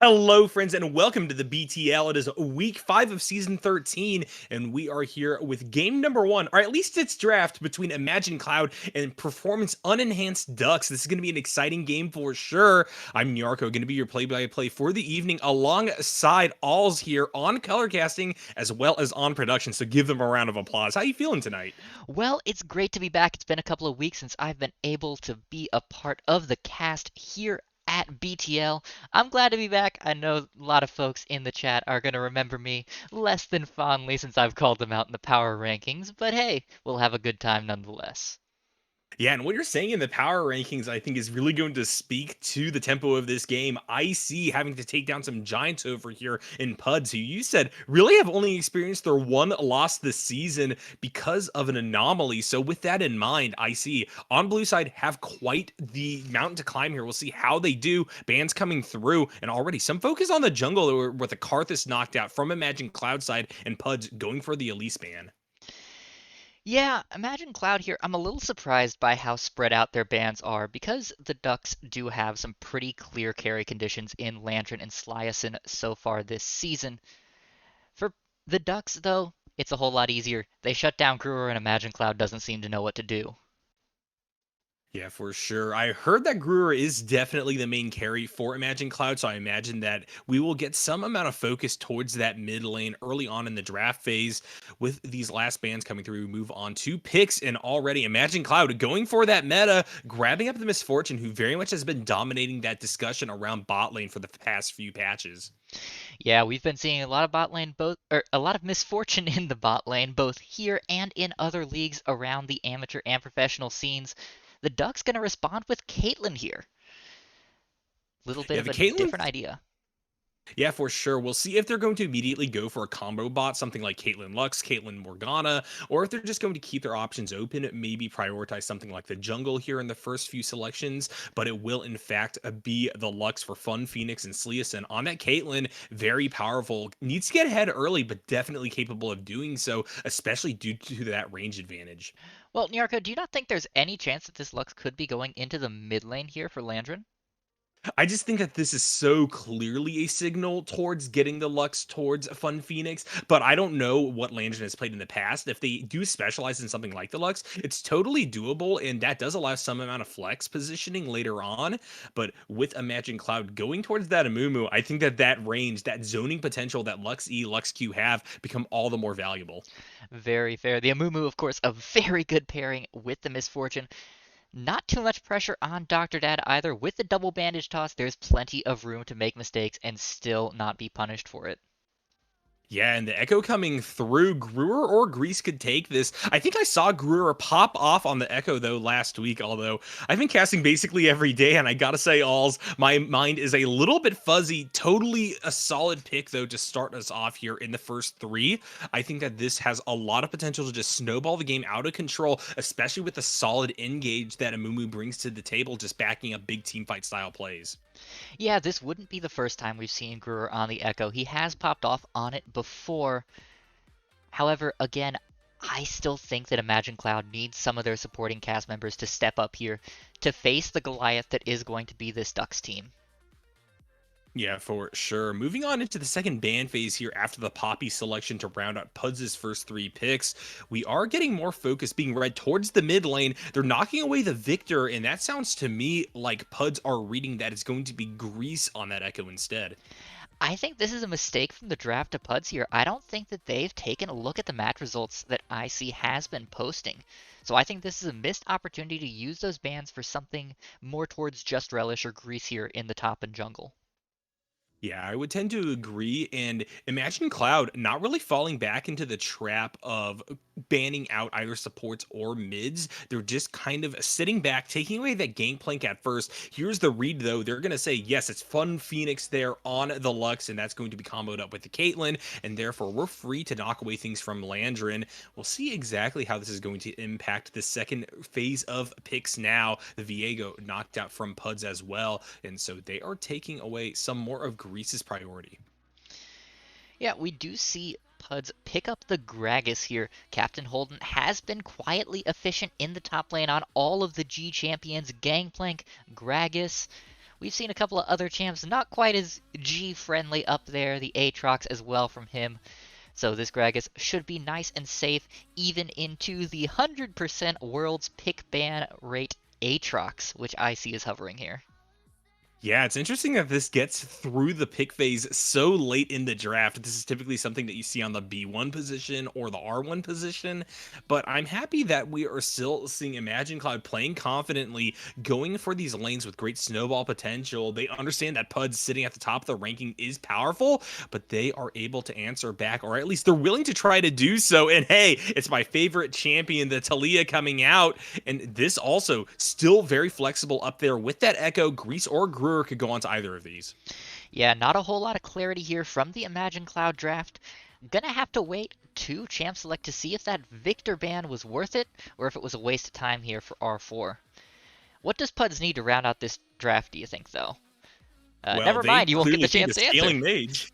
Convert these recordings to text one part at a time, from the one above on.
Hello, friends, and welcome to the BTL. It is week 5 of season 13, and we are here with game number 1, or at least it's draft between Imagine Cloud and Performance Unenhanced Ducks. This is going to be an exciting game for sure. I'm Nyarko, going to be your play-by-play for the evening, alongside Aulz here on color casting as well as on production. So give them a round of applause. How you feeling tonight? Well, it's great to be back. It's been a couple of weeks since I've been able to be a part of the cast here at BTL. I'm glad to be back. I know a lot of folks in the chat are going to remember me less than fondly since I've called them out in the power rankings, but hey, we'll have a good time nonetheless. Yeah, and what you're saying in the power rankings, I think, is really going to speak to the tempo of this game. I see having to take down some giants over here in PUDS, who you said really have only experienced their one loss this season because of an anomaly. So, with that in mind, I see on blue side have quite the mountain to climb here. We'll see how they do. Bans coming through, and already some focus on the jungle with the Karthus knocked out from Imagine Cloud side and PUDS going for the Elise ban. Yeah, Imagine Cloud here. I'm a little surprised by how spread out their bans are because the Ducks do have some pretty clear carry conditions in Lantern and Sliason so far this season. For the Ducks, though, it's a whole lot easier. They shut down Brewer and Imagine Cloud doesn't seem to know what to do. Yeah, for sure. I heard that Brewer is definitely the main carry for Imagine Cloud, so I imagine that we will get some amount of focus towards that mid lane early on in the draft phase. With these last bans coming through, we move on to picks, and already Imagine Cloud going for that meta, grabbing up the Misfortune, who very much has been dominating that discussion around bot lane for the past few patches. Yeah, we've been seeing a lot of bot lane both or a lot of misfortune in the bot lane, both here and in other leagues around the amateur and professional scenes. The Ducks gonna respond with Caitlyn here. Little bit Yeah, of the a Caitlyn. different idea. Yeah, for sure. We'll see if they're going to immediately go for a combo bot, something like Caitlyn Lux, Caitlyn Morgana, or if they're just going to keep their options open, maybe prioritize something like the jungle here in the first few selections. But it will, in fact, be the Lux for Fun, Phoenix, and Sleason. On that Caitlyn, very powerful. Needs to get ahead early, but definitely capable of doing so, especially due to that range advantage. Well, Nyarko, do you not think there's any chance that this Lux could be going into the mid lane here for Landrin? I just think that this is so clearly a signal towards getting the Lux towards Fun Phoenix, but I don't know what Landon has played in the past. If they do specialize in something like the Lux, it's totally doable, and that does allow some amount of flex positioning later on. But with Imagine Cloud going towards that Amumu, I think that that range, that zoning potential that Lux E, Lux Q have become all the more valuable. Very fair. The Amumu, of course, a very good pairing with the Misfortune. Not too much pressure on Dr. Dad either. With the double bandage toss, there's plenty of room to make mistakes and still not be punished for it. Yeah, and the Echo coming through, Gruer or Grease could take this. I think I saw Gruer pop off on the Echo though last week, although I've been casting basically every day, and I gotta say, Alls, my mind is a little bit fuzzy. Totally a solid pick though to start us off here in the first three. I think that this has a lot of potential to just snowball the game out of control, especially with the solid engage that Amumu brings to the table, just backing up big team fight style plays. Yeah, this wouldn't be the first time we've seen Gruer on the Echo. He has popped off on it before. However, again, I still think that Imagine Cloud needs some of their supporting cast members to step up here to face the Goliath that is going to be this Ducks team. Yeah, for sure. Moving on into the second ban phase here after the Poppy selection to round out PUDS' first three picks, we are getting more focus being read towards the mid lane. They're knocking away the Victor, and that sounds to me like PUDS are reading that it's going to be Grease on that Echo instead. I think this is a mistake from the draft to PUDS here. I don't think that they've taken a look at the match results that IC has been posting. So I think this is a missed opportunity to use those bans for something more towards Just Relish or Grease here in the top and jungle. Yeah, I would tend to agree. And Imagine Cloud not really falling back into the trap of banning out either supports or mids. They're just kind of sitting back, taking away that gangplank at first. Here's the read, though. They're going to say, yes, it's Fun Phoenix there on the Lux, and that's going to be comboed up with the Caitlyn. And therefore, we're free to knock away things from Landrin. We'll see exactly how this is going to impact the second phase of picks now. The Viego knocked out from PUDS as well. And so they are taking away some more of Greece's priority. Yeah, we do see PUDS pick up the Gragas here. Captain Holden has been quietly efficient in the top lane on all of the G champions, Gangplank, Gragas. We've seen a couple of other champs not quite as G-friendly up there, the Aatrox as well from him. So this Gragas should be nice and safe even into the 100% world's pick ban rate Aatrox, which I see is hovering here. Yeah, it's interesting that this gets through the pick phase so late in the draft. This is typically something that you see on the B1 position or the R1 position, but I'm happy that we are still seeing Imagine Cloud playing confidently, going for these lanes with great snowball potential. They understand that PUDS sitting at the top of the ranking is powerful, but they are able to answer back, or at least they're willing to try to do so. And hey, it's my favorite champion, the Talia, coming out. And this also still very flexible up there with that Echo. Grease or Brewer could go on to either of these. Yeah, not a whole lot of clarity here from the Imagine Cloud draft. Gonna have to wait to champ select to see if that Victor ban was worth it or if it was a waste of time here for R4. What does PUDS need to round out this draft, do you think, though? Well, Never they mind, you won't get the clearly need a chance to answer. scaling mage.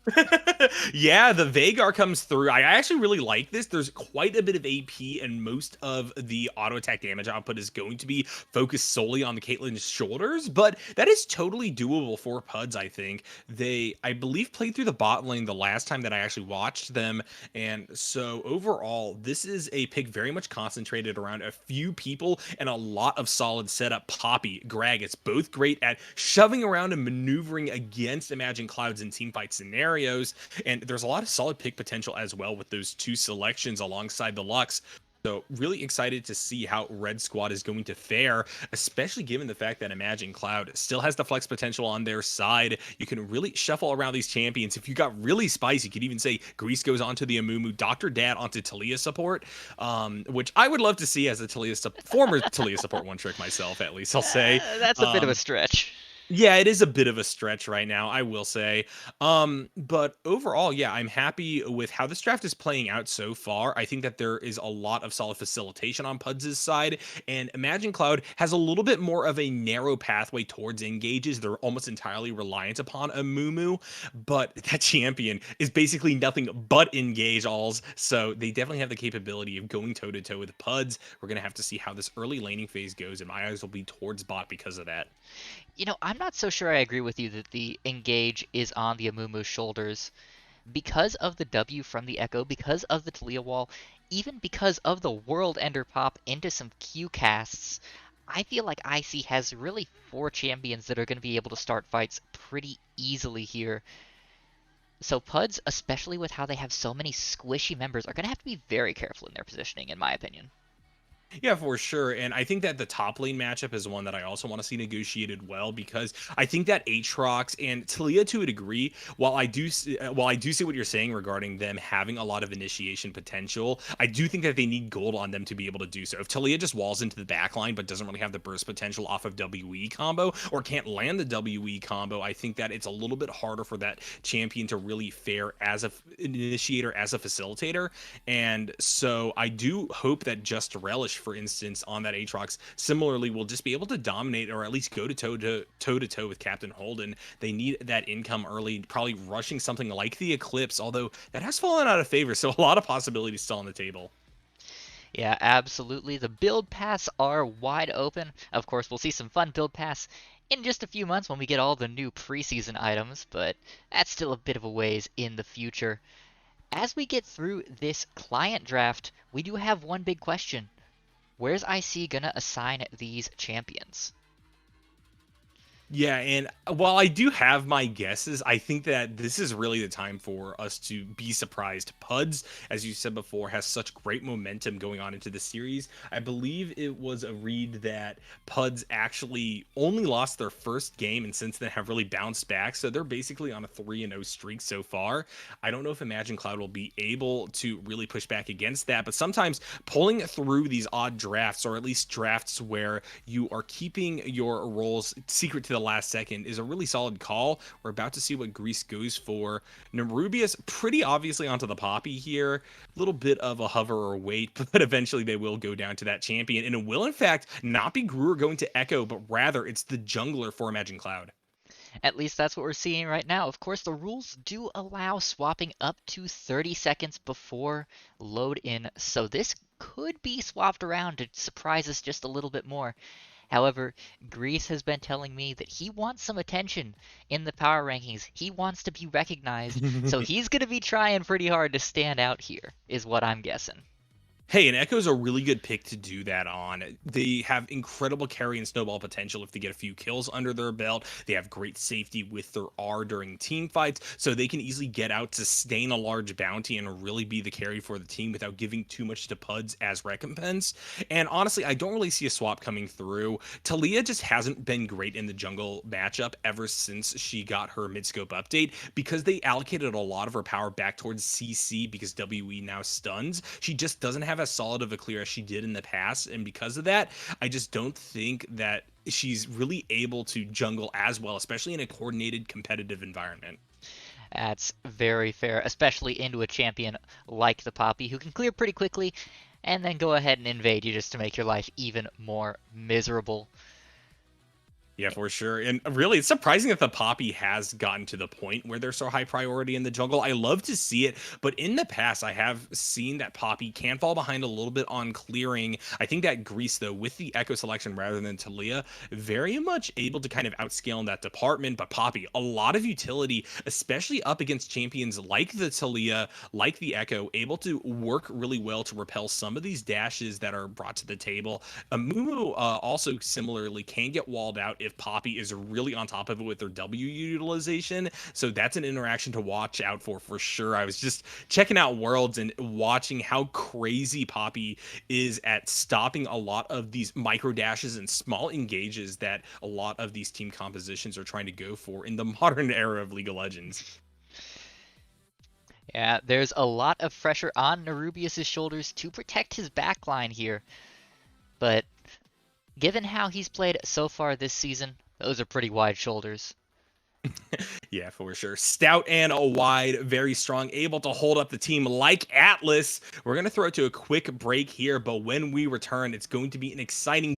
Yeah, the Vagar comes through. I actually really like this. There's quite a bit of AP, and most of the auto attack damage output is going to be focused solely on the Caitlyn's shoulders, but that is totally doable for PUDS, I think. They, I believe, played through the bot lane the last time that I actually watched them, and so overall, this is a pick very much concentrated around a few people and a lot of solid setup. Poppy, Gragas, both great at shoving around and maneuvering against Imagine Clouds in teamfight scenarios. And there's a lot of solid pick potential as well with those two selections alongside the Lux. So really excited to see how Red Squad is going to fare, especially given the fact that Imagine Cloud still has the flex potential on their side. You can really shuffle around these champions. If you got really spicy, you could even say Grease goes onto the Amumu, Dr. Dad onto Talia support, which I would love to see as a former Talia support one trick myself, at least I'll say. That's a bit of a Um, stretch. yeah, it is a bit of a stretch right now, I will say. But overall, yeah, I'm happy with how this draft is playing out so far. I think that there is a lot of solid facilitation on PUDS' side, and Imagine Cloud has a little bit more of a narrow pathway towards engages. They're almost entirely reliant upon a Mumu, but that champion is basically nothing but engage Aulz, so they definitely have the capability of going toe-to-toe with PUDS. We're going to have to see how this early laning phase goes, and my eyes will be towards bot because of that. I'm not so sure I agree with you that the engage is on the Amumu's shoulders. Because of the W from the Echo, because of the Talia wall, even because of the World Ender pop into some Q casts, I feel like IC has really four champions that are going to be able to start fights pretty easily here. So PUDS, especially with how they have so many squishy members, are going to have to be very careful in their positioning, in my opinion. Yeah, for sure. And I think that the top lane matchup is one that I also want to see negotiated well because I think that Aatrox and Talia to a degree, while I do see what you're saying regarding them having a lot of initiation potential, I do think that they need gold on them to be able to do so. If Talia just walls into the backline but doesn't really have the burst potential off of WE combo or can't land the WE combo, I think that it's a little bit harder for that champion to really fare as an initiator, as a facilitator. And so I do hope that Just Relish, for instance, on that Aatrox, similarly will just be able to dominate or at least go to toe with Captain Holden. They need that income early, probably rushing something like the Eclipse, although that has fallen out of favor, so a lot of possibilities still on the table. Yeah, absolutely. The build paths are wide open. Of course, we'll see some fun build paths in just a few months when we get all the new preseason items, but that's still a bit of a ways in the future. As we get through this client draft, we do have one big question. Where's IC gonna assign these champions? Yeah, and while I do have my guesses, I think that this is really the time for us to be surprised. PUDS, as you said before, has such great momentum going on into the series. I believe it was a read that PUDS actually only lost their first game and since then have really bounced back. So they're basically on a 3-0 streak so far. I don't know if Imagine Cloud will be able to really push back against that, but sometimes pulling through these odd drafts, or at least drafts where you are keeping your roles secret to the last second, is a really solid call. We're about to see what Grease goes for. Nerubius pretty obviously onto the Poppy here. A little bit of a hover or wait, but eventually they will go down to that champion. And it will, in fact, not be Gruer going to Echo, but rather it's the jungler for Imagine Cloud. At least that's what we're seeing right now. Of course, the rules do allow swapping up to 30 seconds before load in, so this could be swapped around to surprise us just a little bit more. However, Greece has been telling me that he wants some attention in the power rankings. He wants to be recognized, so he's going to be trying pretty hard to stand out here, is what I'm guessing. Hey, and Echo's a really good pick to do that on. They have incredible carry and snowball potential if they get a few kills under their belt. They have great safety with their R during team fights, so they can easily get out, sustain a large bounty, and really be the carry for the team without giving too much to PUDS as recompense. And honestly, I don't really see a swap coming through. Talia just hasn't been great in the jungle matchup ever since she got her mid-scope update because they allocated a lot of her power back towards CC because WE now stuns. She just doesn't have as solid of a clear as she did in the past, and because of that, I just don't think that she's really able to jungle as well, especially in a coordinated competitive environment. That's very fair, especially into a champion like the Poppy, who can clear pretty quickly and then go ahead and invade you just to make your life even more miserable. Yeah, for sure. And really, it's surprising that the Poppy has gotten to the point where they're so high priority in the jungle. I love to see it, but in the past, I have seen that Poppy can fall behind a little bit on clearing. I think that Grease, though, with the Echo selection rather than Talia, very much able to kind of outscale in that department. But Poppy, a lot of utility, especially up against champions like the Talia, like the Echo, able to work really well to repel some of these dashes that are brought to the table. Mumu also similarly can get walled out if Poppy is really on top of it with their W utilization. So that's an interaction to watch out for sure. I was just checking out Worlds and watching how crazy Poppy is at stopping a lot of these micro dashes and small engages that a lot of these team compositions are trying to go for in the modern era of League of Legends. Yeah, there's a lot of pressure on Nerubius' shoulders to protect his backline here, but given how he's played so far this season, those are pretty wide shoulders. Yeah, for sure. Stout and a wide, very strong, able to hold up the team like Atlas. We're going to throw it to a quick break here, but when we return, it's going to be an exciting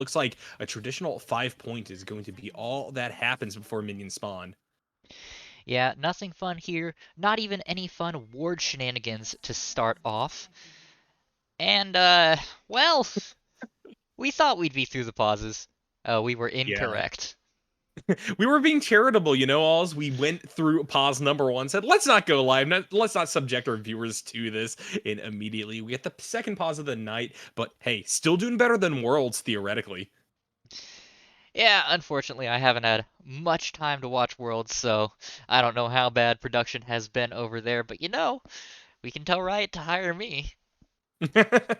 Looks like a traditional 5 point is going to be all that happens before minions spawn. Yeah, nothing fun here. Not even any fun ward shenanigans to start off. And, well, we thought we'd be through the pauses. We were Yeah. incorrect. We were being charitable, Alls. We went through pause number one, said, let's not go live. Let's not subject our viewers to this. And immediately we get the second pause of the night. But hey, still doing better than Worlds, theoretically. Yeah, unfortunately, I haven't had much time to watch Worlds, so I don't know how bad production has been over there, but we can tell Riot to hire me.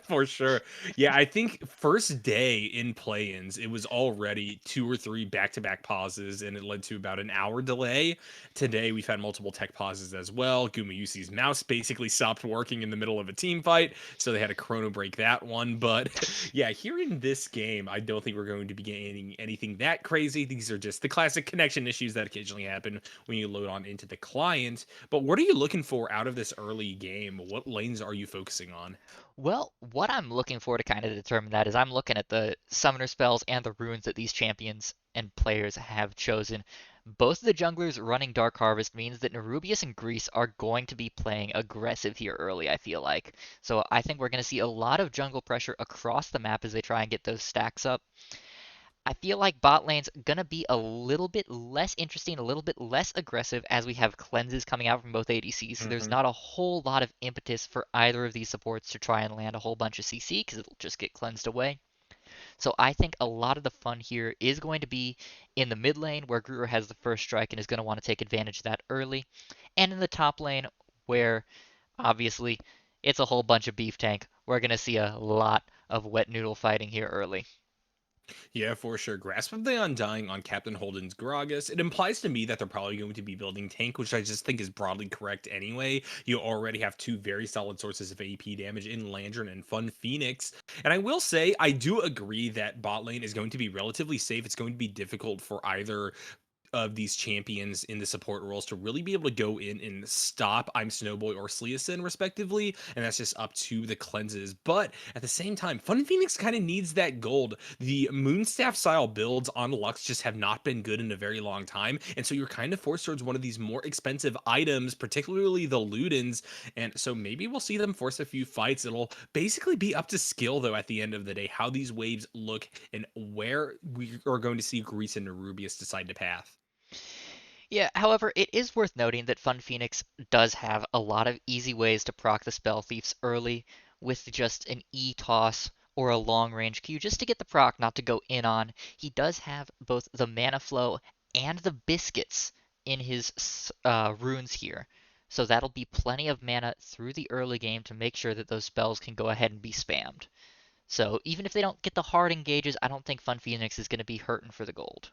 For sure. Yeah, I think first day in play-ins, it was already two or three back-to-back pauses, and it led to about an hour delay. Today, we've had multiple tech pauses as well. Gumayusi's mouse basically stopped working in the middle of a team fight, so they had to chrono break that one. But yeah, here in this game, I don't think we're going to be gaining anything that crazy. These are just the classic connection issues that occasionally happen when you load on into the client. But what are you looking for out of this early game? What lanes are you focusing on? Well, what I'm looking for to kind of determine that is I'm looking at the summoner spells and the runes that these champions and players have chosen. Both of the junglers running Dark Harvest means that Nerubius and Grease are going to be playing aggressive here early, I feel like. So I think we're going to see a lot of jungle pressure across the map as they try and get those stacks up. I feel like bot lane's gonna be a little bit less interesting, a little bit less aggressive as we have cleanses coming out from both ADCs. So there's Mhm. not a whole lot of impetus for either of these supports to try and land a whole bunch of CC because it'll just get cleansed away. So I think a lot of the fun here is going to be in the mid lane where Gruer has the first strike and is going to want to take advantage of that early, and in the top lane where obviously it's a whole bunch of beef tank. We're going to see a lot of wet noodle fighting here early. Yeah, for sure. Grasp of the Undying on Captain Holden's Gragas. It implies to me that they're probably going to be building tank, which I just think is broadly correct anyway. You already have two very solid sources of AP damage in Landrin and Fun Phoenix. And I will say, I do agree that bot lane is going to be relatively safe. It's going to be difficult for either of these champions in the support roles to really be able to go in and stop I'm Snowboy or Sleason, respectively. And that's just up to the cleanses. But at the same time, Fun Phoenix kind of needs that gold. The Moonstaff style builds on Lux just have not been good in a very long time. And so you're kind of forced towards one of these more expensive items, particularly the Ludens. And so maybe we'll see them force a few fights. It'll basically be up to skill, though, at the end of the day, how these waves look and where we are going to see Grease and Nerubius decide to path. Yeah, however, it is worth noting that Fun Phoenix does have a lot of easy ways to proc the Spell Thieves early with just an E toss or a long range Q just to get the proc, not to go in on. He does have both the mana flow and the biscuits in his runes here. So that'll be plenty of mana through the early game to make sure that those spells can go ahead and be spammed. So even if they don't get the hard engages, I don't think Fun Phoenix is going to be hurting for the gold.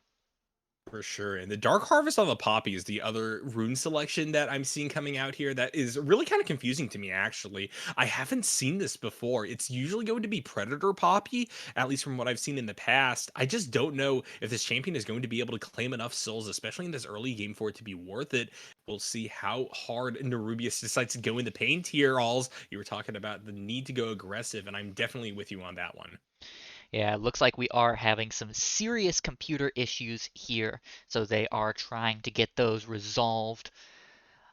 For sure. And the Dark Harvest on the Poppy is the other rune selection that I'm seeing coming out here that is really kind of confusing to me, actually. I haven't seen this before. It's usually going to be Predator Poppy, at least from what I've seen in the past. I just don't know if this champion is going to be able to claim enough souls, especially in this early game, for it to be worth it. We'll see how hard Nerubius decides to go in the paint here, Alls. You were talking about the need to go aggressive, and I'm definitely with you on that one. Yeah, it looks like we are having some serious computer issues here, so they are trying to get those resolved.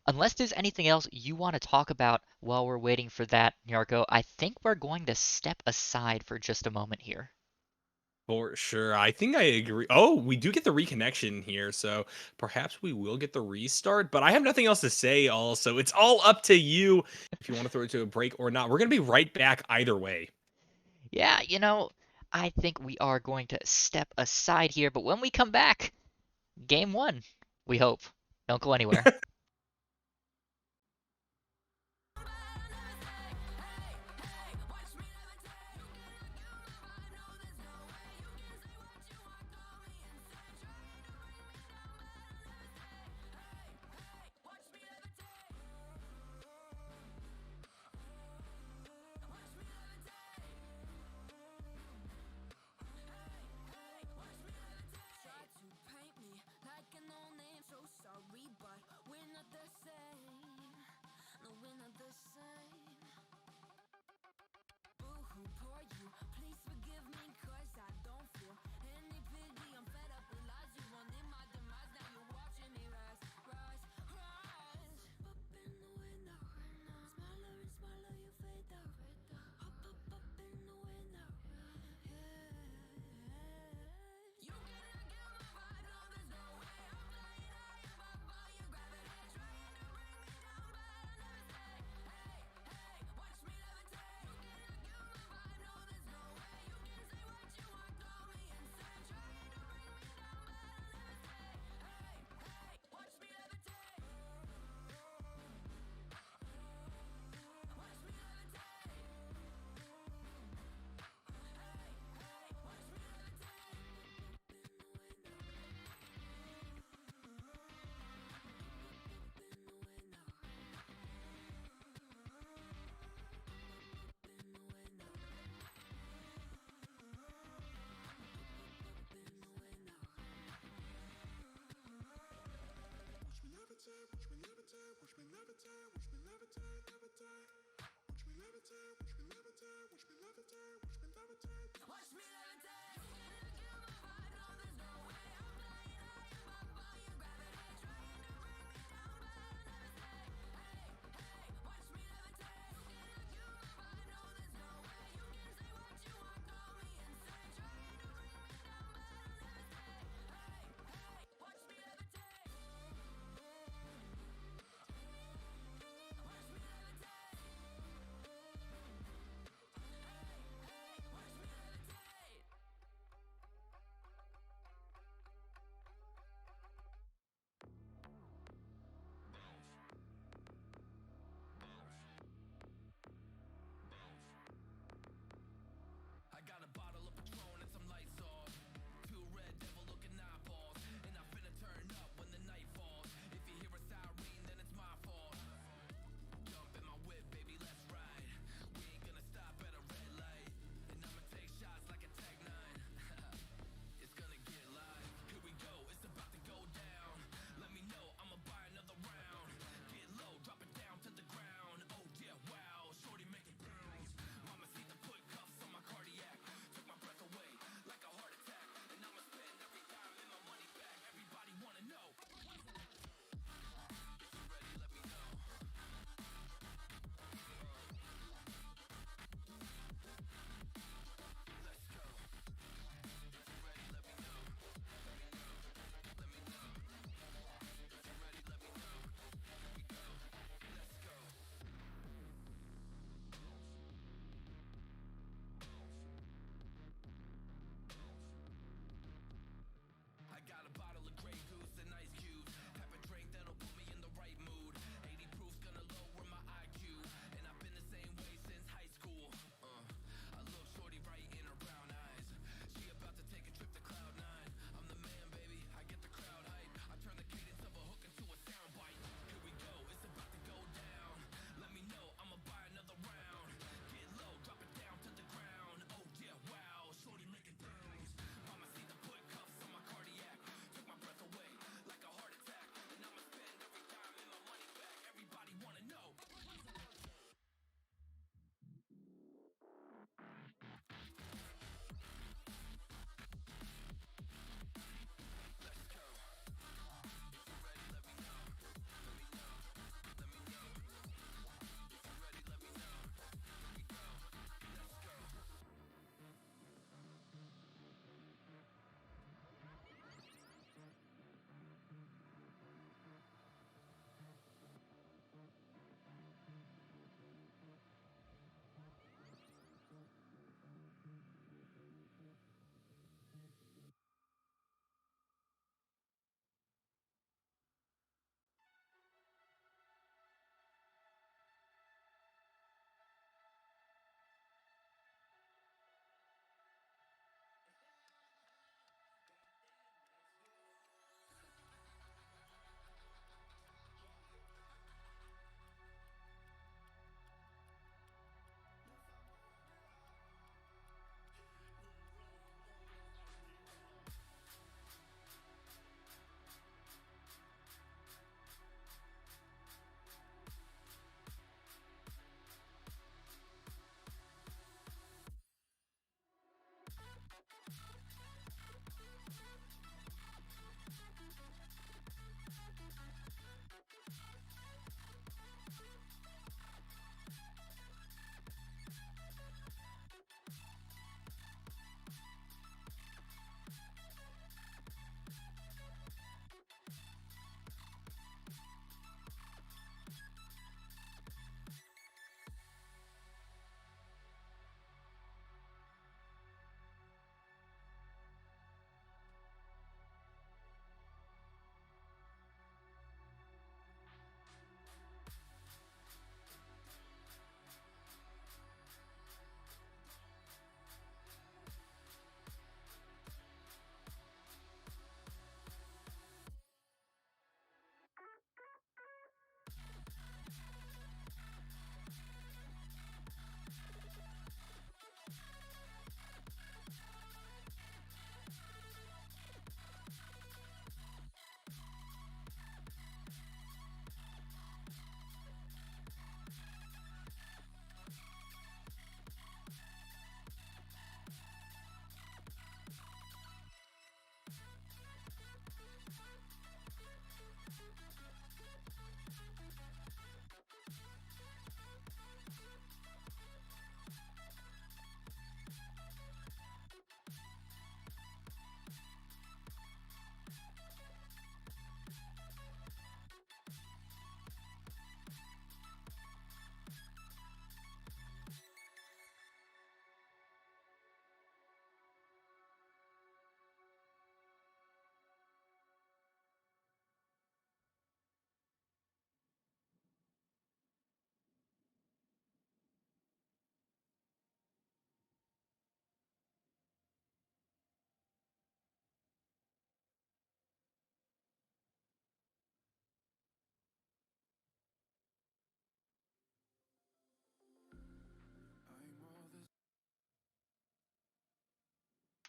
Unless there's anything else you want to talk about while we're waiting for that, Nyarko, I think we're going to step aside for just a moment here. For sure. I think I agree. Oh, we do get the reconnection here, so perhaps we will get the restart, but I have nothing else to say also. It's all up to you if you want to throw it to a break or not. We're going to be right back either way. Yeah, I think we are going to step aside here, but when we come back, game one, we hope. Don't go anywhere.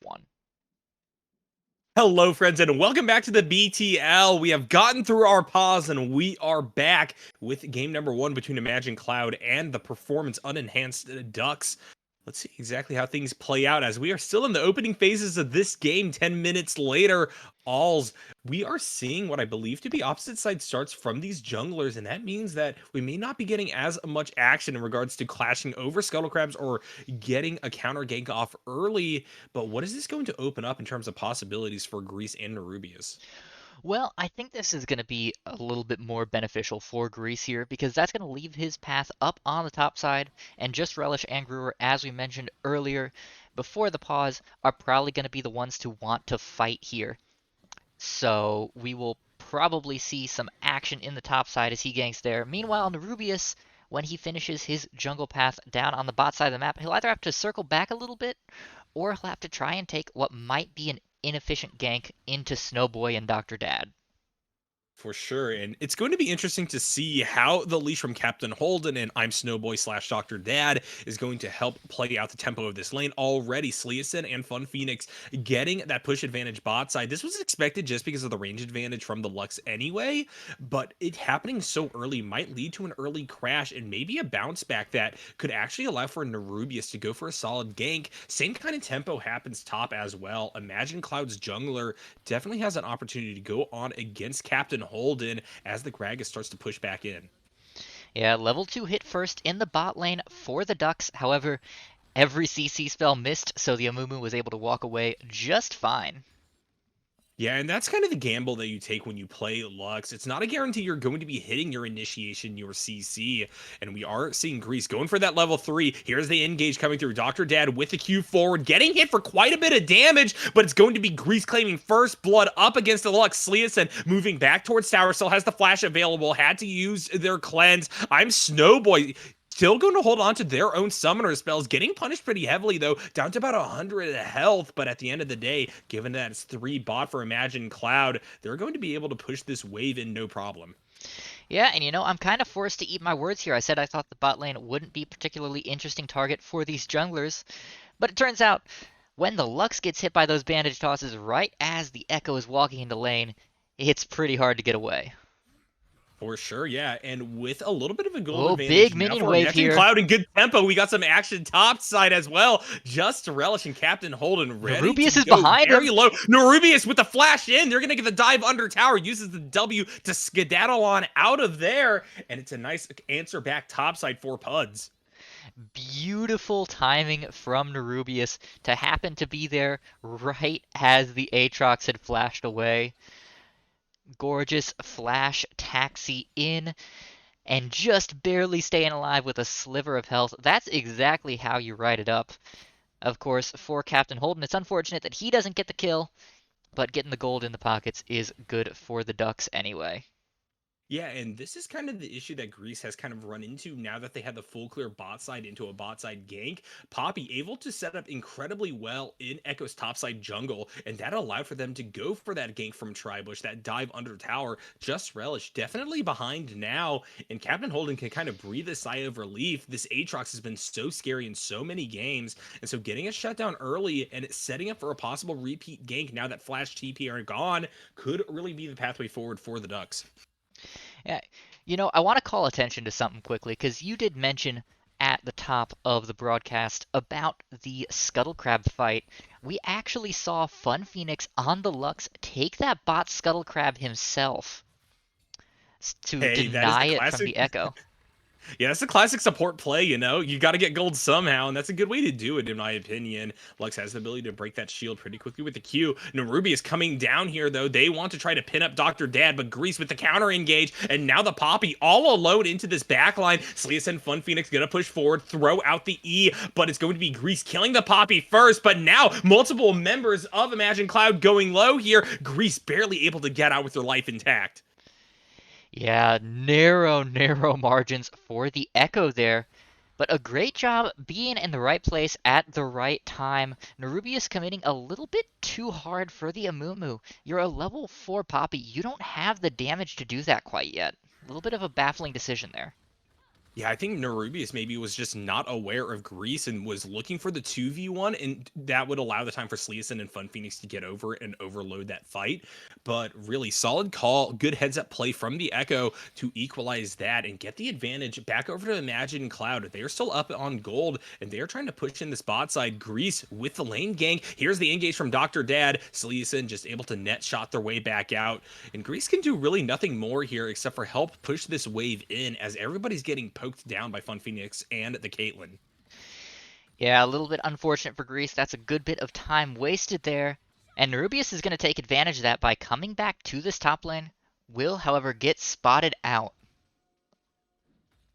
one. Hello, friends, and welcome back to the BTL. We have gotten through our pause, and we are back with game number one between Imagine Cloud and the performance unenhanced Ducks. Let's see exactly how things play out as we are still in the opening phases of this game. 10 minutes later, Aulz, we are seeing what I believe to be opposite side starts from these junglers, and that means that we may not be getting as much action in regards to clashing over Scuttle Crabs or getting a counter gank off early. But what is this going to open up in terms of possibilities for Greece and Nerubius? Well, I think this is going to be a little bit more beneficial for Grease here because that's going to leave his path up on the top side, and Just Relish and Brewer, as we mentioned earlier before the pause, are probably going to be the ones to want to fight here. So we will probably see some action in the top side as he ganks there. Meanwhile, Nerubius, when he finishes his jungle path down on the bot side of the map, he'll either have to circle back a little bit or he'll have to try and take what might be an inefficient gank into Snowboy and Dr. Dad. For sure. And it's going to be interesting to see how the leash from Captain Holden and I'm Snowboy slash Dr. Dad is going to help play out the tempo of this lane. Already, Sleason and Fun Phoenix getting that push advantage bot side. This was expected just because of the range advantage from the Lux anyway, but it happening so early might lead to an early crash and maybe a bounce back that could actually allow for Nerubius to go for a solid gank. Same kind of tempo happens top as well. Imagine Cloud's jungler definitely has an opportunity to go on against Captain Holden as the Gragas starts to push back in. Yeah, level 2 hit first in the bot lane for the Ducks. However, every CC spell missed, so the Amumu was able to walk away just fine. Yeah, and that's kind of the gamble that you take when you play Lux. It's not a guarantee you're going to be hitting your initiation, your CC, and we are seeing Grease going for that level 3. Here's the engage coming through. Dr. Dad with the Q forward, getting hit for quite a bit of damage, but it's going to be Grease claiming first blood up against the Lux. Sleason moving back towards tower, still has the flash available, had to use their cleanse. I'm Snowboy still going to hold on to their own summoner spells, getting punished pretty heavily though, down to about 100 health. But at the end of the day, given that it's 3 bot for Imagine Cloud, they're going to be able to push this wave in no problem. Yeah, and I'm kind of forced to eat my words here. I said I thought the bot lane wouldn't be a particularly interesting target for these junglers, but it turns out when the Lux gets hit by those bandage tosses right as the Echo is walking into lane, it's pretty hard to get away. For sure, yeah. And with a little bit of a gold Oh, big advantage now minion for wave Imagine here. Cloud in good tempo, we got some action top side as well. Just to Relish and Captain Holden ready to Nerubius is go behind very him. low. Nerubius with the flash in. They're going to get the dive under tower, uses the W to skedaddle on out of there. And it's a nice answer back topside for PUDS. Beautiful timing from Nerubius to happen to be there right as the Aatrox had flashed away. Gorgeous flash taxi in and just barely staying alive with a sliver of health. That's exactly how you write it up. Of course, for Captain Holden, it's unfortunate that he doesn't get the kill, but getting the gold in the pockets is good for the Ducks anyway. Yeah, and this is kind of the issue that Greece has kind of run into now that they had the full clear bot side into a bot side gank. Poppy able to set up incredibly well in Echo's topside jungle, and that allowed for them to go for that gank from Tribush, that dive under tower. Just Relish definitely behind now, and Captain Holden can kind of breathe a sigh of relief. This Aatrox has been so scary in so many games, and so getting a shutdown early and setting up for a possible repeat gank now that Flash TP are gone could really be the pathway forward for the Ducks. Yeah, I want to call attention to something quickly because you did mention at the top of the broadcast about the Scuttle Crab fight. We actually saw Fun Phoenix on the Lux take that bot Scuttle Crab himself to Hey, that is deny the it from classic. the Echo. Yeah, that's a classic support play, you know? You got to get gold somehow, and that's a good way to do it, in my opinion. Lux has the ability to break that shield pretty quickly with the Q. Nerubi is coming down here, though. They want to try to pin up Dr. Dad, but Grease with the counter engage, and now the Poppy all alone into this backline. Sleas and Fun Phoenix gonna push forward, throw out the E, but it's going to be Grease killing the Poppy first, but now multiple members of Imagine Cloud going low here. Grease barely able to get out with their life intact. Yeah, narrow, narrow margins for the Echo there. But a great job being in the right place at the right time. Nerubius committing a little bit too hard for the Amumu. You're a level 4 Poppy. You don't have the damage to do that quite yet. A little bit of a baffling decision there. Yeah, I think Nerubius maybe was just not aware of Grease and was looking for the 2v1, and that would allow the time for Sleason and Fun Phoenix to get over it and overload that fight. But really, solid call, good heads up play from the Echo to equalize that and get the advantage back over to Imagine Cloud. They're still up on gold, and they're trying to push in the spot side. Grease with the lane gank. Here's the engage from Dr. Dad. Sleason just able to net shot their way back out. And Greece can do really nothing more here except for help push this wave in as everybody's getting poked down by Fun Phoenix and the Caitlyn. Yeah, a little bit unfortunate for Greece. That's a good bit of time wasted there. And Nerubius is going to take advantage of that by coming back to this top lane. Will, however, get spotted out.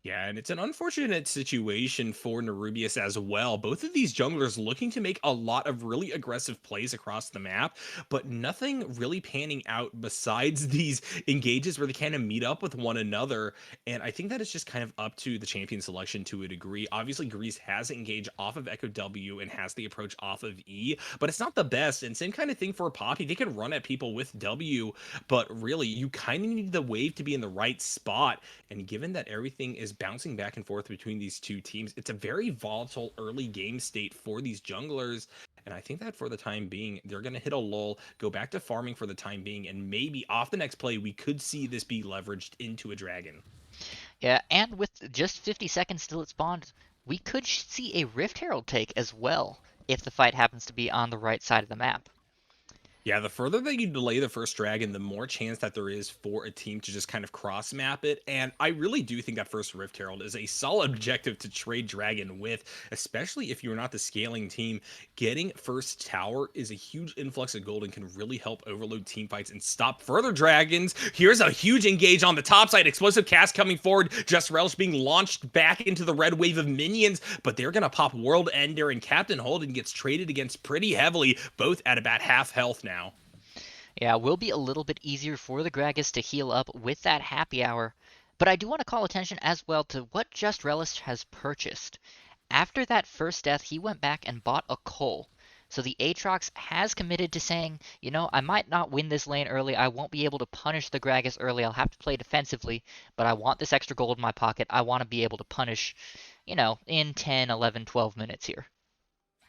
Yeah, and it's an unfortunate situation for Nerubius as well. Both of these junglers looking to make a lot of really aggressive plays across the map, but nothing really panning out besides these engages where they kind of meet up with one another. And I think that is just kind of up to the champion selection to a degree. Obviously, Grease has engaged off of Echo W and has the approach off of E, but it's not the best. And same kind of thing for Poppy. They can run at people with W, but really, you kind of need the wave to be in the right spot. And given that everything is bouncing back and forth between these two teams, it's a very volatile early game state for these junglers. And I think that for the time being, they're going to hit a lull, go back to farming for the time being, and maybe off the next play, we could see this be leveraged into a dragon. Yeah, and with just 50 seconds still at spawn, we could see a Rift Herald take as well if the fight happens to be on the right side of the map. Yeah, the further that you delay the first dragon, the more chance that there is for a team to just kind of cross map it. And I really do think that first Rift Herald is a solid objective to trade dragon with, especially if you're not the scaling team. Getting first tower is a huge influx of gold and can really help overload team fights and stop further dragons. Here's a huge engage on the top side. Explosive cast coming forward. Just Relish being launched back into the red wave of minions, but they're going to pop World Ender, and Captain Holden gets traded against pretty heavily, both at about half health now. Yeah, will be a little bit easier for the Gragas to heal up with that happy hour, but I do want to call attention as well to what Just Relish has purchased. After that first death, he went back and bought a Cole. So the Aatrox has committed to saying, you know, I might not win this lane early, I won't be able to punish the Gragas early, I'll have to play defensively, but I want this extra gold in my pocket, I want to be able to punish, in 10, 11, 12 minutes here.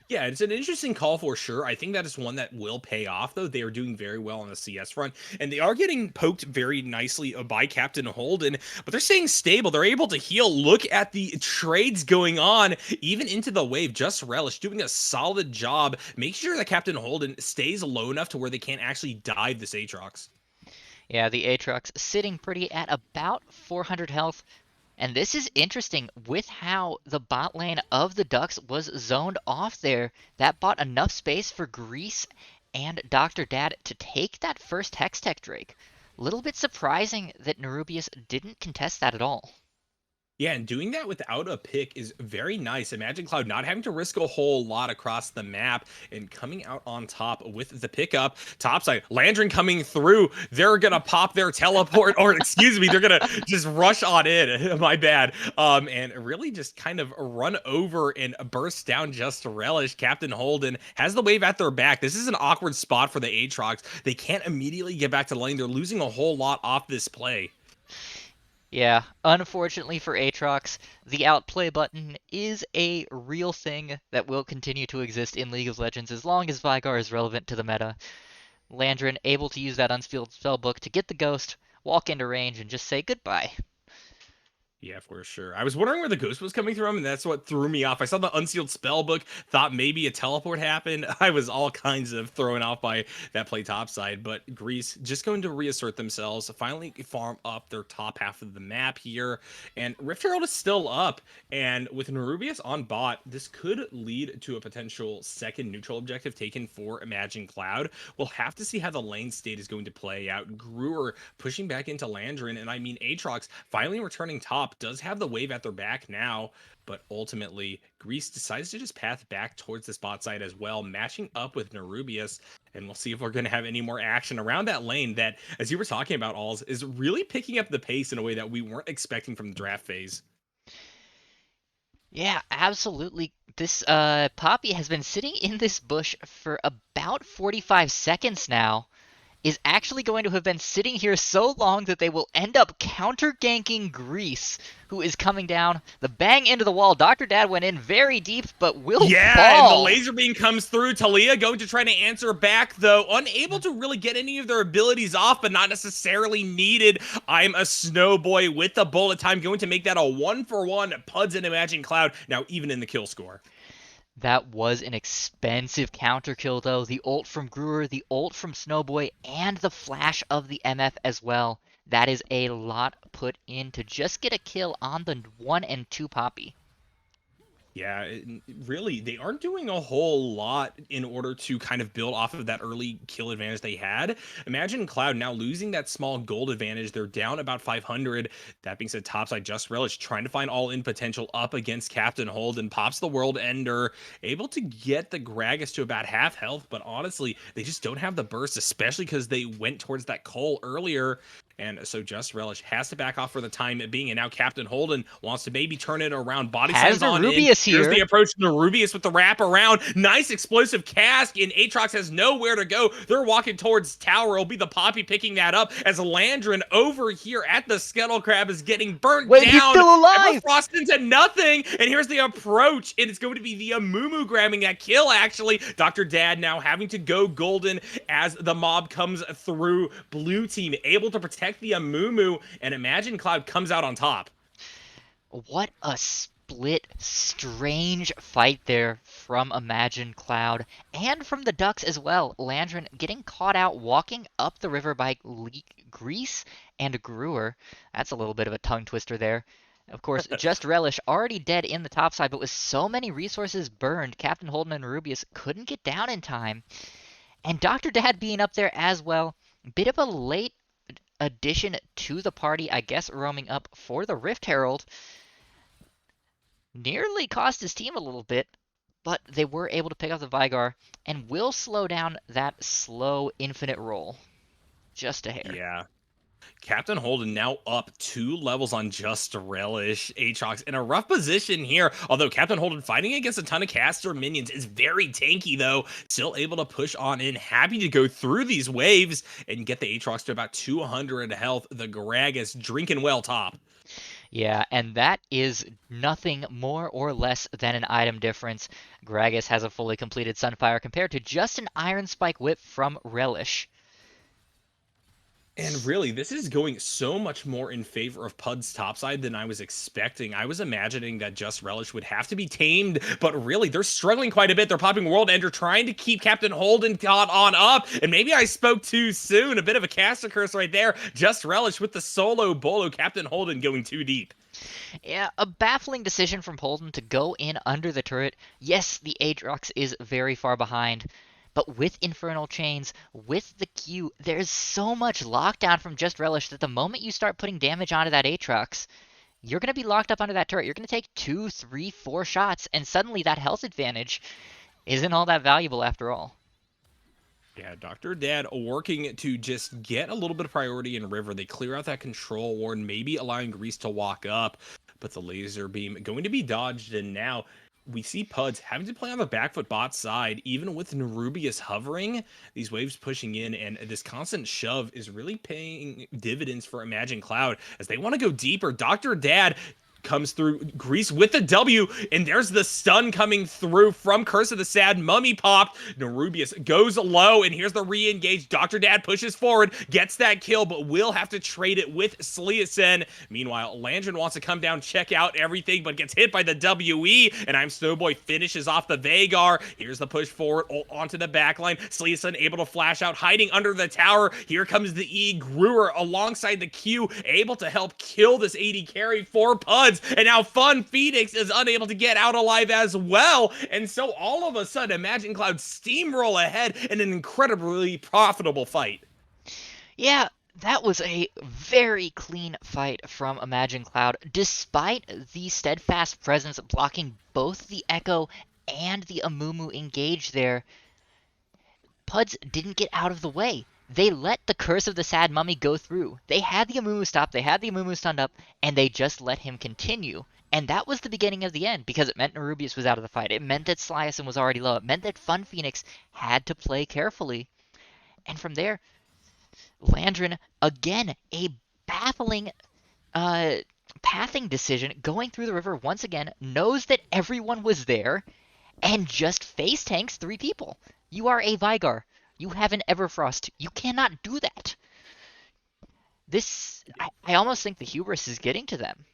Yeah, it's an interesting call for sure. I think that is one that will pay off, though. They are doing very well on the CS front, and they are getting poked very nicely by Captain Holden, but they're staying stable. They're able to heal. Look at the trades going on, even into the wave. Just Relish doing a solid job. Make sure that Captain Holden stays low enough to where they can't actually dive this Aatrox. Yeah, the Aatrox sitting pretty at about 400 health. And this is interesting with how the bot lane of the Ducks was zoned off there. That bought enough space for Grease and Dr. Dad to take that first Hextech Drake. A little bit surprising that Nerubius didn't contest that at all. Yeah, and doing that without a pick is very nice. Imagine Cloud not having to risk a whole lot across the map and coming out on top with the pickup. Topside, Landrin coming through. They're gonna pop their teleport, or excuse me, they're gonna just rush on in. My bad. And really just kind of run over and burst down Just Relish. Captain Holden has the wave at their back. This is an awkward spot for the Aatrox. They can't immediately get back to the lane. They're losing a whole lot off this play. Yeah, unfortunately for Aatrox, the outplay button is a real thing that will continue to exist in League of Legends as long as Vigar is relevant to the meta. Landrin able to use that unsealed spellbook to get the ghost, walk into range, and just say goodbye. Yeah, for sure. I was wondering where the ghost was coming from, and that's what threw me off. I saw the unsealed spell book, thought maybe a teleport happened. I was all kinds of thrown off by that play topside, but Greece just going to reassert themselves, finally farm up their top half of the map here, and Rift Herald is still up, and with Nerubius on bot, this could lead to a potential second neutral objective taken for Imagine Cloud. We'll have to see how the lane state is going to play out. Brewer pushing back into Landrin, and I mean Aatrox finally returning top does have the wave at their back now, but ultimately Greece decides to just path back towards the spot side as well, matching up with Nerubius, and we'll see if we're going to have any more action around that lane that, as you were talking about, Aulz, is really picking up the pace in a way that we weren't expecting from the draft phase. Yeah, absolutely. This Poppy has been sitting in this bush for about 45 seconds now, is actually going to have been sitting here so long that they will end up counter-ganking Grease, who is coming down. The bang into the wall. Dr. Dad went in very deep, but will Yeah, and the fall. laser beam comes through. Talia going to try to answer back, though, unable to really get any of their abilities off, but not necessarily needed. I'm a snow boy with the bullet time, going to make that a 1-for-1 PUDS and Imagine Cloud, now even in the kill score. That was an expensive counter kill, though. The ult from Brewer, the ult from Snowboy, and the flash of the MF as well. That is a lot put in to just get a kill on the 1 and 2 Poppy. Yeah, really, they aren't doing a whole lot in order to kind of build off of that early kill advantage they had. Imagine Cloud now losing that small gold advantage. They're down about 500. That being said, topside Just Relish trying to find all-in potential up against Captain Holden. Pops the World Ender, able to get the Gragas to about half health, but honestly, they just don't have the burst, especially because they went towards that Cole earlier. And so Just Relish has to back off for the time being. And now Captain Holden wants to maybe turn it around. Body Has slams the on in. Rubius Here's the here. approach to the Rubius with the wrap around. Nice explosive cask. And Aatrox has nowhere to go. They're walking towards tower. It'll be the Poppy picking that up as Landrin over here at the Scuttle Crab is getting burnt Wait, he's down. still alive! Everfrost into nothing. And here's the approach. And it's going to be the Amumu grabbing that kill, actually. Dr. Dad now having to go golden as the mob comes through. Blue team able to protect the Amumu. And Imagine Cloud comes out on top. What a split, strange fight there from Imagine Cloud and from the Ducks as well. Landrin getting caught out walking up the river by Grease and Brewer. That's a little bit of a tongue twister there. Of course, Just Relish already dead in the top side, but with so many resources burned, Captain Holden and Rubius couldn't get down in time. And Dr. Dad being up there as well. Bit of a late addition to the party, I guess, roaming up for the Rift Herald. Nearly cost his team a little bit, but they were able to pick up the Vigar and will slow down that slow infinite roll. Just a hair. Yeah. Captain Holden now up 2 levels on Just Relish. Aatrox in a rough position here. Although Captain Holden fighting against a ton of caster minions is very tanky, though. Still able to push on in. Happy to go through these waves and get the Aatrox to about 200 health. The Gragas drinking well top. Yeah, and that is nothing more or less than an item difference. Gragas has a fully completed Sunfire compared to just an Iron Spike Whip from Relish. And really, this is going so much more in favor of PUD's topside than I was expecting. I was imagining that Just Relish would have to be tamed, but really, they're struggling quite a bit. They're popping World Ender, trying to keep Captain Holden caught on up, and maybe I spoke too soon. A bit of a caster curse right there. Just Relish with the solo bolo, Captain Holden going too deep. Yeah, a baffling decision from Holden to go in under the turret. Yes, the Aatrox is very far behind, but with Infernal Chains, with the Q, there's so much lockdown from Just Relish that the moment you start putting damage onto that Aatrox, you're going to be locked up under that turret. You're going to take 2, 3, 4 shots, and suddenly that health advantage isn't all that valuable after all. Yeah, Dr. Dad working to just get a little bit of priority in River. They clear out that control ward, maybe allowing Grease to walk up, but the laser beam going to be dodged, and now we see PUDS having to play on the back foot bot side, even with Nerubius hovering, these waves pushing in, and this constant shove is really paying dividends for Imagine Cloud as they want to go deeper. Dr. Dad comes through Grease with the W, and there's the stun coming through from Curse of the Sad. Mummy popped. Nerubius goes low, and here's the re-engage. Dr. Dad pushes forward, gets that kill, but will have to trade it with Sleason. Meanwhile, Landrin wants to come down, check out everything, but gets hit by the WE, and I'm Snowboy finishes off the Vagar. Here's the push forward onto the backline. Sleason able to flash out, hiding under the tower. Here comes the E. Brewer alongside the Q, able to help kill this AD carry for PUDS. And now Fun Phoenix is unable to get out alive as well. And so all of a sudden, Imagine Cloud steamroll ahead in an incredibly profitable fight. Yeah, that was a very clean fight from Imagine Cloud, despite the steadfast presence blocking both the Echo and the Amumu engage there. PUDS didn't get out of the way. They let the Curse of the Sad Mummy go through. They had the Amumu stopped, they had the Amumu stunned up, and they just let him continue. And that was the beginning of the end, because it meant Nerubius was out of the fight. It meant that Sliason was already low. It meant that Fun Phoenix had to play carefully. And from there, Landrin, again, a baffling uh, pathing decision, going through the river once again, knows that everyone was there, and just face tanks 3 people. You are a Vigar. You have an Everfrost. You cannot do that. I almost think the hubris is getting to them.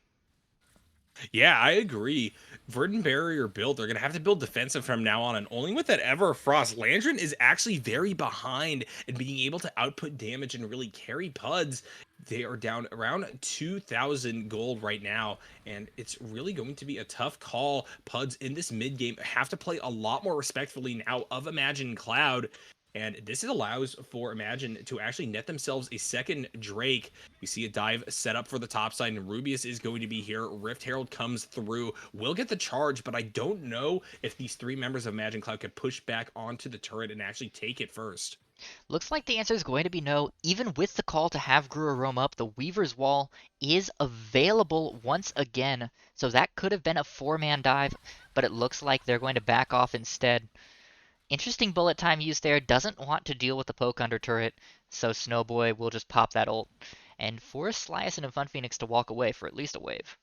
Yeah, I agree. Verdant Barrier build, they're going to have to build defensive from now on. And only with that Everfrost, Landrin is actually very behind in being able to output damage and really carry PUDs. They are down around 2,000 gold right now, and it's really going to be a tough call. PUDs in this mid game have to play a lot more respectfully now of Imagine Cloud. And this allows for Imagine to actually net themselves a second Drake. We see a dive set up for the top side, and Rubius is going to be here. Rift Herald comes through. Will get the charge, but I don't know if these 3 members of Imagine Cloud could push back onto the turret and actually take it first. Looks like the answer is going to be no. Even with the call to have Gruer roam up, the Weaver's Wall is available once again. So that could have been a 4-man dive, but it looks like they're going to back off instead. Interesting bullet time used there. Doesn't want to deal with the poke under turret, so Snowboy will just pop that ult and force Sliason and Fun Phoenix to walk away for at least a wave.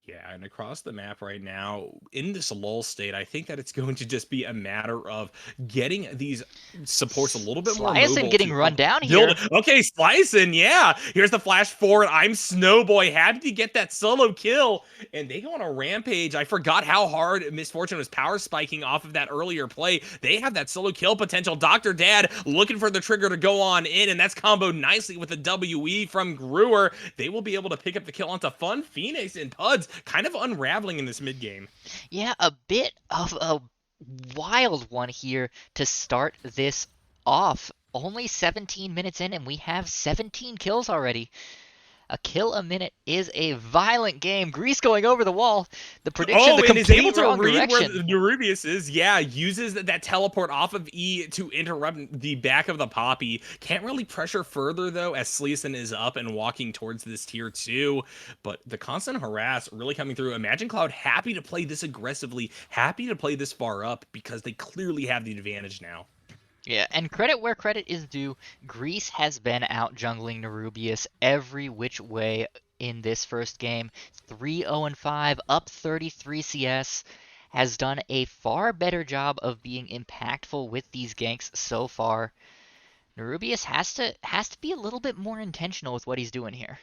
Yeah, and across the map right now, in this lull state, I think that it's going to just be a matter of getting these supports a little bit more Sliason mobile getting to run help down build. here. Okay, Slicing, yeah. Here's the flash forward. I'm Snowboy, happy to get that solo kill, and they go on a rampage. I forgot how hard Misfortune was power spiking off of that earlier play. They have that solo kill potential. Dr. Dad looking for the trigger to go on in, and that's comboed nicely with the WE from Gruer. They will be able to pick up the kill onto Fun Phoenix and PUDS, kind of unraveling in this mid game. Yeah, a bit of a wild one here to start this off. Only 17 minutes in, and we have 17 kills already. A kill a minute is a violent game. Grease going over the wall. The prediction, Oh, the and is able complete to wrong read where direction. the Rubius is. Yeah, uses that teleport off of E to interrupt the back of the Poppy. Can't really pressure further, though, as Sleason is up and walking towards this tier 2. But the constant harass really coming through. Imagine Cloud happy to play this aggressively, happy to play this far up, because they clearly have the advantage now. Yeah, and credit where credit is due. Grease has been out jungling Nerubius every which way in this first game. 3-0-5, up 33 CS. Has done a far better job of being impactful with these ganks so far. Nerubius has to be a little bit more intentional with what he's doing here.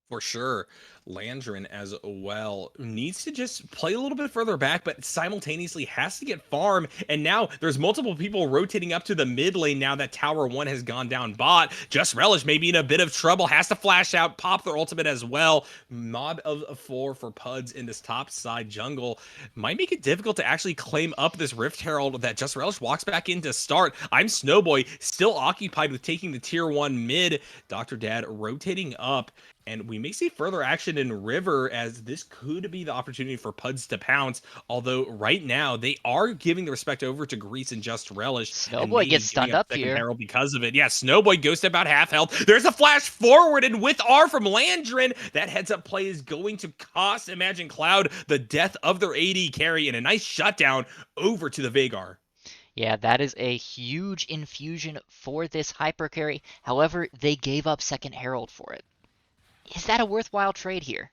For sure. Landrin as well needs to just play a little bit further back, but simultaneously has to get farm. And now there's multiple people rotating up to the mid lane now that Tower 1 has gone down bot. Just Relish maybe in a bit of trouble, has to flash out, pop their ultimate as well. Mob of 4 for PUDS in this top side jungle might make it difficult to actually claim up this Rift Herald that Just Relish walks back in to start. I'm Snowboy, still occupied with taking the tier 1 mid. Dr. Dad rotating up. And we may see further action in River, as this could be the opportunity for PUDS to pounce. Although right now they are giving the respect over to Grease and Just Relish, and Snowboy maybe gets giving stunned up up second here. Herald because of it. Yeah, Snowboy goes to about half health. There's a flash forward, and with R from Landrin, that heads up play is going to cost Imagine Cloud the death of their AD carry, and a nice shutdown over to the Vagar. Yeah, that is a huge infusion for this hyper carry. However, they gave up second Herald for it. Is that a worthwhile trade here?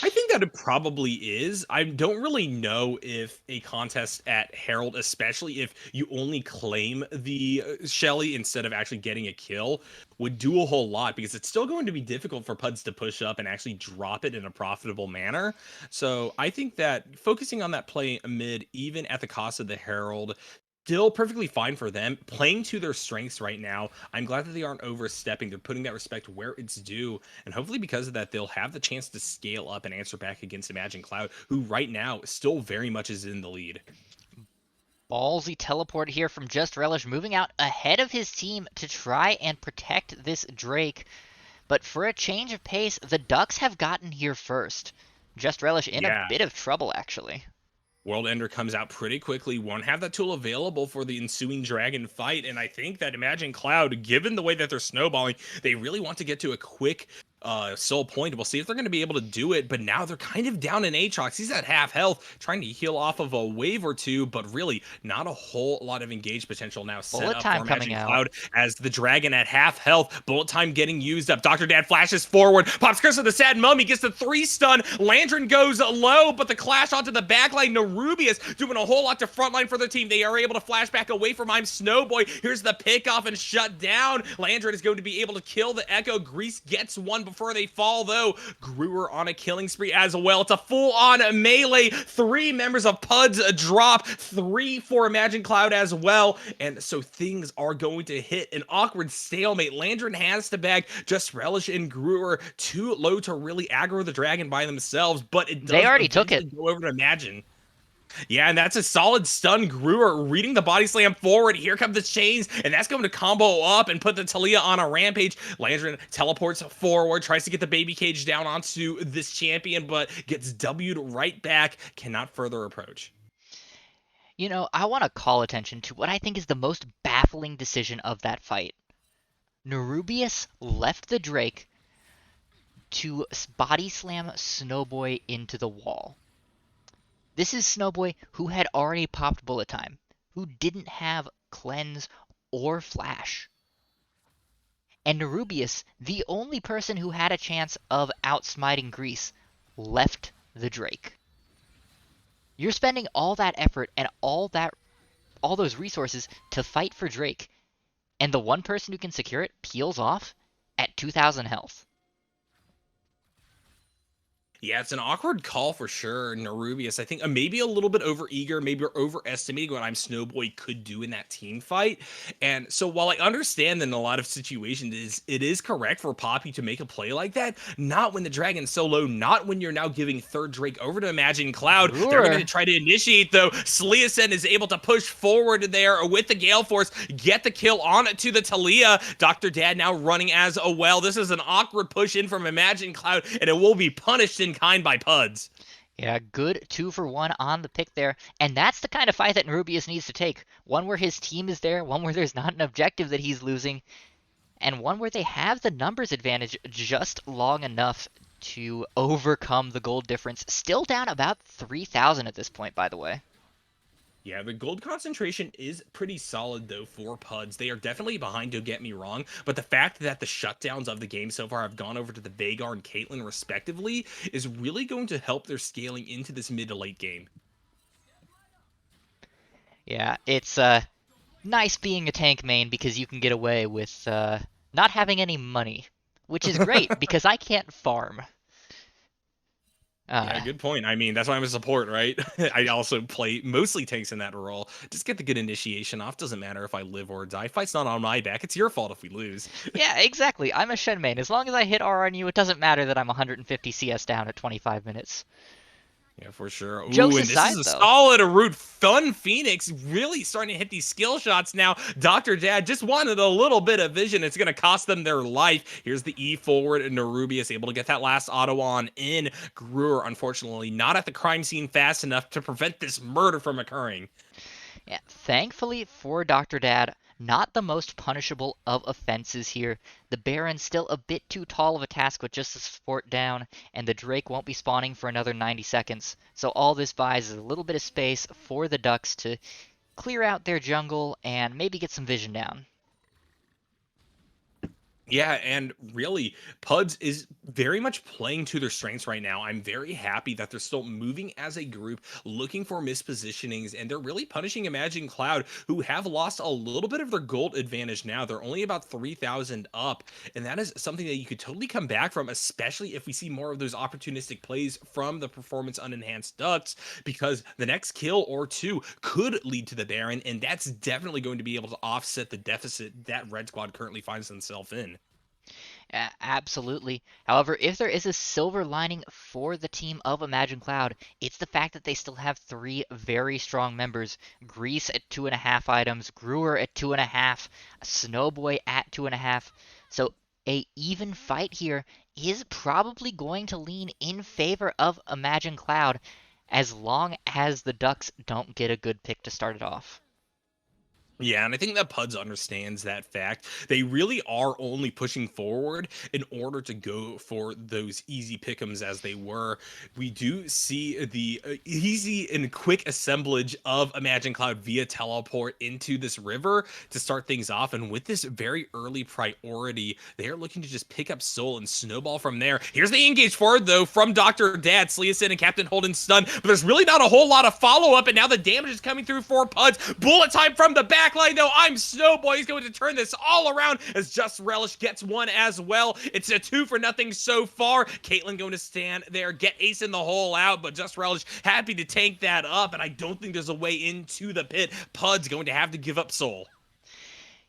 I think that it probably is. I don't really know if a contest at Herald, especially if you only claim the Shelly instead of actually getting a kill, would do a whole lot, because it's still going to be difficult for PUDS to push up and actually drop it in a profitable manner. So I think that focusing on that play mid, even at the cost of the Herald, still perfectly fine for them, playing to their strengths right now. I'm glad that they aren't overstepping. They're putting that respect where it's due, and hopefully because of that, they'll have the chance to scale up and answer back against Imagine Cloud, who right now still very much is in the lead. Ballsy teleport here from Just Relish, moving out ahead of his team to try and protect this Drake. But for a change of pace, the Ducks have gotten here first. Just Relish in a Yeah. bit of trouble, actually. World Ender comes out pretty quickly, won't have that tool available for the ensuing dragon fight, and I think that Imagine Cloud, given the way that they're snowballing, they really want to get to a quick Soul Point. We'll see if they're going to be able to do it. But now they're kind of down in Aatrox. He's at half health, trying to heal off of a wave or two, but really not a whole lot of engaged potential now set Bullet up for time coming Imagine out. Cloud as the dragon at half health. Bullet time getting used up. Dr. Dad flashes forward, pops Curse of the Sad Mummy, gets the 3-stun. Landrin goes low, but the clash onto the backline. Nerubius doing a whole lot to frontline for their team. They are able to flash back away from I'm Snowboy. Here's the pickoff and shut down. Landrin is going to be able to kill the Echo. Grease gets one before they fall, though. Gruer on a killing spree as well. It's a full-on melee. 3 members of PUDS drop. 3 for Imagine Cloud as well. And so things are going to hit an awkward stalemate. Landrin has to bag Just Relish and Gruer, too low to really aggro the dragon by themselves, but it They does already took eventually it. go over to Imagine. Yeah, and that's a solid stun. Gruer reading the body slam forward. Here come the chains, and that's going to combo up and put the Talia on a rampage. Landrin teleports forward, tries to get the baby cage down onto this champion, but gets W'd right back. Cannot further approach. You know, I want to call attention to what I think is the most baffling decision of that fight. Nerubius left the Drake to body slam Snowboy into the wall. This is Snowboy who had already popped bullet time, who didn't have cleanse or flash. And Nerubius, the only person who had a chance of outsmiting Grease, left the Drake. You're spending all that effort and all those resources to fight for Drake, and the one person who can secure it peels off at 2,000 health. Yeah, it's an awkward call for sure. Nerubius, I think maybe a little bit overeager, maybe overestimating what I'm Snowboy could do in that team fight. And so while I understand that in a lot of situations it is correct for Poppy to make a play like that, not when the dragon's so low, not when you're now giving third Drake over to Imagine Cloud. They're going to try to initiate though. Sleasen is able to push forward there with the Gale Force, get the kill on to the Talia. Dr. Dad now running as well. This is an awkward push in from Imagine Cloud, and it will be punished in kind by PUDS. Yeah, good 2-for-1 on the pick there. And that's the kind of fight that Nerubius needs to take. One where his team is there, one where there's not an objective that he's losing, and one where they have the numbers advantage just long enough to overcome the gold difference. Still down about 3,000 at this point, by the way. Yeah, the gold concentration is pretty solid, though, for PUDS. They are definitely behind, don't get me wrong, but the fact that the shutdowns of the game so far have gone over to the Veigar and Caitlyn, respectively, is really going to help their scaling into this mid to late game. Yeah, it's nice being a tank main because you can get away with not having any money, which is great because I can't farm. Yeah, good point. I mean, that's why I'm a support, right? I also play mostly tanks in that role. Just get the good initiation off. Doesn't matter if I live or die. Fight's not on my back. It's your fault if we lose. Yeah, exactly. I'm a Shen main. As long as I hit R on you, it doesn't matter that I'm 150 CS down at 25 minutes. Yeah, for sure. Ooh, Jokes and this aside, is a though. solid root. Fun Phoenix really starting to hit these skill shots now. Dr. Dad just wanted a little bit of vision. It's going to cost them their life. Here's the E forward. Nerubius able to get that last auto on in. Gruer, unfortunately, not at the crime scene fast enough to prevent this murder from occurring. Yeah, thankfully for Dr. Dad, not the most punishable of offenses here. The Baron's still a bit too tall of a task with just the support down, and the Drake won't be spawning for another 90 seconds. So all this buys is a little bit of space for the Ducks to clear out their jungle and maybe get some vision down. Yeah, and really, PUDS is very much playing to their strengths right now. I'm very happy that they're still moving as a group, looking for mispositionings, and they're really punishing Imagine Cloud, who have lost a little bit of their gold advantage now. They're only about 3,000 up, and that is something that you could totally come back from, especially if we see more of those opportunistic plays from the performance unenhanced Ducks, because the next kill or two could lead to the Baron, and that's definitely going to be able to offset the deficit that Red Squad currently finds themselves in. Absolutely. However, if there is a silver lining for the team of Imagine Cloud, it's the fact that they still have 3 very strong members. Grease at 2.5 items, Gruer at 2.5, Snowboy at 2.5. So a even fight here is probably going to lean in favor of Imagine Cloud as long as the Ducks don't get a good pick to start it off. Yeah, and I think that PUDS understands that fact. They really are only pushing forward in order to go for those easy pickums as they were. We do see the easy and quick assemblage of Imagine Cloud via teleport into this river to start things off. And with this very early priority, they are looking to just pick up Soul and snowball from there. Here's the engage forward, though, from Dr. Dad, Sleason, and Captain Holden stun. But there's really not a whole lot of follow up. And now the damage is coming through for PUDS. Bullet time from the back line, though. I'm Snowboy. He's going to turn this all around as Just Relish gets one as well. It's a 2-for-0 so far. Caitlyn going to stand there, get Ace in the hole out, but Just Relish happy to tank that up, and I don't think there's a way into the pit. PUD's going to have to give up Soul.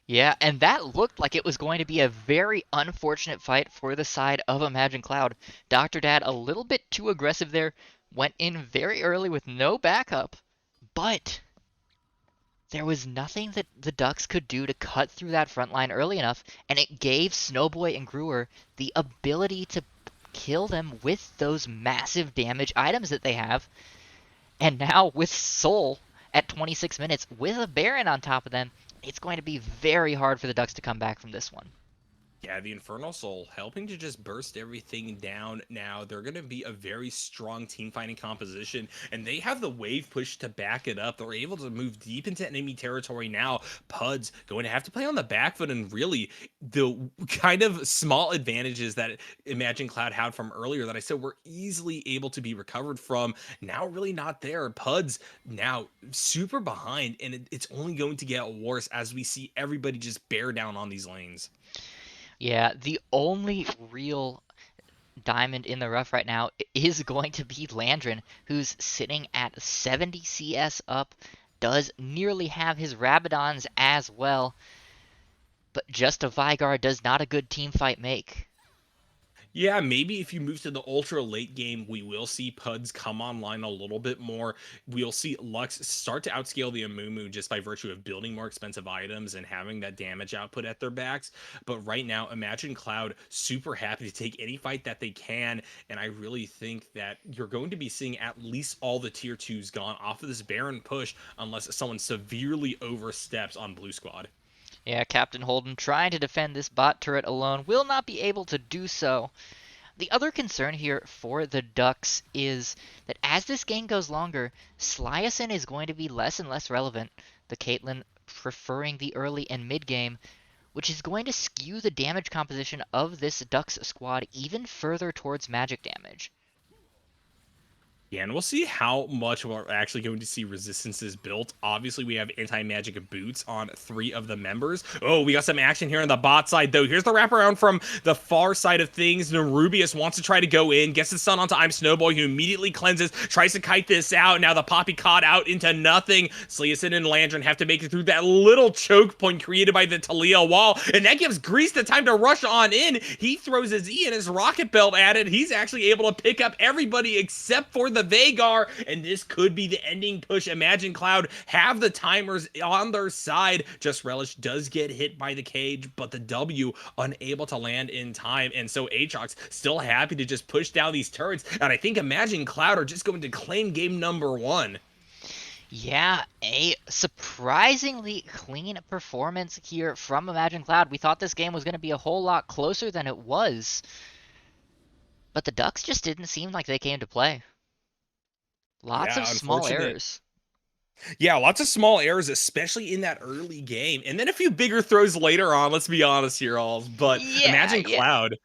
Yeah, and that looked like it was going to be a very unfortunate fight for the side of Imagine Cloud. Dr. Dad a little bit too aggressive there, went in very early with no backup, but there was nothing that the Ducks could do to cut through that front line early enough, and it gave Snowboy and Brewer the ability to kill them with those massive damage items that they have. And now with Soul at 26 minutes, with a Baron on top of them, it's going to be very hard for the Ducks to come back from this one. Yeah, the Infernal Soul helping to just burst everything down now. They're going to be a very strong team fighting composition, and they have the wave push to back it up. They're able to move deep into enemy territory now. PUDS going to have to play on the back foot, and really the kind of small advantages that Imagine Cloud had from earlier that I said were easily able to be recovered from, now really not there. PUDS now super behind, and it's only going to get worse as we see everybody just bear down on these lanes. Yeah, the only real diamond in the rough right now is going to be Landrin, who's sitting at 70 CS up, does nearly have his Rabadons as well, but just a Vygar does not a good team fight make. Yeah, maybe if you move to the ultra late game, we will see PUDs come online a little bit more. We'll see Lux start to outscale the Amumu just by virtue of building more expensive items and having that damage output at their backs. But right now, Imagine Cloud super happy to take any fight that they can. And I really think that you're going to be seeing at least all the tier 2s gone off of this Baron push unless someone severely oversteps on Blue Squad. Yeah, Captain Holden trying to defend this bot turret alone will not be able to do so. The other concern here for the Ducks is that as this game goes longer, Sliason is going to be less and less relevant, the Caitlyn preferring the early and mid game, which is going to skew the damage composition of this Ducks squad even further towards magic damage. Yeah, and we'll see how much we're actually going to see resistances built. Obviously, we have anti-magic boots on 3 of the members. Oh, we got some action here on the bot side, though. Here's the wraparound from the far side of things. Nerubius wants to try to go in, gets the stun onto I'm Snowboy, who immediately cleanses, tries to kite this out. Now the Poppy caught out into nothing. Sleason and Landrin have to make it through that little choke point created by the Talia wall, and that gives Grease the time to rush on in. He throws his E and his rocket belt at it. He's actually able to pick up everybody except for the Vagar, and this could be the ending push. Imagine Cloud have the timers on their side. Just Relish does get hit by the cage, but the W unable to land in time, and so Aatrox still happy to just push down these turrets, and I think Imagine Cloud are just going to claim game number 1. Yeah, a surprisingly clean performance here from Imagine Cloud. We thought this game was going to be a whole lot closer than it was, but the Ducks just didn't seem like they came to play. Lots of Yeah, small unfortunate. errors. Yeah, lots of small errors, especially in that early game. And then a few bigger throws later on, let's be honest here, Alls. But Yeah, Imagine yeah. Cloud,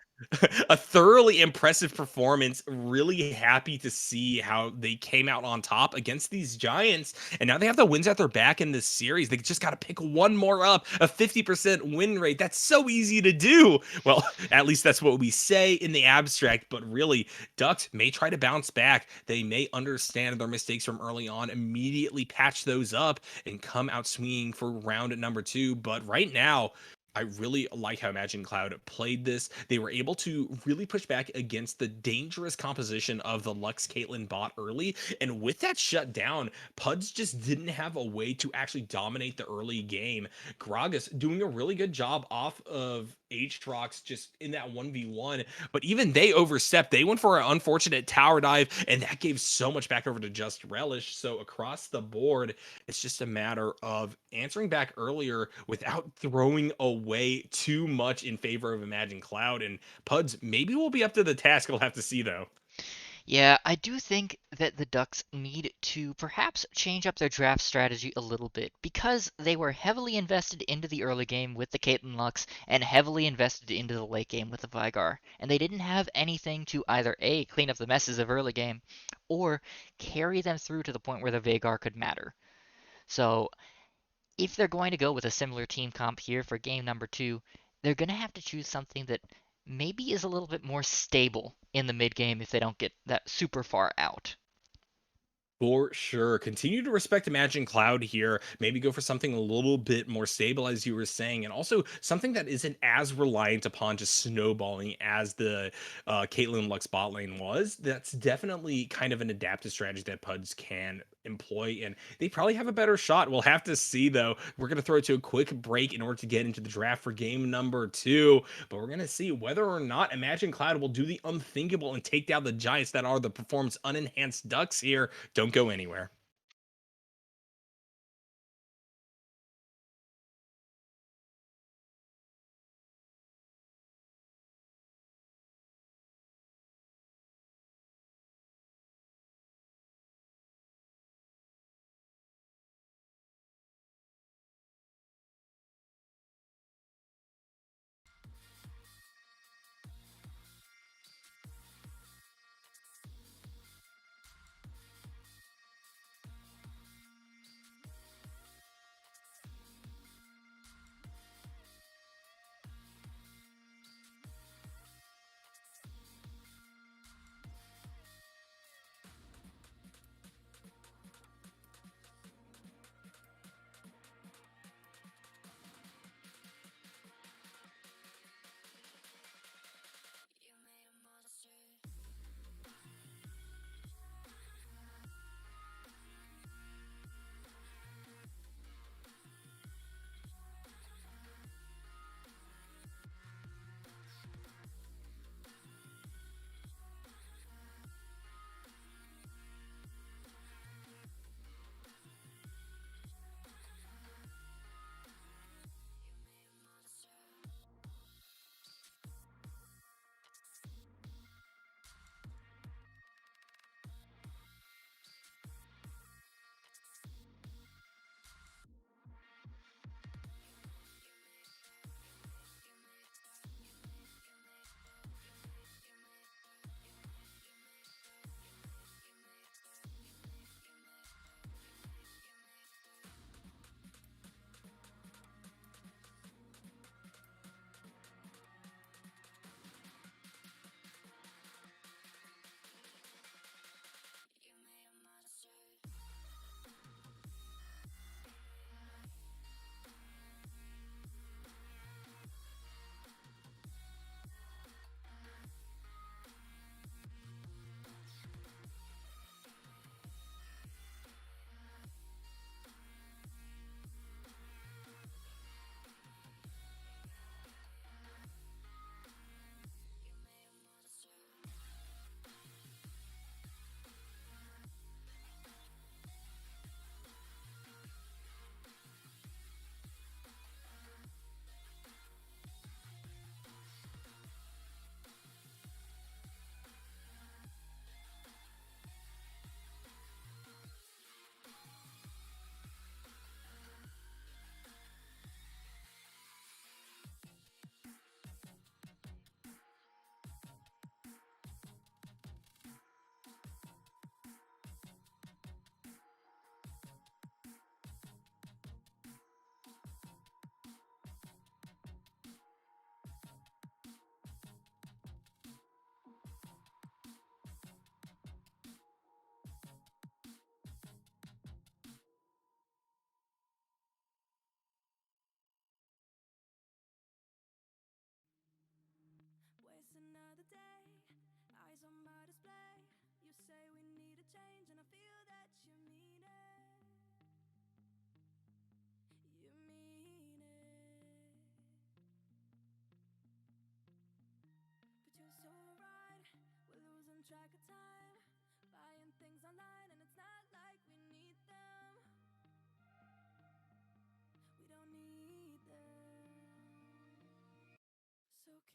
a thoroughly impressive performance. Really happy to see how they came out on top against these Giants. And now they have the wins at their back in this series. They just got to pick one more up, a 50% win rate. That's so easy to do. Well, at least that's what we say in the abstract. But really, Ducks may try to bounce back. They may understand their mistakes from early on, immediately patch those up, and come out swinging for round number 2. But right now, I really like how Imagine Cloud played this. They were able to really push back against the dangerous composition of the Lux Caitlyn bot early. And with that shut down, PUDS just didn't have a way to actually dominate the early game. Gragas doing a really good job off of Aatrox just in that 1v1. But even they overstepped. They went for an unfortunate tower dive, and that gave so much back over to Just Relish. So across the board, it's just a matter of answering back earlier without throwing away too much in favor of Imagine Cloud. And PUDS maybe will be up to the task. We'll have to see, though. Yeah, I do think that the Ducks need to perhaps change up their draft strategy a little bit because they were heavily invested into the early game with the Caitlyn Lux and heavily invested into the late game with the Vigar. And they didn't have anything to either A, clean up the messes of early game, or carry them through to the point where the Vagar could matter. So if they're going to go with a similar team comp here for game number two, they're going to have to choose something that maybe is a little bit more stable in the mid game if they don't get that super far out. For sure. Continue to respect Imagine Cloud here. Maybe go for something a little bit more stable, as you were saying, and also something that isn't as reliant upon just snowballing as the Caitlyn Lux bot lane was. That's definitely kind of an adaptive strategy that PUDS can employ, and they probably have a better shot. We'll have to see, though. We're going to throw it to a quick break in order to get into the draft for game number two, but we're going to see whether or not Imagine Cloud will do the unthinkable and take down the Giants that are the performance unenhanced Ducks here. Don't go anywhere.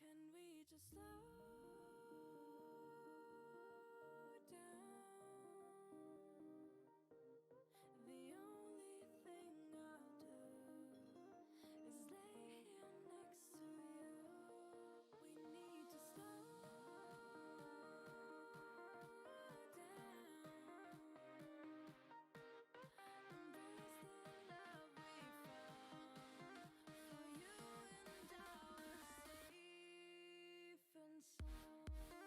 Can we just slow down? The only thing I'll do is lay here next to you. We need to slow down. Embrace the love we found. For you and I were safe and sound.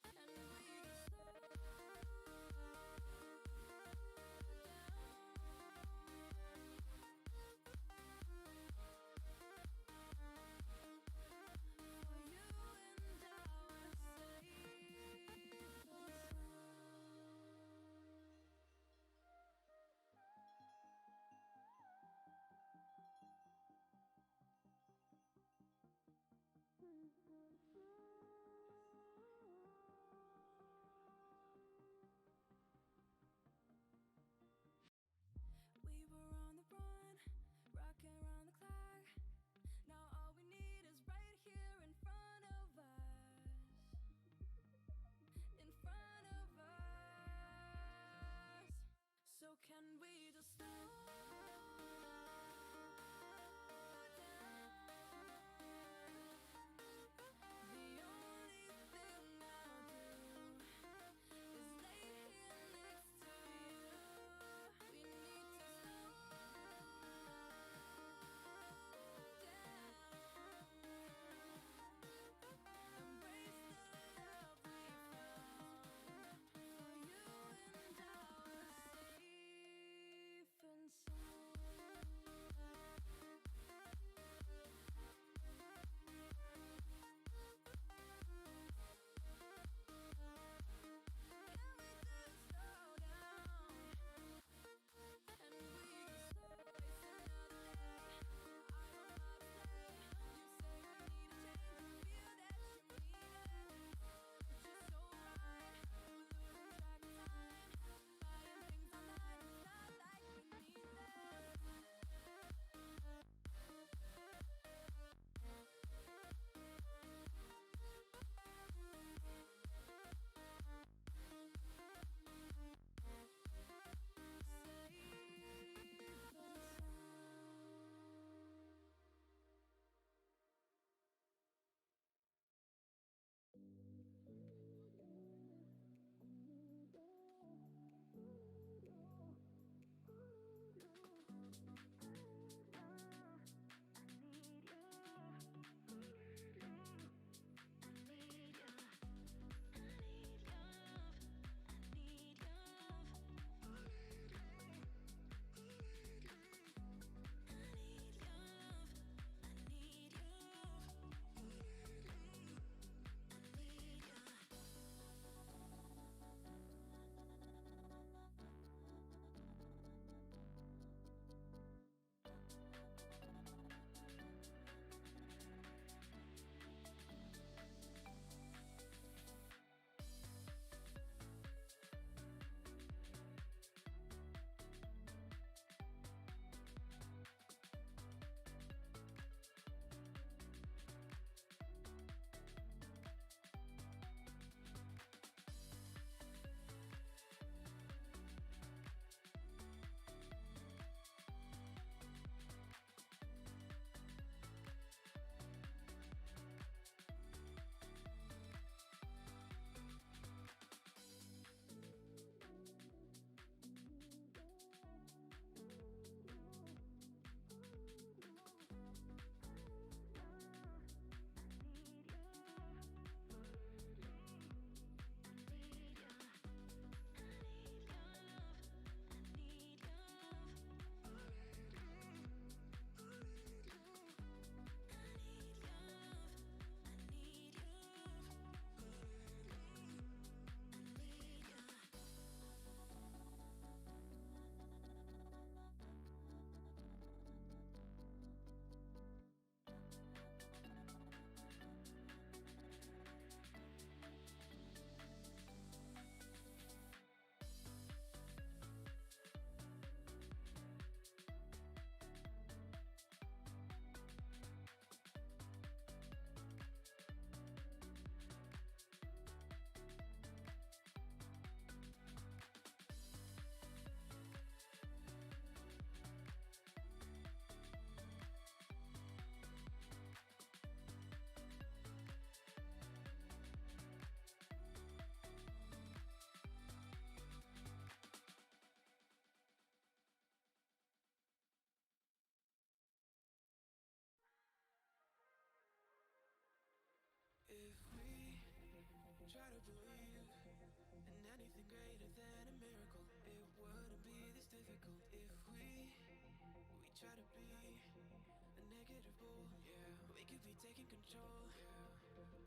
And we just slow down. For you and I were safe and sound. We were on the run, rocking around the clock. Now all we need is right here in front of us. In front of us. So can we just slow down? The only thing I'll do is lay here next to you. We need to slow down. Embrace the love we found. For you and I were safe and Try to believe in anything greater than a miracle. It wouldn't be this difficult if we try to be a negative bull. Yeah, we could be taking control. Yeah, if we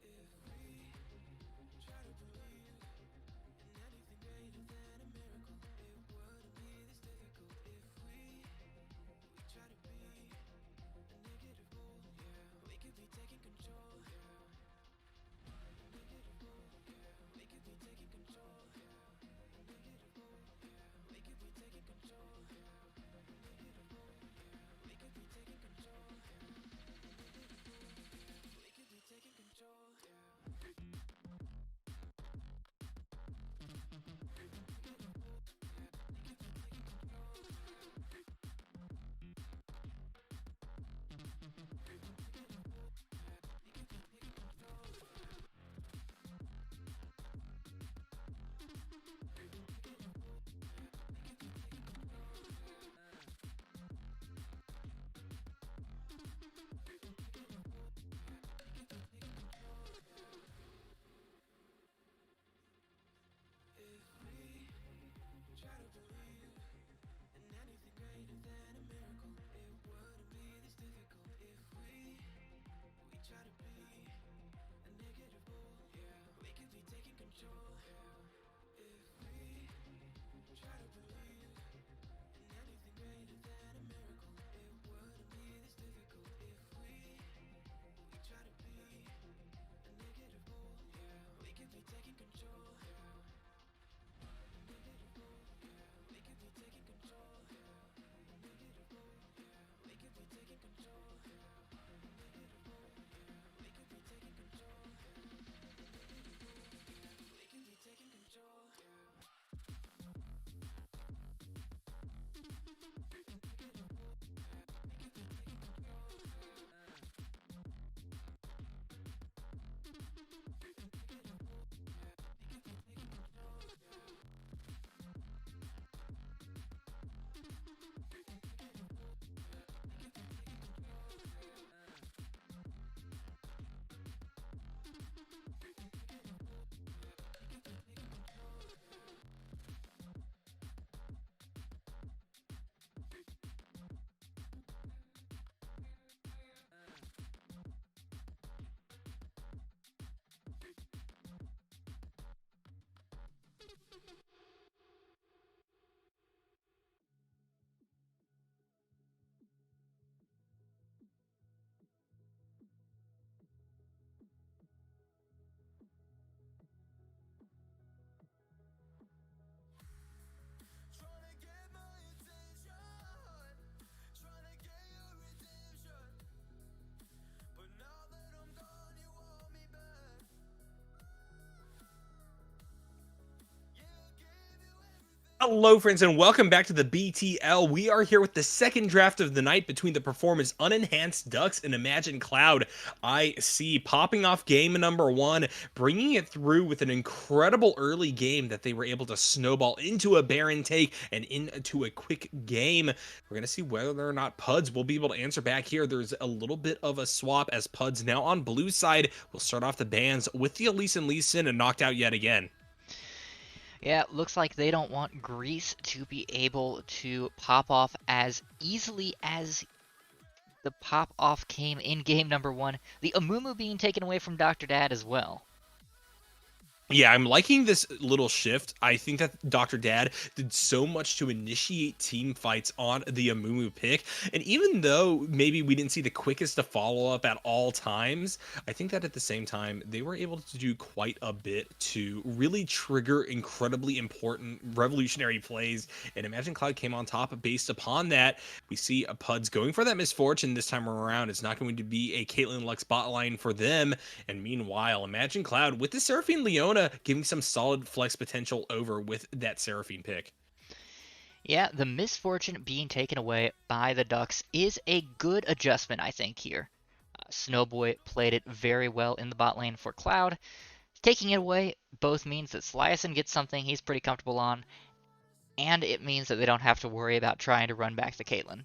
try to believe in anything greater than a miracle. It wouldn't be this difficult if we try to be a negative bull. Yeah, we could be taking control. A negative bull. Yeah, we could be taking control. A negative bull. Yeah, we could be taking control. A negative bull. Yeah, we could be taking control. A negative bull. Yeah, we could be taking control. If we try to believe in anything greater than a miracle, it wouldn't be this difficult if we try to be a negative bull. Yeah, we could be taking control. If we try to believe in anything greater than a miracle, it wouldn't be this difficult if we try to be a negative bull. Yeah, we could be taking control. Negative bull. Yeah, we could be taking control. Negative bull. Yeah, we could be taking control. Negative bull. Yeah, we could be taking control. Negative bull. Yeah, we could be taking control. Tryna get my attention, tryna get your redemption. But now that I'm gone, you want me back. Yeah, I gave you everything. Hello, friends, and welcome back to the BTL. We are here with the second draft of the night between the Performance Unenhanced Ducks and Imagine Cloud. I see popping off game number one, bringing it through with an incredible early game that they were able to snowball into a Baron take and into a quick game. We're going to see whether or not PUDS will be able to answer back here. There's a little bit of a swap as PUDS now on blue side will start off the bans with the Elise and Lee Sin and knocked out yet again. Yeah, looks like they don't want Grease to be able to pop off as easily as the pop off came in game number one. The Amumu being taken away from Dr. Dad as well. Yeah, I'm liking this little shift. I think that Dr. Dad did so much to initiate team fights on the Amumu pick. And even though maybe we didn't see the quickest to follow up at all times, I think that at the same time, they were able to do quite a bit to really trigger incredibly important revolutionary plays. And Imagine Cloud came on top based upon that. We see a PUDS going for that misfortune this time around. It's not going to be a Caitlyn Lux bot line for them. And meanwhile, Imagine Cloud with the Seraphine Leona giving some solid flex potential over with that Seraphine pick. Yeah, the misfortune being taken away by the Ducks is a good adjustment, I think, here. Snowboy played it very well in the bot lane for Cloud. Taking it away both means that Sliason gets something he's pretty comfortable on, and it means that they don't have to worry about trying to run back the Caitlyn.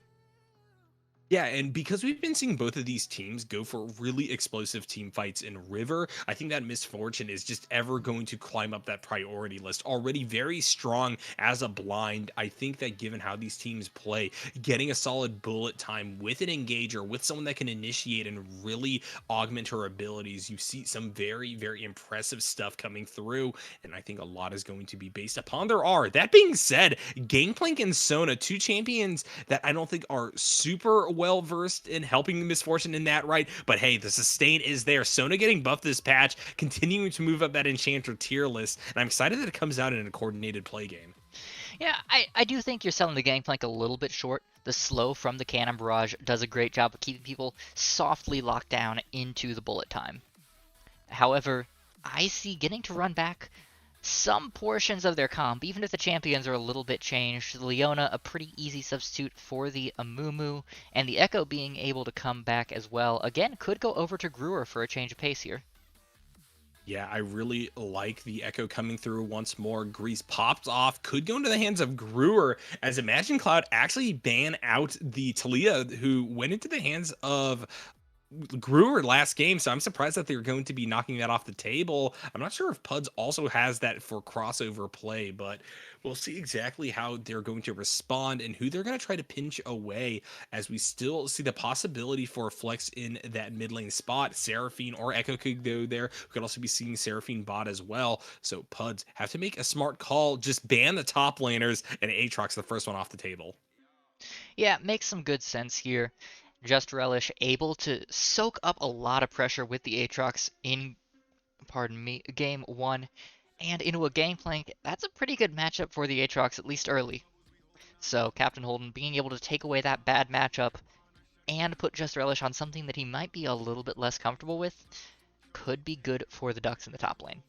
Yeah, and because we've been seeing both of these teams go for really explosive team fights in River, I think that Misfortune is just ever going to climb up that priority list. Already very strong as a blind. I think that given how these teams play, getting a solid bullet time with an engager, with someone that can initiate and really augment her abilities, you see some very, very impressive stuff coming through. And I think a lot is going to be based upon their R. That being said, Gangplank and Sona, two champions that I don't think are super well versed in helping the Misfortune in that right. But hey, the sustain is there. Sona getting buffed this patch, continuing to move up that Enchanter tier list, and I'm excited that it comes out in a coordinated play game. Yeah, I do think you're selling the Gangplank a little bit short. The slow from the Cannon Barrage does a great job of keeping people softly locked down into the bullet time. However, I see getting to run back some portions of their comp, even if the champions are a little bit changed. Leona, a pretty easy substitute for the Amumu, and the Echo being able to come back as well. Again, could go over to Gruer for a change of pace here. Yeah, I really like the Echo coming through once more. Grease popped off, could go into the hands of Gruer as Imagine Cloud actually ban out the Talia, who went into the hands of Gruer last game, so I'm surprised that they're going to be knocking that off the table. I'm not sure if PUDS also has that for crossover play, but we'll see exactly how they're going to respond and who they're going to try to pinch away as we still see the possibility for a flex in that mid lane spot. Seraphine or Echo could go there. We could also be seeing Seraphine bot as well. So PUDS have to make a smart call. Just ban the top laners, and Aatrox the first one off the table. Yeah, makes some good sense here. Just Relish able to soak up a lot of pressure with the Aatrox in, pardon me, game one, and into a Gangplank. That's a pretty good matchup for the Aatrox, at least early. So Captain Holden being able to take away that bad matchup and put Just Relish on something that he might be a little bit less comfortable with could be good for the Ducks in the top lane.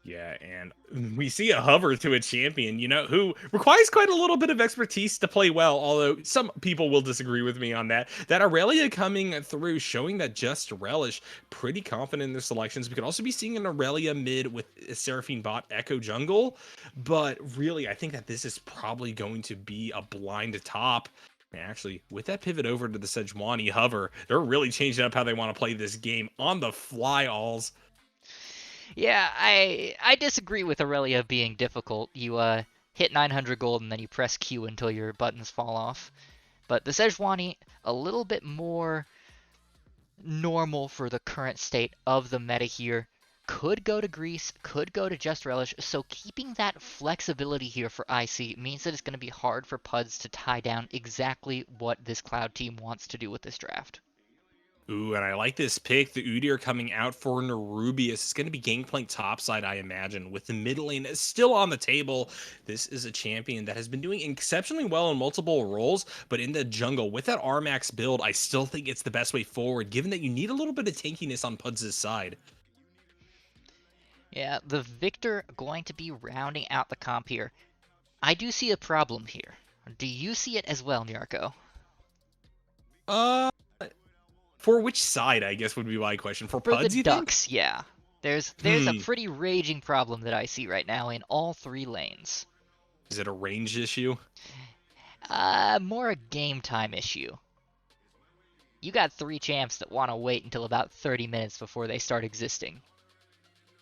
Yeah, and we see a hover to a champion, who requires quite a little bit of expertise to play well, although some people will disagree with me on that. That Aurelia coming through, showing that Just Relish, pretty confident in their selections. We could also be seeing an Aurelia mid with a Seraphine bot Echo jungle, but really, I think that this is probably going to be a blind top. Actually, with that pivot over to the Sejuani hover, they're really changing up how they want to play this game on the fly, Alls. Yeah, I disagree with Aurelia being difficult. You hit 900 gold and then you press Q until your buttons fall off. But the Sejuani, a little bit more normal for the current state of the meta here. Could go to Grease, could go to Just Relish, so keeping that flexibility here for IC means that it's going to be hard for PUDS to tie down exactly what this Cloud team wants to do with this draft. Ooh, and I like this pick. The Udyr coming out for Nerubius. It's going to be Gangplank topside, I imagine, with the mid lane still on the table. This is a champion that has been doing exceptionally well in multiple roles, but in the jungle, with that Rmax build, I still think it's the best way forward, given that you need a little bit of tankiness on Puds' side. Yeah, the Victor going to be rounding out the comp here. I do see a problem here. Do you see it as well, Nyarko? Uh, for which side, I guess would be my question. For For the Puds, you think? Ducks, yeah. There's a pretty raging problem that I see right now in all three lanes. Is it a range issue? More a game time issue. You got three champs that want to wait until about 30 minutes before they start existing.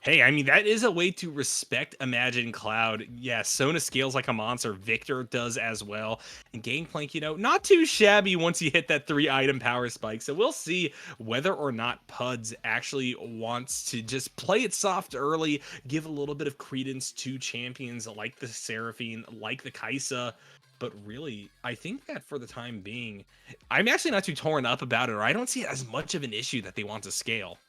Hey, I mean, that is a way to respect Imagine Cloud. Yeah, Sona scales like a monster. Victor does as well. And Gangplank, not too shabby once you hit that 3-item power spike. So we'll see whether or not PUDS actually wants to just play it soft early, give a little bit of credence to champions like the Seraphine, like the Kaisa. But really, I think that for the time being, I'm actually not too torn up about it, or I don't see it as much of an issue that they want to scale.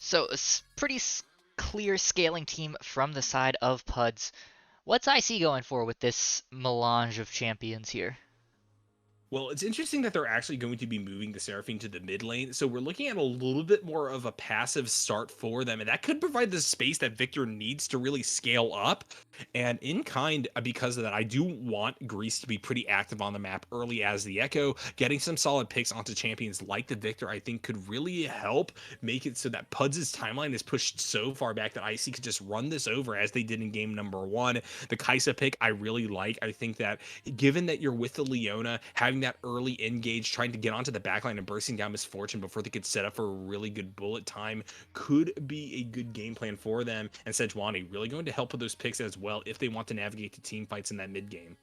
So, a pretty clear scaling team from the side of PUDS. What's IC going for with this melange of champions here? Well, it's interesting that they're actually going to be moving the Seraphine to the mid lane. So we're looking at a little bit more of a passive start for them. And that could provide the space that Victor needs to really scale up. And in kind, because of that, I do want Greece to be pretty active on the map early as the Echo. Getting some solid picks onto champions like the Victor, I think, could really help make it so that PUDS' timeline is pushed so far back that IC could just run this over as they did in game number one. The Kaisa pick, I really like. I think that given that you're with the Leona, having that early engage, trying to get onto the backline and bursting down Misfortune before they could set up for a really good bullet time could be a good game plan for them. And Sejuani really going to help with those picks as well if they want to navigate the team fights in that mid game.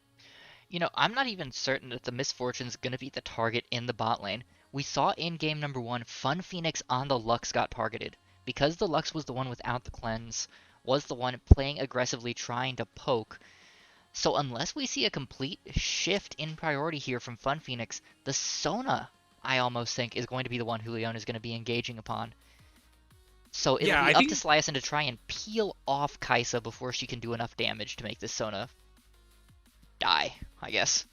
I'm not even certain that the Misfortune's gonna be the target in the bot lane. We saw in game number one, Fun Phoenix on the Lux got targeted. Because the Lux was the one without the cleanse, was the one playing aggressively trying to poke. So unless we see a complete shift in priority here from Fun Phoenix, the Sona, I almost think, is going to be the one Julian is going to be engaging upon. So it'll Yeah, be I up to think Sliason to try and peel off Kaisa before she can do enough damage to make this Sona die, I guess.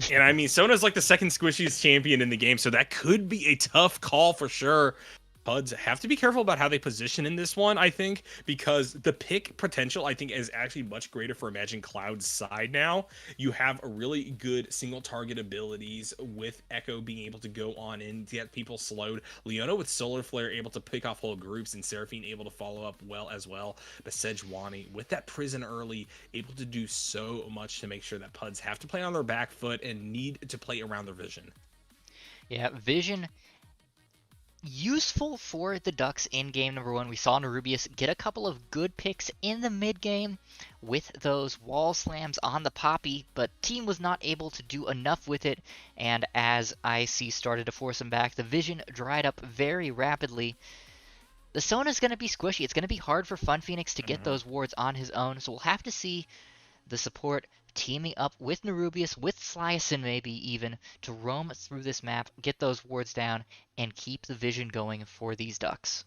and I mean, Sona's like the second squishiest champion in the game, so that could be a tough call for sure. PUDS have to be careful about how they position in this one, I think, because the pick potential, I think, is actually much greater for Imagine Cloud's side now. You have a really good single target abilities with Echo being able to go on in to get people slowed. Leona with Solar Flare able to pick off whole groups, and Seraphine able to follow up well as well. But Sejuani with that prison early, able to do so much to make sure that PUDS have to play on their back foot and need to play around their vision. Yeah, Vision useful for the Ducks in game number one. We saw Nerubius get a couple of good picks in the mid game with those wall slams on the Poppy, but team was not able to do enough with it, and as IC started to force him back, the vision dried up very rapidly. The Sona's going to be squishy. It's going to be hard for Fun Phoenix to get those wards on his own, so we'll have to see the support teaming up with Nerubius, with Sliason maybe even, to roam through this map, get those wards down, and keep the vision going for these Ducks.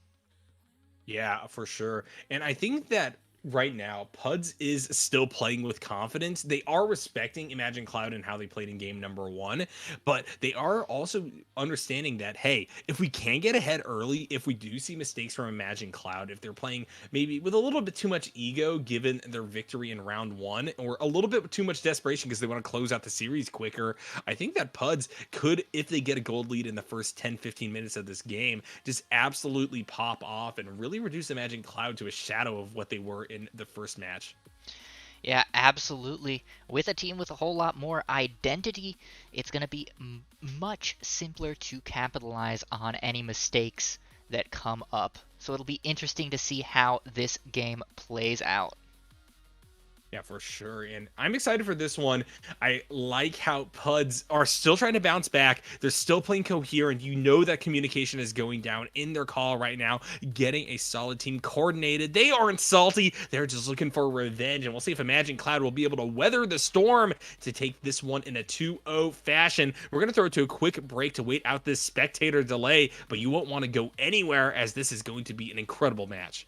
Yeah, for sure. And I think that right now, PUDS is still playing with confidence. They are respecting Imagine Cloud and how they played in game number one, but they are also understanding that, hey, if we can get ahead early, if we do see mistakes from Imagine Cloud, if they're playing maybe with a little bit too much ego given their victory in round one, or a little bit too much desperation because they want to close out the series quicker, I think that PUDS could, if they get a gold lead in the first 10-15 minutes of this game, just absolutely pop off and really reduce Imagine Cloud to a shadow of what they were in the first match. Yeah, absolutely. With a team with a whole lot more identity, it's going to be much simpler to capitalize on any mistakes that come up. So it'll be interesting to see how this game plays out. Yeah, for sure. And I'm excited for this one. I like how PUDS are still trying to bounce back. They're still playing coherent. You know that communication is going down in their call right now, getting a solid team coordinated. They aren't salty. They're just looking for revenge. And we'll see if Imagine Cloud will be able to weather the storm to take this one in a 2-0 fashion. We're going to throw it to a quick break to wait out this spectator delay, but you won't want to go anywhere as this is going to be an incredible match.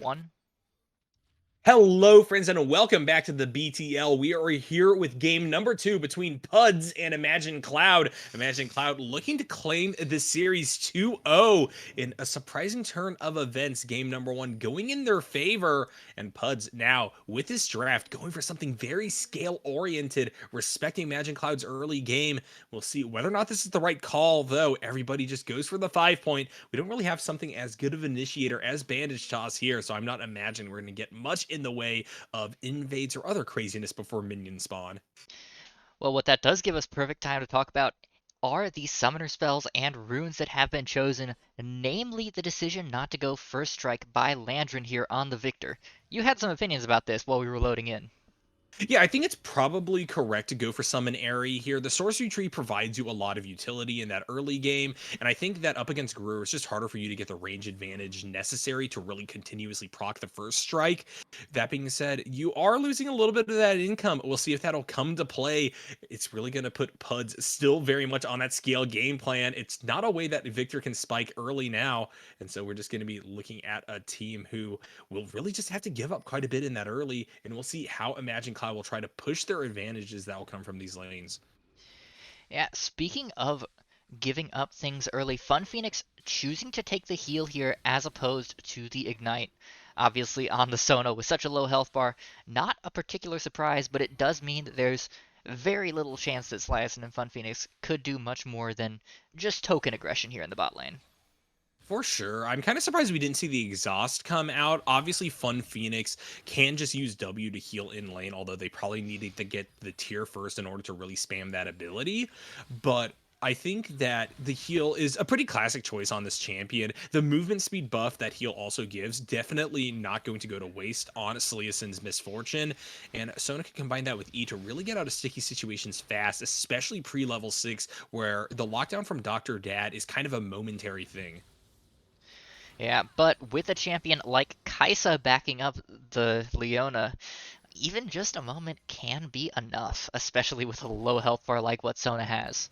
1. Hello, friends, and welcome back to the BTL. We are here with game number 2 between PUDS and Imagine Cloud. Imagine Cloud looking to claim the series 2-0 in a surprising turn of events. Game number 1 going in their favor, and PUDS now with this draft going for something very scale-oriented, respecting Imagine Cloud's early game. We'll see whether or not this is the right call, though. Everybody just goes for the 5-point. We don't really have something as good of an initiator as Bandage Toss here, so I'm not imagining we're going to get much in the way of invades or other craziness before minions spawn. Well, what that does give us perfect time to talk about are the summoner spells and runes that have been chosen, namely the decision not to go first strike by Landrin here on the Victor. You had some opinions about this while we were loading in. Yeah, I think it's probably correct to go for Summon Airy here. The sorcery tree provides you a lot of utility in that early game, and I think that up against Greer, it's just harder for you to get the range advantage necessary to really continuously proc the first strike. That being said, you are losing a little bit of that income. We'll see if that'll come to play. It's really going to put PUDS still very much on that scale game plan. It's not a way that Victor can spike early now, and so we're just going to be looking at a team who will really just have to give up quite a bit in that early, and we'll see how Imagine Cloud will try to push their advantages that will come from these lanes. Yeah, speaking of giving up things early, Fun Phoenix choosing to take the heal here as opposed to the Ignite. Obviously, on the Sona with such a low health bar, not a particular surprise, but it does mean that there's very little chance that Sliason and Fun Phoenix could do much more than just token aggression here in the bot lane. For sure. I'm kind of surprised we didn't see the exhaust come out. Obviously, Fun Phoenix can just use W to heal in lane, although they probably needed to get the tier first in order to really spam that ability. But I think that the heal is a pretty classic choice on this champion. The movement speed buff that heal also gives, definitely not going to go to waste on Sliason's Misfortune. And Sona can combine that with E to really get out of sticky situations fast, especially pre-level 6, where the lockdown from Dr. Dad is kind of a momentary thing. Yeah, but with a champion like Kaisa backing up the Leona, even just a moment can be enough, especially with a low health bar like what Sona has.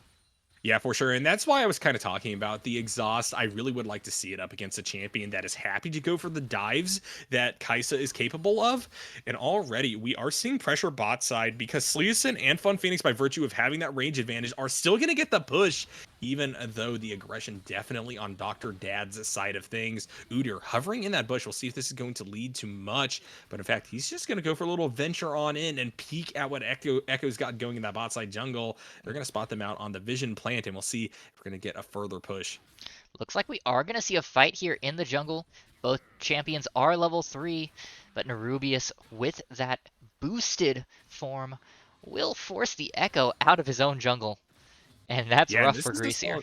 Yeah, for sure. And that's why I was kind of talking about the exhaust. I really would like to see it up against a champion that is happy to go for the dives that Kaisa is capable of. And already we are seeing pressure bot side because Sleason and Fun Phoenix, by virtue of having that range advantage, are still going to get the push, even though the aggression definitely on Dr. Dad's side of things. Udyr hovering in that bush. We'll see if this is going to lead to much. But in fact, he's just going to go for a little venture on in and peek at what Echo's got going in that bot side jungle. They're going to spot them out on the vision plant, and we'll see if we're going to get a further push. Looks like we are going to see a fight here in the jungle. Both champions are level 3, but Nerubius, with that boosted form, will force the Echo out of his own jungle. And that's Yeah, and rough this for is Grease here.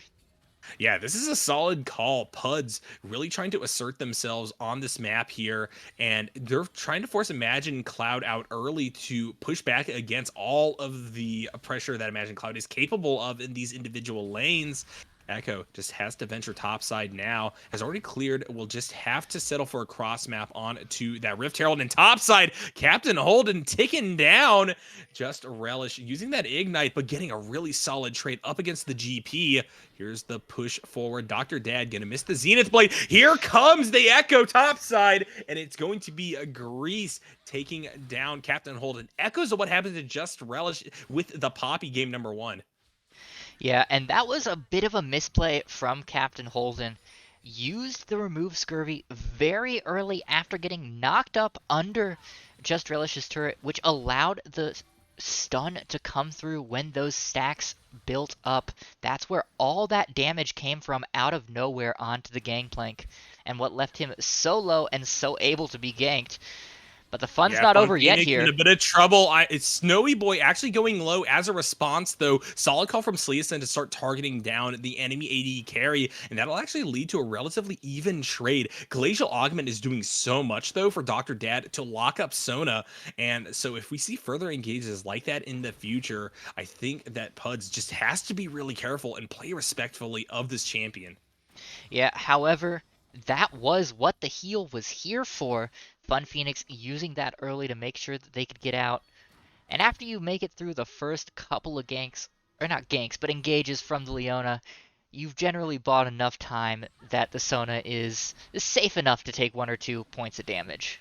Yeah, this is a solid call. PUDS really trying to assert themselves on this map here, and they're trying to force Imagine Cloud out early to push back against all of the pressure that Imagine Cloud is capable of in these individual lanes. Echo just has to venture topside now, has already cleared, will just have to settle for a cross map on to that Rift Herald, and topside, Captain Holden ticking down. Just Relish using that Ignite, but getting a really solid trade up against the GP. Here's the push forward. Dr. Dad gonna miss the Zenith Blade. Here comes the Echo topside, and it's going to be a Grease taking down Captain Holden. Echoes of what happened to Just Relish with the Poppy game number 1. Yeah, and that was a bit of a misplay from Captain Holden. Used the remove scurvy very early after getting knocked up under Just Relish's turret, which allowed the stun to come through when those stacks built up. That's where all that damage came from out of nowhere onto the gangplank, and what left him so low and so able to be ganked. But the fun's Yeah, not Fun over yet Phoenix in here. a bit of trouble. It's Snowy Boy actually going low as a response, though. Solid call from Sleason to start targeting down the enemy AD carry, and that'll actually lead to a relatively even trade. Glacial Augment is doing so much, though, for Dr. Dad to lock up Sona, and so if we see further engages like that in the future, I think that PUDS just has to be really careful and play respectfully of this champion. Yeah, however, that was what the heal was here for. Fun Phoenix using that early to make sure that they could get out. And after you make it through the first couple of ganks, or not ganks, but engages from the Leona, you've generally bought enough time that the Sona is safe enough to take 1 or 2 points of damage.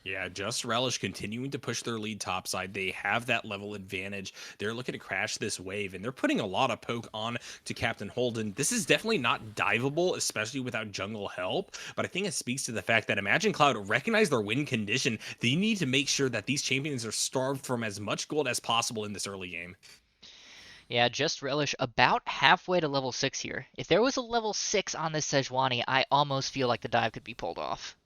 Yeah, Just Relish continuing to push their lead topside. They have that level advantage. They're looking to crash this wave, and they're putting a lot of poke on to Captain Holden. This is definitely not diveable, especially without jungle help, but I think it speaks to the fact that Imagine Cloud recognize their win condition. They need to make sure that these champions are starved from as much gold as possible in this early game. Yeah, Just Relish about halfway to level 6 here. If there was a level 6 on this Sejuani, I almost feel like the dive could be pulled off.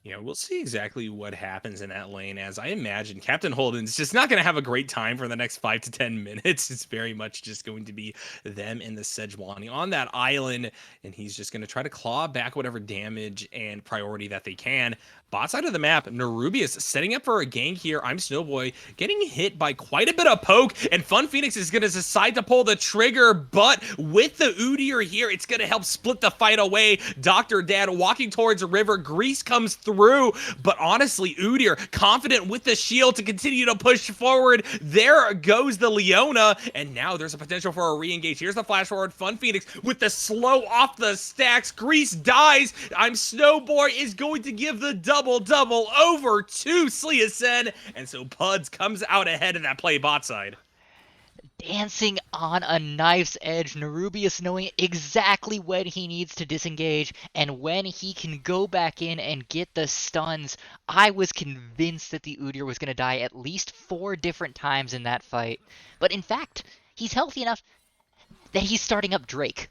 Yeah, we'll see exactly what happens in that lane. As I imagine, Captain Holden's just not going to have a great time for the next 5 to 10 minutes. It's very much just going to be them and the Sejuani on that island, and he's just going to try to claw back whatever damage and priority that they can. Bot side of the map, Nerubius setting up for a gank here. I'm Snowboy getting hit by quite a bit of poke, and Fun Phoenix is going to decide to pull the trigger, but with the Udyr here, it's going to help split the fight away. Dr. Dad walking towards a river. Grease comes through, but honestly, Udyr confident with the shield to continue to push forward. There goes the Leona, and now there's a potential for a re-engage. Here's the flash forward. Fun Phoenix with the slow off the stacks. Grease dies. I'm Snowboy is going to give the double over to Sleasen, and so PUDS comes out ahead in that play bot side. Dancing on a knife's edge, Nerubius knowing exactly when he needs to disengage and when he can go back in and get the stuns. I was convinced that the Udyr was going to die at least 4 different times in that fight. But in fact, he's healthy enough that he's starting up Drake.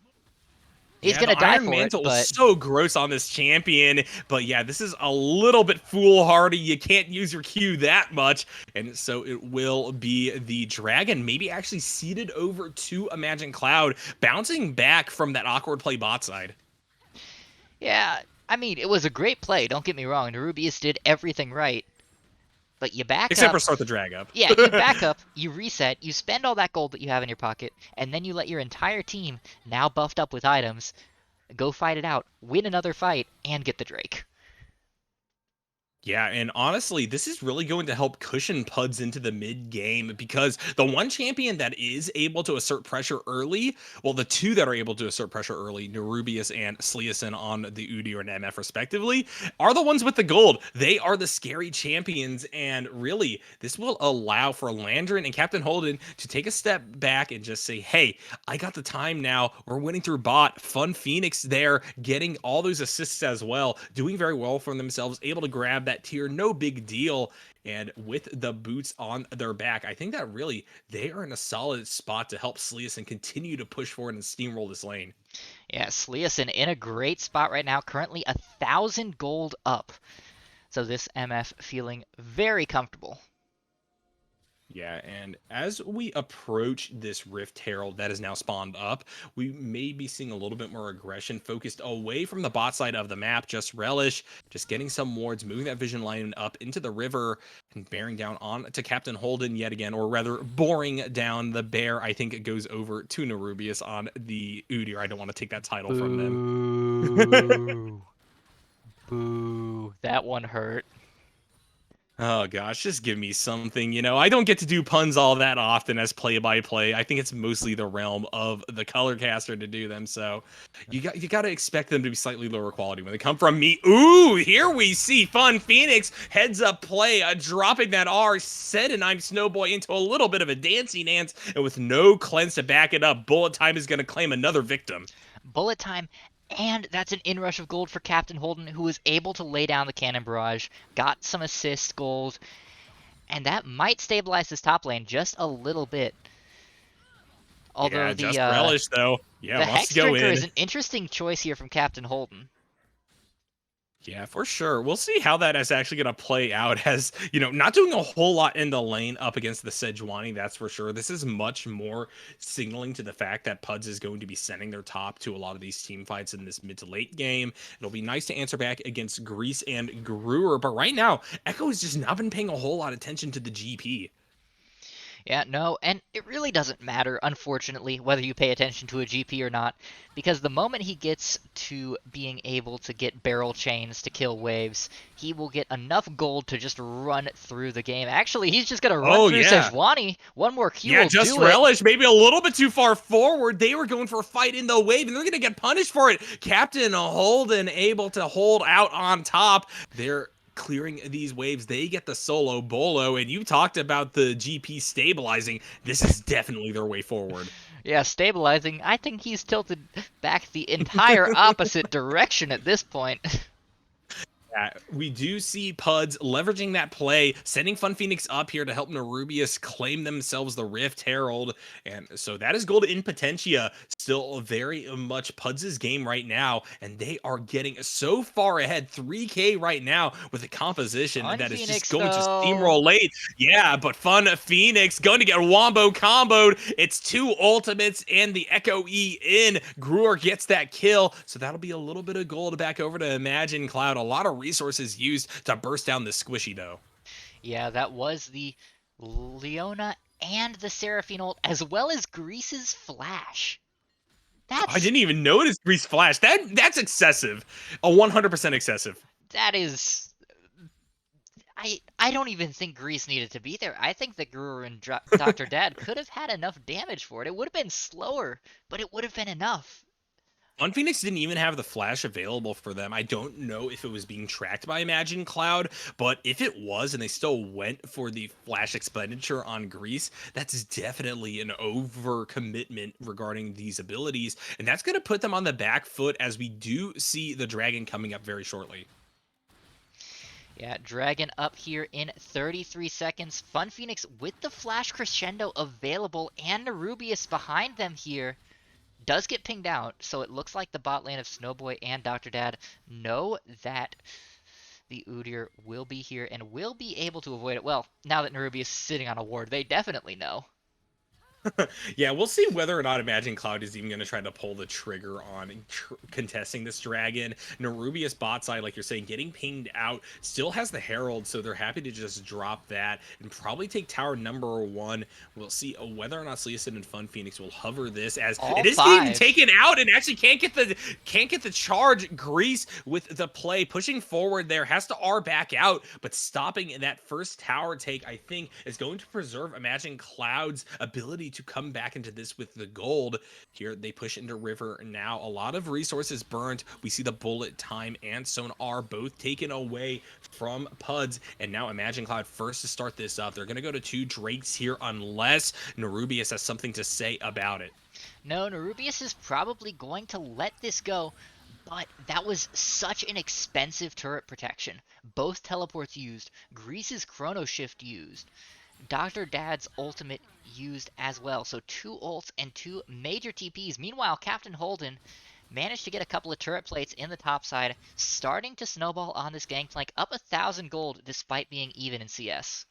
He's Yeah, going to the die Iron for Mantle it, was but so gross on this champion. But yeah, this is a little bit foolhardy. You can't use your Q that much. And so it will be the Dragon, maybe actually seeded over to Imagine Cloud, bouncing back from that awkward play bot side. yeah, I mean, it was a great play, don't get me wrong. Nerubius did everything right. But you back Except up. for start the drag up. Yeah, you back up, you reset, you spend all that gold that you have in your pocket, and then you let your entire team, now buffed up with items, go fight it out, win another fight, and get the Drake. Yeah, and honestly, this is really going to help cushion PUDS into the mid game because the one champion that is able to assert pressure early, well, the two that are able to assert pressure early, Nerubius and Sleasen on the Udyr and MF respectively, are the ones with the gold. They are the scary champions, and really, this will allow for Landrin and Captain Holden to take a step back and just say, hey, I got the time now. We're winning through bot. Fun Phoenix there, getting all those assists as well, doing very well for themselves, able to grab that tier, no big deal. And with the boots on their back, I think that really they are in a solid spot to help Sleason continue to push forward and steamroll this lane. Yeah, Sleason in a great spot right now, currently 1,000 gold up. So this MF feeling very comfortable. Yeah, and as we approach this Rift Herald that is now spawned up, we may be seeing a little bit more aggression focused away from the bot side of the map. Just Relish, just getting some wards, moving that vision line up into the river and bearing down on to Captain Holden yet again, or rather boring down the bear. I think it goes over to Nerubius on the Udyr. I don't want to take that title from them. Boo. Boo. That one hurt. Oh gosh, just give me something. I don't get to do puns all that often as play-by-play. I think it's mostly the realm of the color caster to do them. So you got to expect them to be slightly lower quality when they come from me. Ooh, here we see Fun Phoenix heads up play, dropping that R, said, and I'm Snowboy into a little bit of a dancing dance, and with no cleanse to back it up, Bullet Time is going to claim another victim. Bullet time, and that's an inrush of gold for Captain Holden, who was able to lay down the cannon barrage, got some assist gold, and that might stabilize his top lane just a little bit. Although Yeah, just Relish though. Yeah, the wants Hex to go Drinker in. is an interesting choice here from Captain Holden. Yeah, for sure. We'll see how that is actually going to play out as, not doing a whole lot in the lane up against the Sejuani, that's for sure. This is much more signaling to the fact that PUDS is going to be sending their top to a lot of these team fights in this mid to late game. It'll be nice to answer back against Grease and Gruer, but right now, Echo has just not been paying a whole lot of attention to the GP. Yeah, no, and it really doesn't matter, unfortunately, whether you pay attention to a GP or not, because the moment he gets to being able to get barrel chains to kill waves, he will get enough gold to just run through the game. Actually, he's just gonna run Oh, through yeah. Sejuani. One more Q Yeah, will just do it. relish maybe a little bit too far forward. They were going for a fight in the wave, and they're going to get punished for it. Captain Holden able to hold out on top. They're clearing these waves. They get the solo bolo, and you talked about the GP stabilizing. This is definitely their way forward. Yeah, stabilizing. I think he's tilted back the entire opposite direction at this point. We do see PUDS leveraging that play, sending Fun Phoenix up here to help Nerubius claim themselves the Rift Herald. And so that is gold in Potentia. Still very much PUDS' game right now. And they are getting so far ahead, 3K right now, with a composition Fun that is just Phoenix, going to though. steamroll late. Yeah, but Fun Phoenix going to get wombo comboed. It's two ultimates and the Echo E in. Gruer gets that kill. So that'll be a little bit of gold back over to Imagine Cloud. A lot of resources used to burst down this squishy, though. Yeah, that was the Leona and the Seraphine ult, as well as Grease's flash. I That's didn't even notice Grease Flash. That's excessive. A 100% excessive. that is. I don't even think Grease needed to be there. I think that Guru and Dr. Dad could have had enough damage for it. It would have been slower, but it would have been enough. Fun Phoenix didn't even have the flash available for them. I don't know if it was being tracked by Imagine Cloud, but if it was and they still went for the flash expenditure on Grease, that's definitely an overcommitment regarding these abilities. And that's going to put them on the back foot as we do see the dragon coming up very shortly. Yeah, Dragon up here in 33 seconds. Fun Phoenix with the Flash Crescendo available and Nerubius behind them here. Does get pinged out, so it looks like the bot lane of Snowboy and Dr. Dad know that the Udyr will be here and will be able to avoid it. Well, now that Nerubius is sitting on a ward, they definitely know. Yeah, we'll see whether or not Imagine Cloud is even going to try to pull the trigger on contesting this dragon. Nerubius bot side, like you're saying, getting pinged out, still has the Herald, so they're happy to just drop that and probably take tower number 1. We'll see whether or not Sleason and Fun Phoenix will hover this, as All it is getting 5. taken out and actually can't get the charge. Grease with the play, pushing forward there, has to R back out, but stopping that first tower take, I think, is going to preserve Imagine Cloud's ability to come back into this with the gold. Here they push into river now. A lot of resources burned. We see the bullet time and Sonar both taken away from PUDS, and now Imagine Cloud first to start this up. They're going to go to 2 Drakes here unless Nerubius has something to say about it. No, Nerubius is probably going to let this go, but that was such an expensive turret protection. Both teleports used, Grease's Chrono Shift used, Dr. Dad's ultimate used as well. So 2 ults and 2 major TPs. Meanwhile, Captain Holden managed to get a couple of turret plates in the top side, starting to snowball on this gangplank, up 1,000 gold despite being even in CS.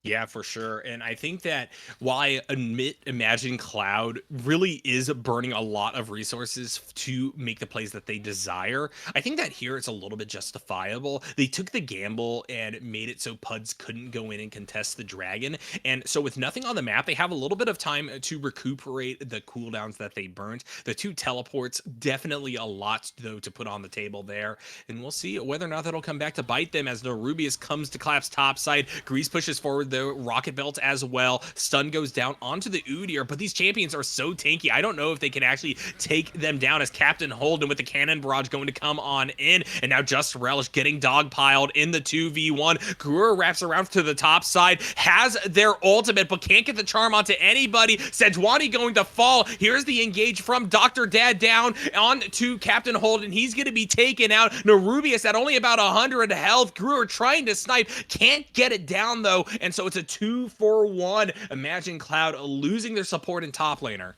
Yeah, for sure. And I think that while I admit Imagine Cloud really is burning a lot of resources to make the plays that they desire, I think that here it's a little bit justifiable. They took the gamble and made it so PUDS couldn't go in and contest the dragon. And so with nothing on the map, they have a little bit of time to recuperate the cooldowns that they burnt. The 2 teleports, definitely a lot though to put on the table there. And we'll see whether or not that'll come back to bite them as Nerubius comes to collapse topside. Grease pushes forward the rocket belt as well. Stun goes down onto the Udyr, but these champions are so tanky. I don't know if they can actually take them down as Captain Holden with the cannon barrage going to come on in. And now Just Relish getting dogpiled in the 2v1. Gruer wraps around to the top side, has their ultimate, but can't get the charm onto anybody. Sejuani going to fall. Here's the engage from Dr. Dad down on to Captain Holden. He's going to be taken out. Nerubius at only about 100 health. Gruer trying to snipe. Can't get it down though. And so it's a 2-for-1. Imagine Cloud losing their support in top laner.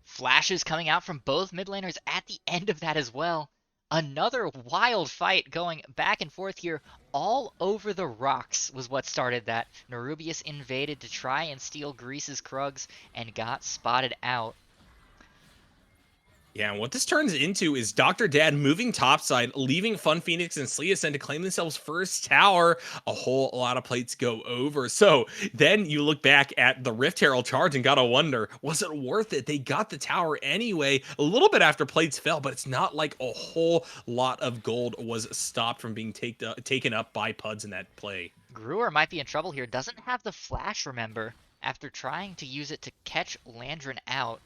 Flashes coming out from both mid laners at the end of that as well. Another wild fight going back and forth here. All over the rocks was what started that. Nerubius invaded to try and steal Grease's Krugs and got spotted out. Yeah, and what this turns into is Dr. Dad moving topside, leaving Fun Phoenix and Sleason to claim themselves first tower. A whole lot of plates go over. So then you look back at the Rift Herald charge and gotta wonder, was it worth it? They got the tower anyway, a little bit after plates fell, but it's not like a whole lot of gold was stopped from being taken up by PUDS in that play. Brewer might be in trouble here. Doesn't have the flash, remember, after trying to use it to catch Landrin out.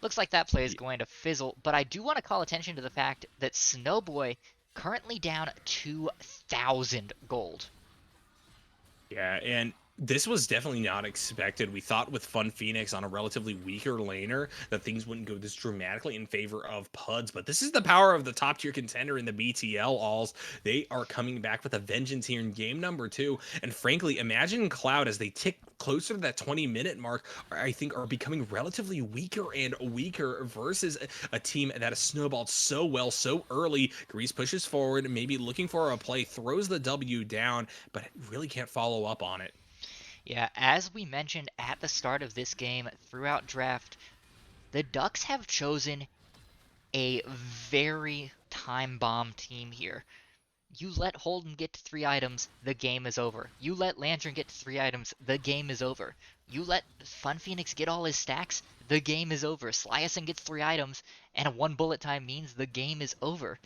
Looks like that play is going to fizzle, but I do want to call attention to the fact that Snowboy currently down 2,000 gold. Yeah, and this was definitely not expected. We thought with Fun Phoenix on a relatively weaker laner that things wouldn't go this dramatically in favor of PUDS, but this is the power of the top tier contender in the BTL Alls. They are coming back with a vengeance here in game number 2, and frankly, imagine Cloud as they tick closer to that 20-minute mark, I think are becoming relatively weaker and weaker versus a team that has snowballed so well so early. Grease pushes forward, maybe looking for a play, throws the W down, but really can't follow up on it. Yeah, as we mentioned at the start of this game throughout draft, the Ducks have chosen a very time bomb team here. You let Holden get to 3 items, the game is over. You let Lantern get to 3 items, the game is over. You let Fun Phoenix get all his stacks, the game is over. Sliason gets 3 items, and a 1 bullet time means the game is over.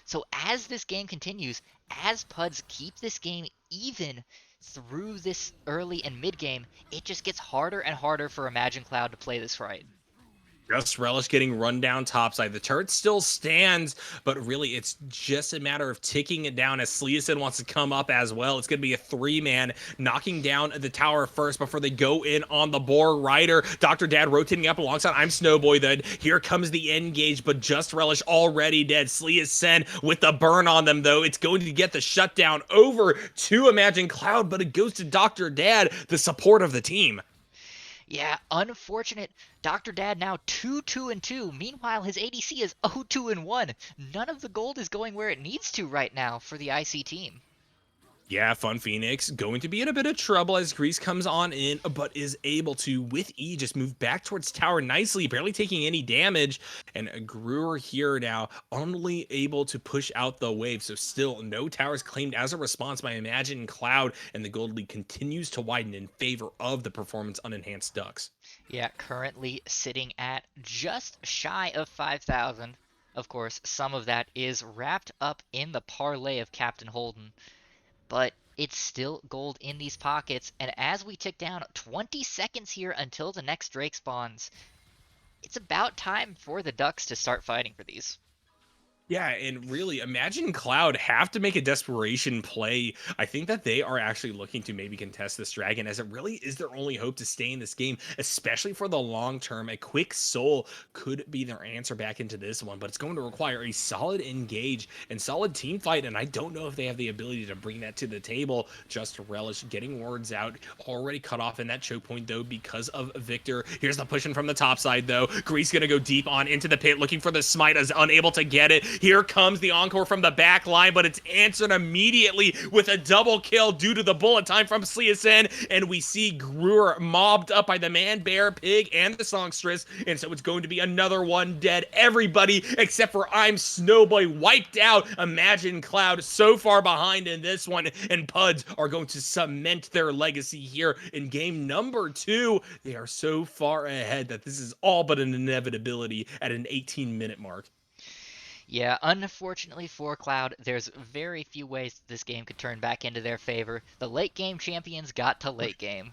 So as this game continues, as PUDS keep this game even through this early and mid game, it just gets harder and harder for Imagine Cloud to play this right. Just Relish getting run down topside. The turret still stands, but really it's just a matter of ticking it down as Sleason wants to come up as well. It's going to be a 3-man knocking down the tower first before they go in on the Boar Rider. Dr. Dad rotating up alongside I'm Snowboy then. Here comes the engage, but Just Relish already dead. Sleason with the burn on them though. It's going to get the shutdown over to Imagine Cloud, but it goes to Dr. Dad, the support of the team. Yeah, unfortunate. Dr. Dad now 2-2-2. Meanwhile, his ADC is 0-2-1. None of the gold is going where it needs to right now for the IC team. Yeah, Fun Phoenix going to be in a bit of trouble as Grease comes on in, but is able to, with E, just move back towards tower nicely, barely taking any damage. And Brewer here now only able to push out the wave, so still no towers claimed as a response by Imagine Cloud, and the gold lead continues to widen in favor of the performance unenhanced Ducks. Yeah, currently sitting at just shy of 5,000. Of course, some of that is wrapped up in the parlay of Captain Holden, but it's still gold in these pockets. And as we tick down 20 seconds here until the next Drake spawns, it's about time for the Ducks to start fighting for these. Yeah, and really, Imagine Cloud have to make a desperation play. I think that they are actually looking to maybe contest this dragon, as it really is their only hope to stay in this game, especially for the long term. A quick soul could be their answer back into this one, but it's going to require a solid engage and solid team fight, and I don't know if they have the ability to bring that to the table. Just Relish getting words out, already cut off in that choke point, though, because of Victor. Here's the pushing from the top side, though. Grease going to go deep on into the pit, looking for the smite, is unable to get it. Here comes the encore from the back line, but it's answered immediately with a double kill due to the bullet time from Sleason, and we see Brewer mobbed up by the man, bear, pig, and the songstress, and so it's going to be another one dead. Everybody except for I'm Snowboy wiped out. Imagine Cloud so far behind in this one, and PUDS are going to cement their legacy here in game number 2. They are so far ahead that this is all but an inevitability at an 18-minute mark. Yeah, unfortunately for Cloud, there's very few ways this game could turn back into their favor. The late game champions got to late game.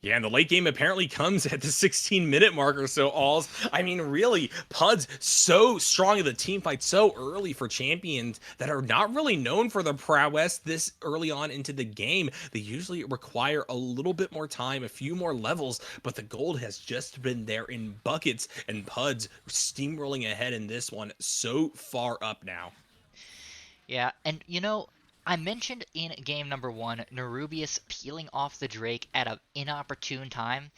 Yeah, and the late game apparently comes at the 16-minute mark or so, Alls. I mean, really, PUDS so strong in the team fight so early for champions that are not really known for their prowess this early on into the game. They usually require a little bit more time, a few more levels, but the gold has just been there in buckets, and PUDS steamrolling ahead in this one so far up now. Yeah, and you know, I mentioned in game number 1, Nerubius peeling off the Drake at an inopportune time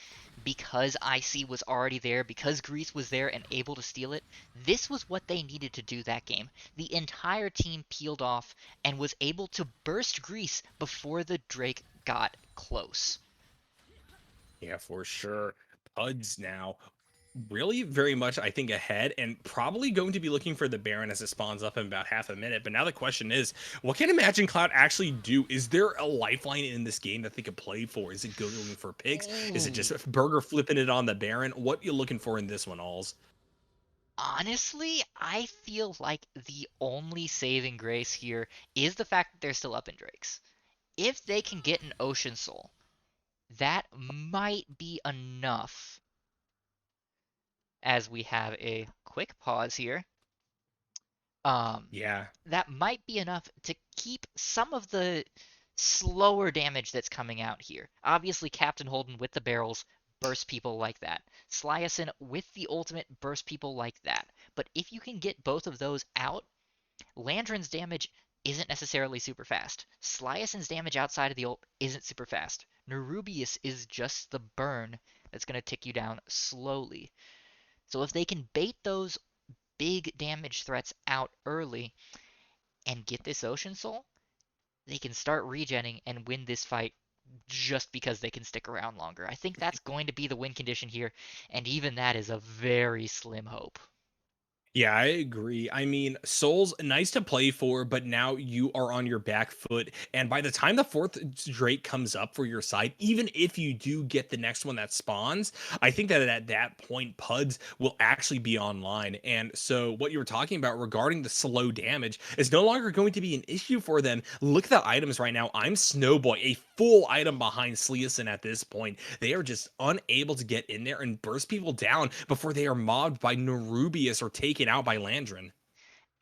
because IC was already there, because Grease was there and able to steal it. This was what they needed to do that game. The entire team peeled off and was able to burst Grease before the Drake got close. Yeah, for sure. PUDS now really very much, I think, ahead and probably going to be looking for the Baron as it spawns up in about half a minute. But now the question is, what can Imagine Cloud actually do? Is there a lifeline in this game that they could play for? Is it going for picks? Is it Ooh. just burger flipping it on the Baron? What you looking for in this one, Alls? Honestly, I feel like the only saving grace here is the fact that they're still up in Drakes. If they can get an Ocean Soul, that might be enough. As we have a quick pause here, um, Yeah. that might be enough to keep some of the slower damage that's coming out here. Obviously, Captain Holden with the barrels burst people like that. Sliason with the ultimate burst people like that. But if you can get both of those out, Landrin's damage isn't necessarily super fast. Sliason's damage outside of the ult isn't super fast. Nerubius is just the burn that's going to tick you down slowly. So if they can bait those big damage threats out early and get this Ocean Soul, they can start regenning and win this fight just because they can stick around longer. I think that's going to be the win condition here, and even that is a very slim hope. Yeah, I agree. I mean, Soul's nice to play for, but now you are on your back foot. And by the time the fourth Drake comes up for your side, even if you do get the next one that spawns, I think that at that point, PUDS will actually be online. And so, what you were talking about regarding the slow damage is no longer going to be an issue for them. Look at the items right now. I'm Snowboy, a full item behind Sleason at this point. They are just unable to get in there and burst people down before they are mobbed by Nerubius or taken out by Landrin.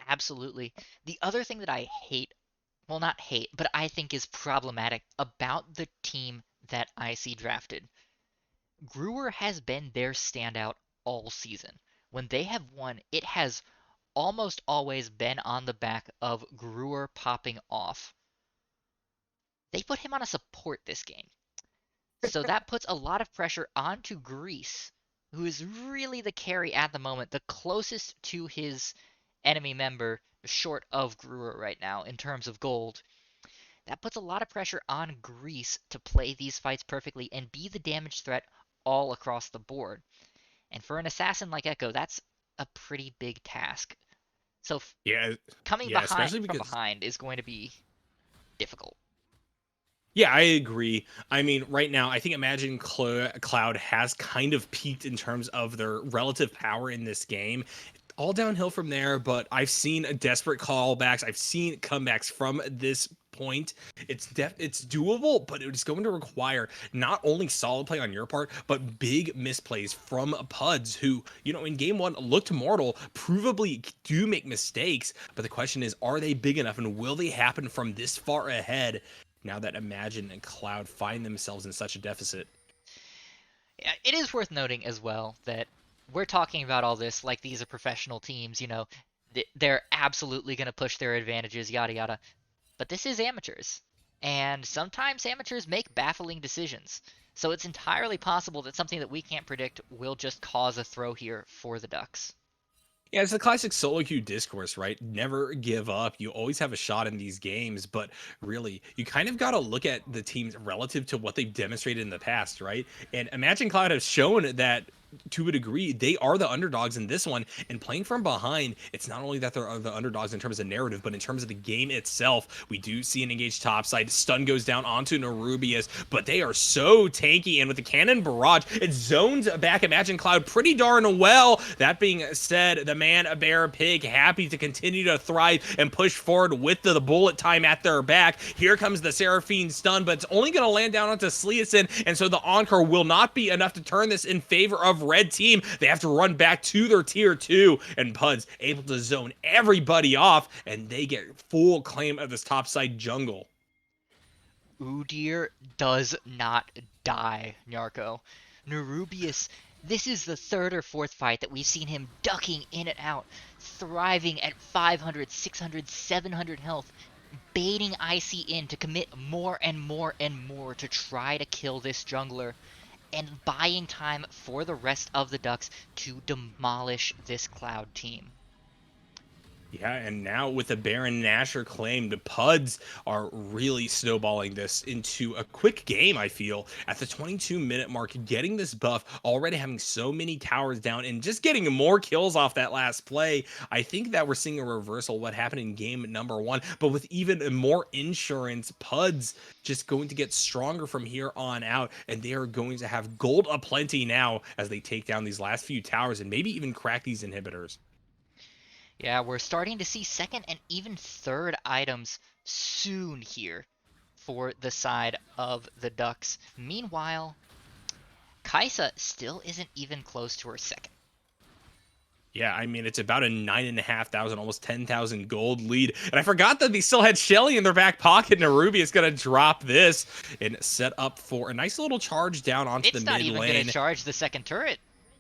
Absolutely. The other thing that I hate, well, not hate, but I think is problematic about the team that I see drafted. Brewer has been their standout all season. When they have won, it has almost always been on the back of Brewer popping off. They put him on a support this game. So that puts a lot of pressure onto Grease, who is really the carry at the moment, the closest to his enemy member short of Brewer right now in terms of gold. That puts a lot of pressure on Grease to play these fights perfectly and be the damage threat all across the board. And for an assassin like Echo, that's a pretty big task. So Yeah, coming yeah, behind especially from because behind is going to be difficult. yeah, I agree. I mean, right now, I think Imagine Cloud has kind of peaked in terms of their relative power in this game. All downhill from there, but I've seen desperate callbacks. I've seen comebacks from this point. It's doable, but it's going to require not only solid play on your part, but big misplays from PUDS, who, you know, in game one looked mortal, provably do make mistakes. But the question is, are they big enough and will they happen from this far ahead now that Imagine and Cloud find themselves in such a deficit? Yeah, it is worth noting as well that we're talking about all this like these are professional teams, they're absolutely going to push their advantages, yada yada. But this is amateurs. And sometimes amateurs make baffling decisions. So it's entirely possible that something that we can't predict will just cause a throw here for the Ducks. Yeah, it's the classic solo queue discourse, right? Never give up. You always have a shot in these games, but really, you kind of got to look at the teams relative to what they've demonstrated in the past, right? And Imagine Cloud has shown that to a degree, they are the underdogs in this one. And playing from behind, it's not only that they're the underdogs in terms of narrative, but in terms of the game itself. We do see an engaged topside. Stun goes down onto Nerubius, but they are so tanky. And with the cannon barrage, it zones back Imagine Cloud pretty darn well. That being said, the man, a bear, pig, happy to continue to thrive and push forward with the bullet time at their back. Here comes the Seraphine stun, but it's only going to land down onto Sleason, and so the Encore will not be enough to turn this in favor of red team. They have to run back to their tier 2, and PUDS able to zone everybody off, and they get full claim of this topside jungle. Udyr does not die, Nyarko. Nerubius, this is the third or fourth fight that we've seen him ducking in and out, thriving at 500, 600, 700 health, baiting IC in to commit more and more and more to try to kill this jungler, and buying time for the rest of the Ducks to demolish this Cloud team. Yeah, and now with the Baron Nashor claim, the PUDs are really snowballing this into a quick game, I feel. At the 22-minute mark, getting this buff, already having so many towers down, and just getting more kills off that last play. I think that we're seeing a reversal of what happened in game number one, but with even more insurance, PUDs just going to get stronger from here on out, and they are going to have gold aplenty now as they take down these last few towers and maybe even crack these inhibitors. Yeah, we're starting to see second and even third items soon here for the side of the Ducks. Meanwhile, Kaisa still isn't even close to her second. Yeah, I mean, it's about a 9,500, almost 10,000 gold lead. And I forgot that they still had Shelly in their back pocket. Narubi is going to drop this and set up for a nice little charge down onto the It's not mid even going to lane. charge the second turret.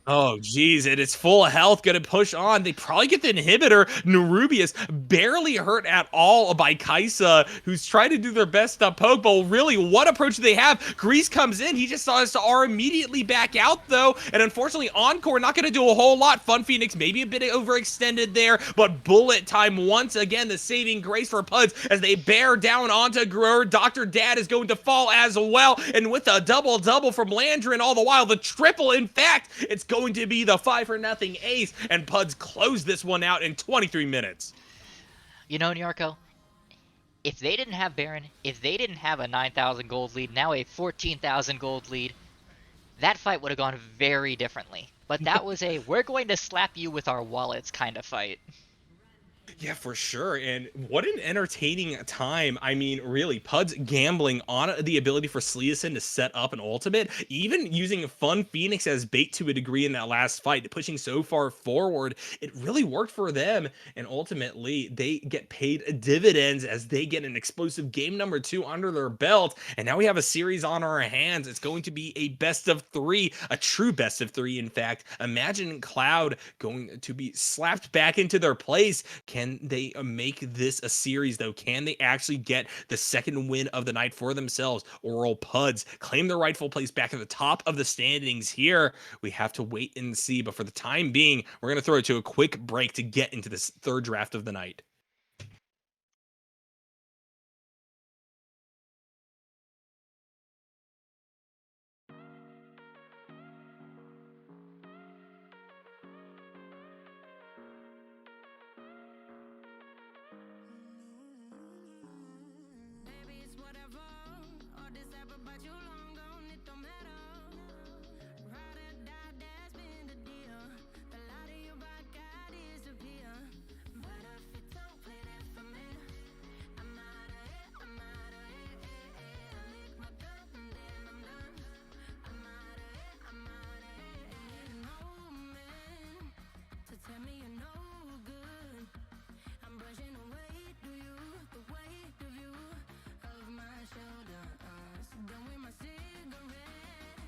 Oh, geez, and it's full of health, gonna push on. They probably get the inhibitor. Nerubius barely hurt at all by Kaisa, who's trying to do their best to poke, but really, what approach do they have? Grease comes in, he just saw his R immediately back out, though, and unfortunately, Encore not gonna do a whole lot. Fun Phoenix maybe a bit overextended there, but bullet time once again, the saving grace for PUDS as they bear down onto Grower. Dr. Dad is going to fall as well, and with a double-double from Landrin all the while, the triple, in fact, it's going to be the 5-0 ace, and PUDS closed this one out in 23 minutes. You know, Nyarko, if they didn't have Baron, if they didn't have a 9,000 gold lead, now a 14,000 gold lead, that fight would have gone very differently. But that was a we're going to slap you with our wallets kind of fight. Yeah, for sure. And what an entertaining time. I mean, really, PUD's gambling on the ability for Sleason to set up an ultimate, even using Fun Phoenix as bait to a degree in that last fight, pushing so far forward. It really worked for them. And ultimately, they get paid dividends as they get an explosive game number 2 under their belt. And now we have a series on our hands. It's going to be a best of 3, a true best of 3, in fact. Imagine Cloud going to be slapped back into their place. Can they make this a series, though? Can they actually get the second win of the night for themselves? Or will PUDS claim their rightful place back at the top of the standings here? We have to wait and see. But for the time being, we're going to throw it to a quick break to get into this third draft of the night. Baby, it's whatever. All this ever but you long gone, it don't matter. Ride or die, that's been the deal. The light of your back, I disappear. But if it don't play that for me, I'm out of it, I'm out of it. I lick my gun and then I'm done. I'm out of it, I'm out of it. Ain't no man to tell me you're no good. I'm brushing away to you, the weight of you, of my shoulder. So done with my cigarette.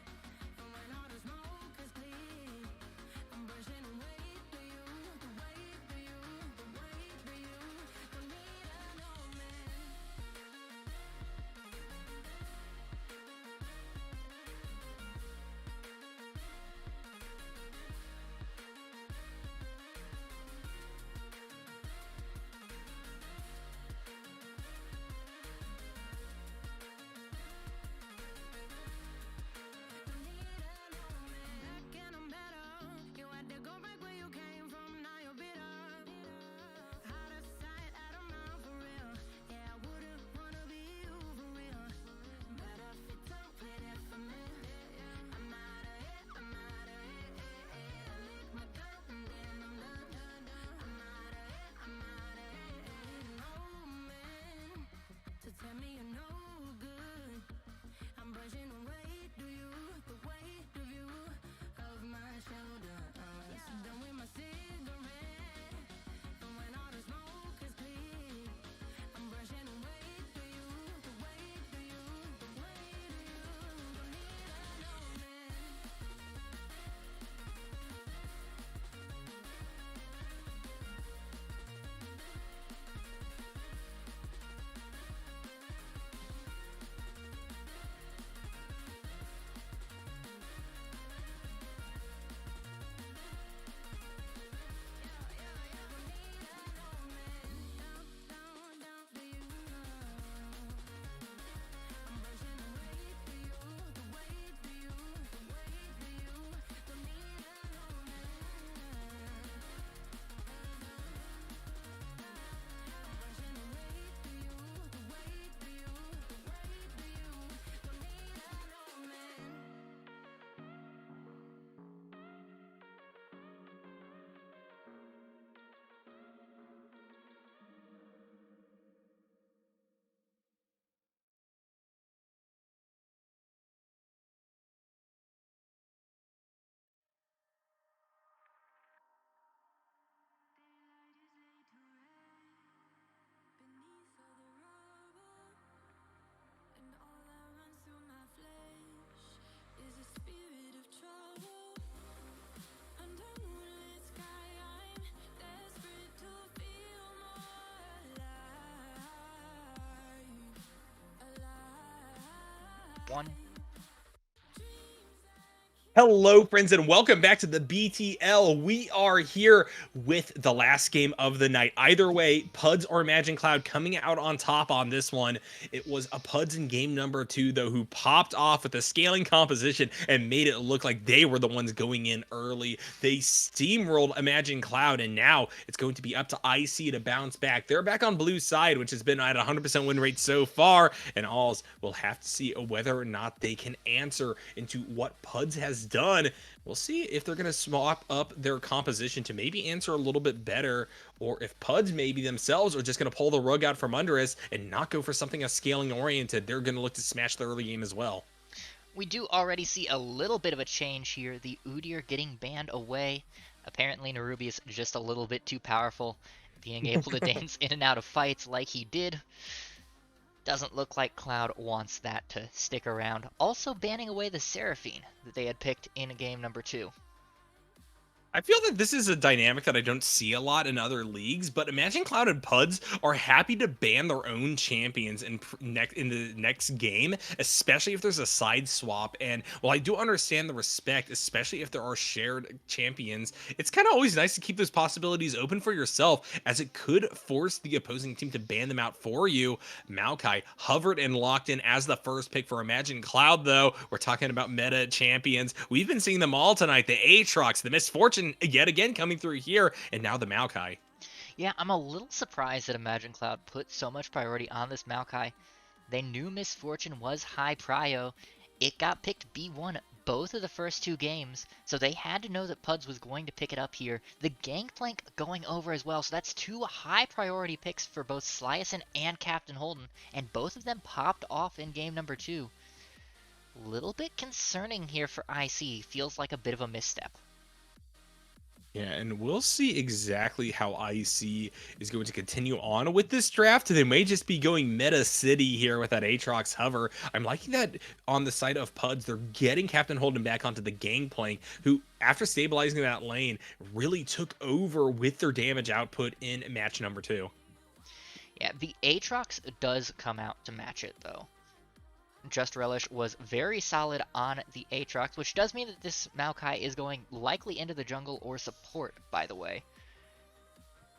one. Hello, friends, and welcome back to the BTL. We are here with the last game of the night. Either way, PUDS or Imagine Cloud coming out on top on this one. It was a PUDS in game number 2, though, who popped off with a scaling composition and made it look like they were the ones going in early. They steamrolled Imagine Cloud, and now it's going to be up to IC to bounce back. They're back on blue side, which has been at 100% win rate so far, and Aulz will have to see whether or not they can answer into what PUDS has done. We'll see if they're going to swap up their composition to maybe answer a little bit better, or if PUDS maybe themselves are just going to pull the rug out from under us and not go for something as scaling oriented. They're going to look to smash the early game as well. We do already see a little bit of a change here. The Udyr getting banned away. Apparently Narubi is just a little bit too powerful, being able to dance in and out of fights like he did. Doesn't look like Cloud wants that to stick around. Also banning away the Seraphine that they had picked in game number 2. I feel that this is a dynamic that I don't see a lot in other leagues, but Imagine Cloud and PUDS are happy to ban their own champions in the next game, especially if there's a side swap. And while I do understand the respect, especially if there are shared champions, it's kind of always nice to keep those possibilities open for yourself, as it could force the opposing team to ban them out for you. Maokai hovered and locked in as the first pick for Imagine Cloud, though. We're talking about meta champions. We've been seeing them all tonight. The Aatrox, the Misfortune, yet again coming through here, and now the Maokai. Yeah, I'm a little surprised that Imagine Cloud put so much priority on this Maokai. They knew Misfortune was high prio. It got picked B1 both of the first 2 games, so they had to know that PUDS was going to pick it up here. The Gangplank going over as well, so that's 2 high priority picks for both Sliason and Captain Holden, and both of them popped off in game number 2. Little bit concerning here for IC, feels like a bit of a misstep. Yeah, and we'll see exactly how IC is going to continue on with this draft. They may just be going meta city here with that Aatrox hover. I'm liking that on the side of PUDS, they're getting Captain Holden back onto the Gangplank, who, after stabilizing that lane, really took over with their damage output in match number 2. Yeah, the Aatrox does come out to match it, though. Just Relish was very solid on the Aatrox, which does mean that this Maokai is going likely into the jungle or support, by the way.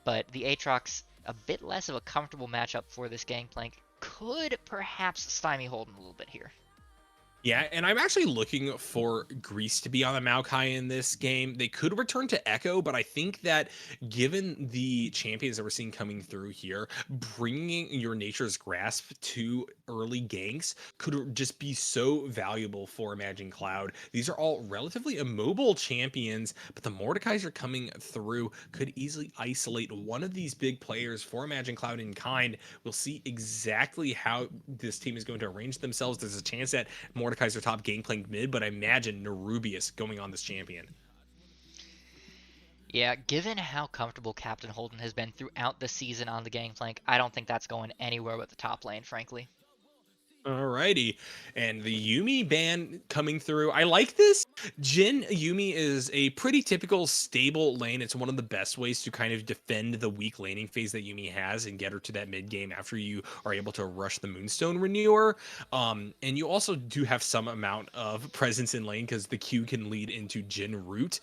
But the Aatrox, a bit less of a comfortable matchup for this Gangplank, could perhaps stymie Holden a little bit here. Yeah, and I'm actually looking for Grease to be on the Maokai in this game. They could return to Echo, but I think that given the champions that we're seeing coming through here, bringing your Nature's Grasp to early ganks could just be so valuable for Imagine Cloud. These are all relatively immobile champions, but the Mordekaiser coming through could easily isolate one of these big players for Imagine Cloud in kind. We'll see exactly how this team is going to arrange themselves. There's a chance that Mordekaiser top Gangplank mid, but I imagine Nerubius going on this champion. Yeah, given how comfortable Captain Holden has been throughout the season on the Gangplank, I don't think that's going anywhere but the top lane, frankly. Alrighty, and the Yuumi ban coming through. I like this. Jin Yuumi is a pretty typical stable lane. It's one of the best ways to kind of defend the weak laning phase that Yuumi has and get her to that mid game after you are able to rush the Moonstone Renewer. And you also do have some amount of presence in lane because the Q can lead into Jin root.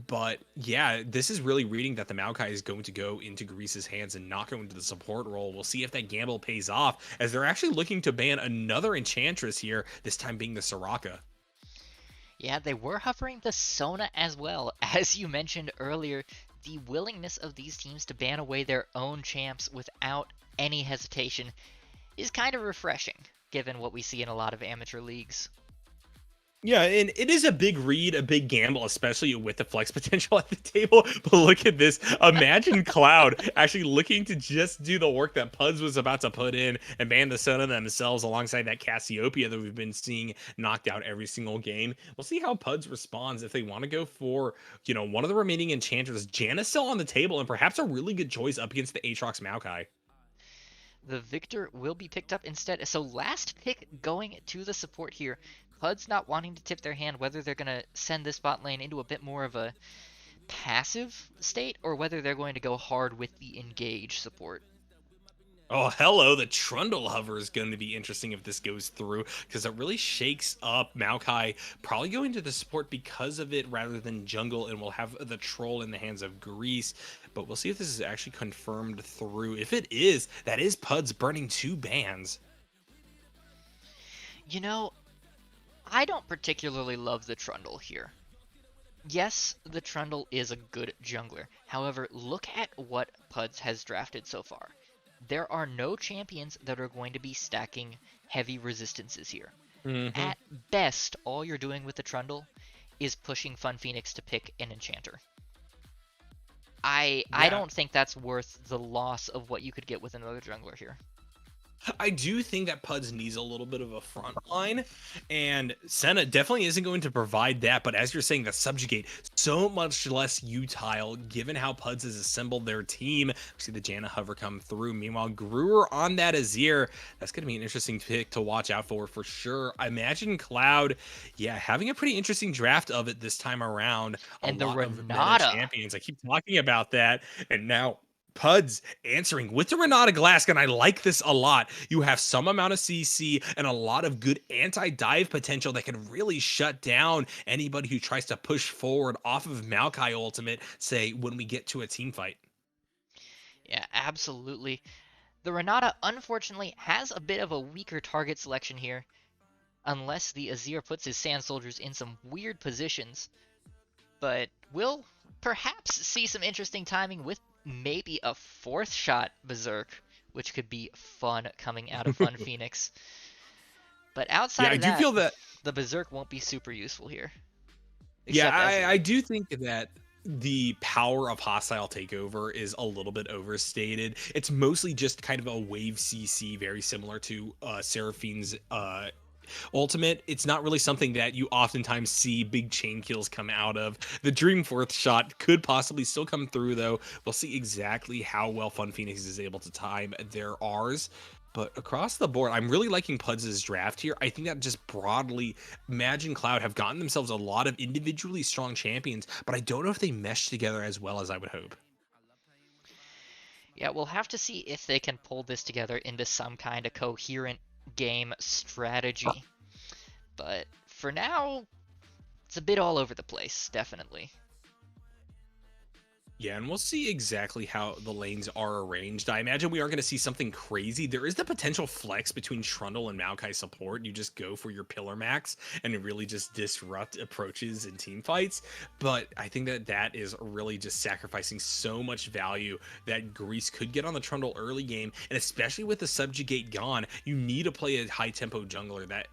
But yeah, this is really reading that the Maokai is going to go into Grease's hands and not go into the support role. We'll see if that gamble pays off, as they're actually looking to ban another Enchantress here, this time being the Soraka. Yeah, they were hovering the Sona as well. As you mentioned earlier, the willingness of these teams to ban away their own champs without any hesitation is kind of refreshing, given what we see in a lot of amateur leagues. Yeah, and it is a big read, a big gamble, especially with the flex potential at the table. But look at this. Imagine Cloud actually looking to just do the work that PUDS was about to put in and ban the Sona themselves alongside that Cassiopeia that we've been seeing knocked out every single game. We'll see how PUDS responds if they want to go for, one of the remaining enchanters. Janna's still on the table and perhaps a really good choice up against the Aatrox Maokai. The Victor will be picked up instead. So last pick going to the support here. PUDS not wanting to tip their hand whether they're going to send this bot lane into a bit more of a passive state or whether they're going to go hard with the engage support. Oh, hello. The Trundle hover is going to be interesting if this goes through because it really shakes up Maokai. Probably going to the support because of it rather than jungle, and we'll have the troll in the hands of Grease. But we'll see if this is actually confirmed through. If it is, that is PUDS burning 2 bans. You know, I don't particularly love the Trundle here. Yes, the Trundle is a good jungler. However, look at what PUDS has drafted so far. There are no champions that are going to be stacking heavy resistances here. Hmm. At best, all you're doing with the Trundle is pushing Fun Phoenix to pick an Enchanter. I Yeah, don't think that's worth the loss of what you could get with another jungler here. I do think that PUDS needs a little bit of a front line, and Senna definitely isn't going to provide that. But as you're saying, the Subjugate, so much less utile given how PUDS has assembled their team. We see the Janna hover come through. Meanwhile, Brewer on that Azir. That's going to be an interesting pick to watch out for sure. I imagine Cloud, yeah, having a pretty interesting draft of it this time around. A And the lot of meta Renata. champions. I keep talking about that, and now PUDS answering with the Renata Glask, and I like this a lot. You have some amount of CC and a lot of good anti-dive potential that can really shut down anybody who tries to push forward off of Maokai ultimate, say, when we get to a team fight. Yeah, absolutely. The Renata unfortunately has a bit of a weaker target selection here, unless the Azir puts his Sand Soldiers in some weird positions. But we'll perhaps see some interesting timing with maybe a fourth shot Berserk, which could be fun coming out of Fun Phoenix. But Yeah, outside I of do that, feel that. the Berserk won't be super useful here, Yeah, except as I late. do think that the power of hostile takeover is a little bit overstated. It's mostly just kind of a wave CC, very similar to Seraphine's ultimate. It's not really something that you oftentimes see big chain kills come out of. The Dreamforth shot could possibly still come through, though. We'll see exactly how well Fun Phoenix is able to time their R's. But across the board, I'm really liking PUDS' draft here. I think that just broadly, Imagine Cloud have gotten themselves a lot of individually strong champions, but I don't know if they mesh together as well as I would hope. Yeah, we'll have to see if they can pull this together into some kind of coherent game strategy. But for now, it's a bit all over the place, definitely. Yeah, and we'll see exactly how the lanes are arranged. I imagine we are going to see something crazy. There is the potential flex between Trundle and Maokai support. You just go for your pillar max and really just disrupt approaches and team fights. But I think that that is really just sacrificing so much value that Grease could get on the Trundle early game. And especially with the Subjugate gone, you need to play a high tempo jungler that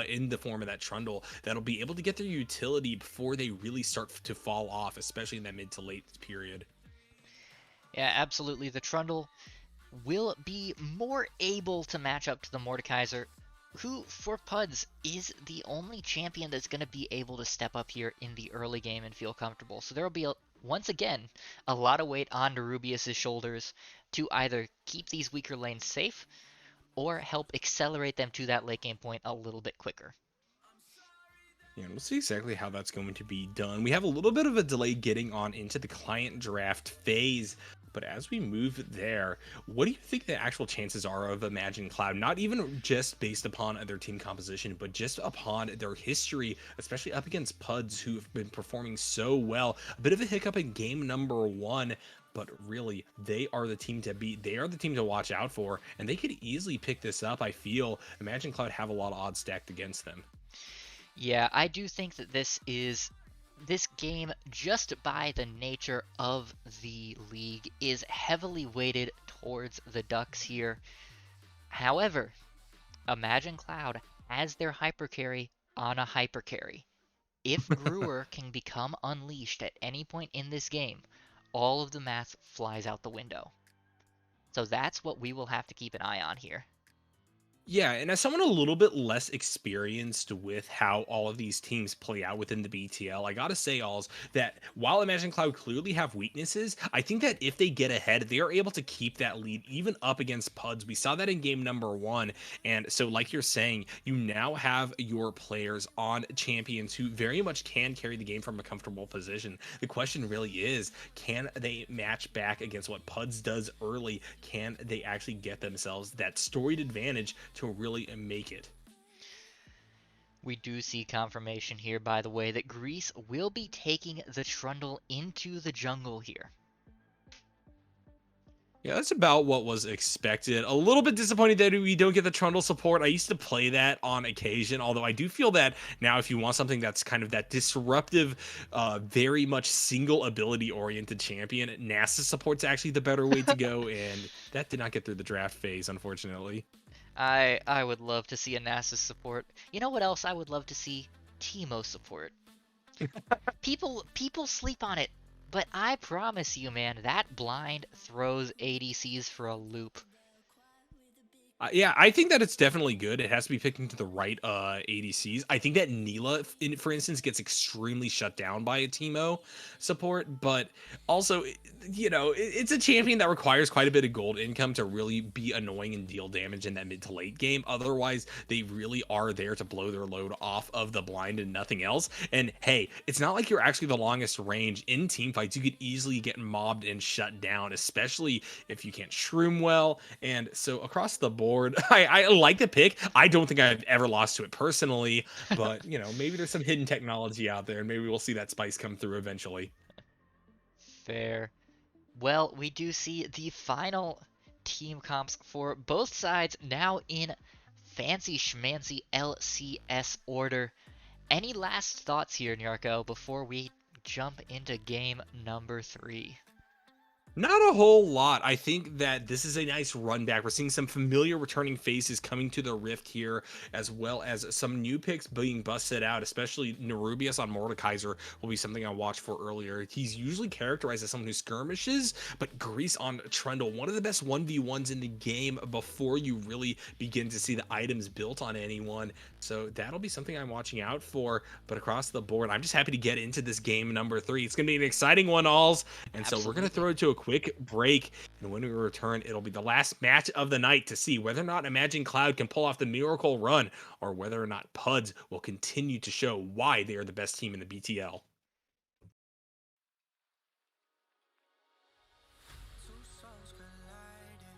in the form of that Trundle that'll be able to get their utility before they really start to fall off, especially in that mid to late period. Yeah, absolutely. The Trundle will be more able to match up to the Mordekaiser, who, for PUDS, is the only champion that's going to be able to step up here in the early game and feel comfortable. So there will be, once again, a lot of weight on Rubius's shoulders to either keep these weaker lanes safe or help accelerate them to that late game point a little bit quicker. Yeah, and we'll see exactly how that's going to be done. We have a little bit of a delay getting on into the client draft phase, but as we move there, what do you think the actual chances are of Imagine Cloud? Not even just based upon their team composition, but just upon their history, especially up against PUDS, who have been performing so well. A bit of a hiccup in game number one, but really, they are the team to beat. They are the team to watch out for, and they could easily pick this up. I feel Imagine Cloud have a lot of odds stacked against them. Yeah, I do think that this game, just by the nature of the league, is heavily weighted towards the Ducks here. However, Imagine Cloud has their hyper carry on a hyper carry. If Brewer can become unleashed at any point in this game, all of the math flies out the window. So that's what we will have to keep an eye on here. Yeah, and as someone a little bit less experienced with how all of these teams play out within the BTL, I gotta say, Alls, that while Imagine Cloud clearly have weaknesses, I think that if they get ahead, they are able to keep that lead even up against PUDS. We saw that in game number one. And so, like you're saying, you now have your players on champions who very much can carry the game from a comfortable position. The question really is, can they match back against what PUDS does early? Can they actually get themselves that storied advantage to really make it? We do see confirmation here, by the way, that Greece will be taking the Trundle into the jungle here. Yeah, that's about what was expected. A little bit disappointed that we don't get the Trundle support. I used to play that on occasion, although I do feel that now if you want something that's kind of that disruptive, very much single ability oriented champion, NASA support's actually the better way to go, and that did not get through the draft phase, unfortunately. I would love to see a NASA support. You know what else I would love to see? Teemo support. People sleep on it, but I promise you, man, that blind throws ADCs for a loop. Yeah, I think that it's definitely good. It has to be picking to the right ADCs. I think that Neela, for instance, gets extremely shut down by a Teemo support, but also, it's a champion that requires quite a bit of gold income to really be annoying and deal damage in that mid to late game. Otherwise, they really are there to blow their load off of the blind and nothing else. And hey, it's not like you're actually the longest range in team fights. You could easily get mobbed and shut down, especially if you can't shroom well. And so across the board, I like the pick. I don't think I've ever lost to it personally, but maybe there's some hidden technology out there, and maybe we'll see that spice come through eventually. Fair. Well, we do see the final team comps for both sides now in fancy schmancy LCS order. Any last thoughts here, Nyarko, before we jump into game number 3? Not a whole lot. I think that this is a nice run back. We're seeing some familiar returning faces coming to the Rift here, as well as some new picks being busted out, especially Nerubius on Mordekaiser will be something I watched for earlier. He's usually characterized as someone who skirmishes, but Grease on Trundle, one of the best 1v1s in the game before you really begin to see the items built on anyone. So that'll be something I'm watching out for. But across the board, I'm just happy to get into this game number 3. It's going to be an exciting one, Alls. And so we're going to Absolutely. throw it to a quick break. And when we return, it'll be the last match of the night to see whether or not Imagine Cloud can pull off the miracle run or whether or not PUDS will continue to show why they are the best team in the BTL. Two souls colliding.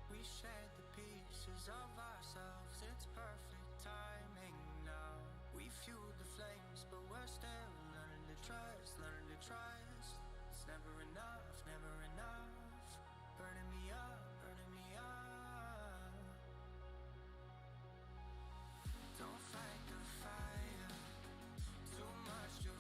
We shared the pieces of ourselves. It's perfect timing now. We fueled the flames, but we're still learning to trust, learning to trust. It's never enough, never enough. Burning me up, burning me up. Don't fight the fire. Too much to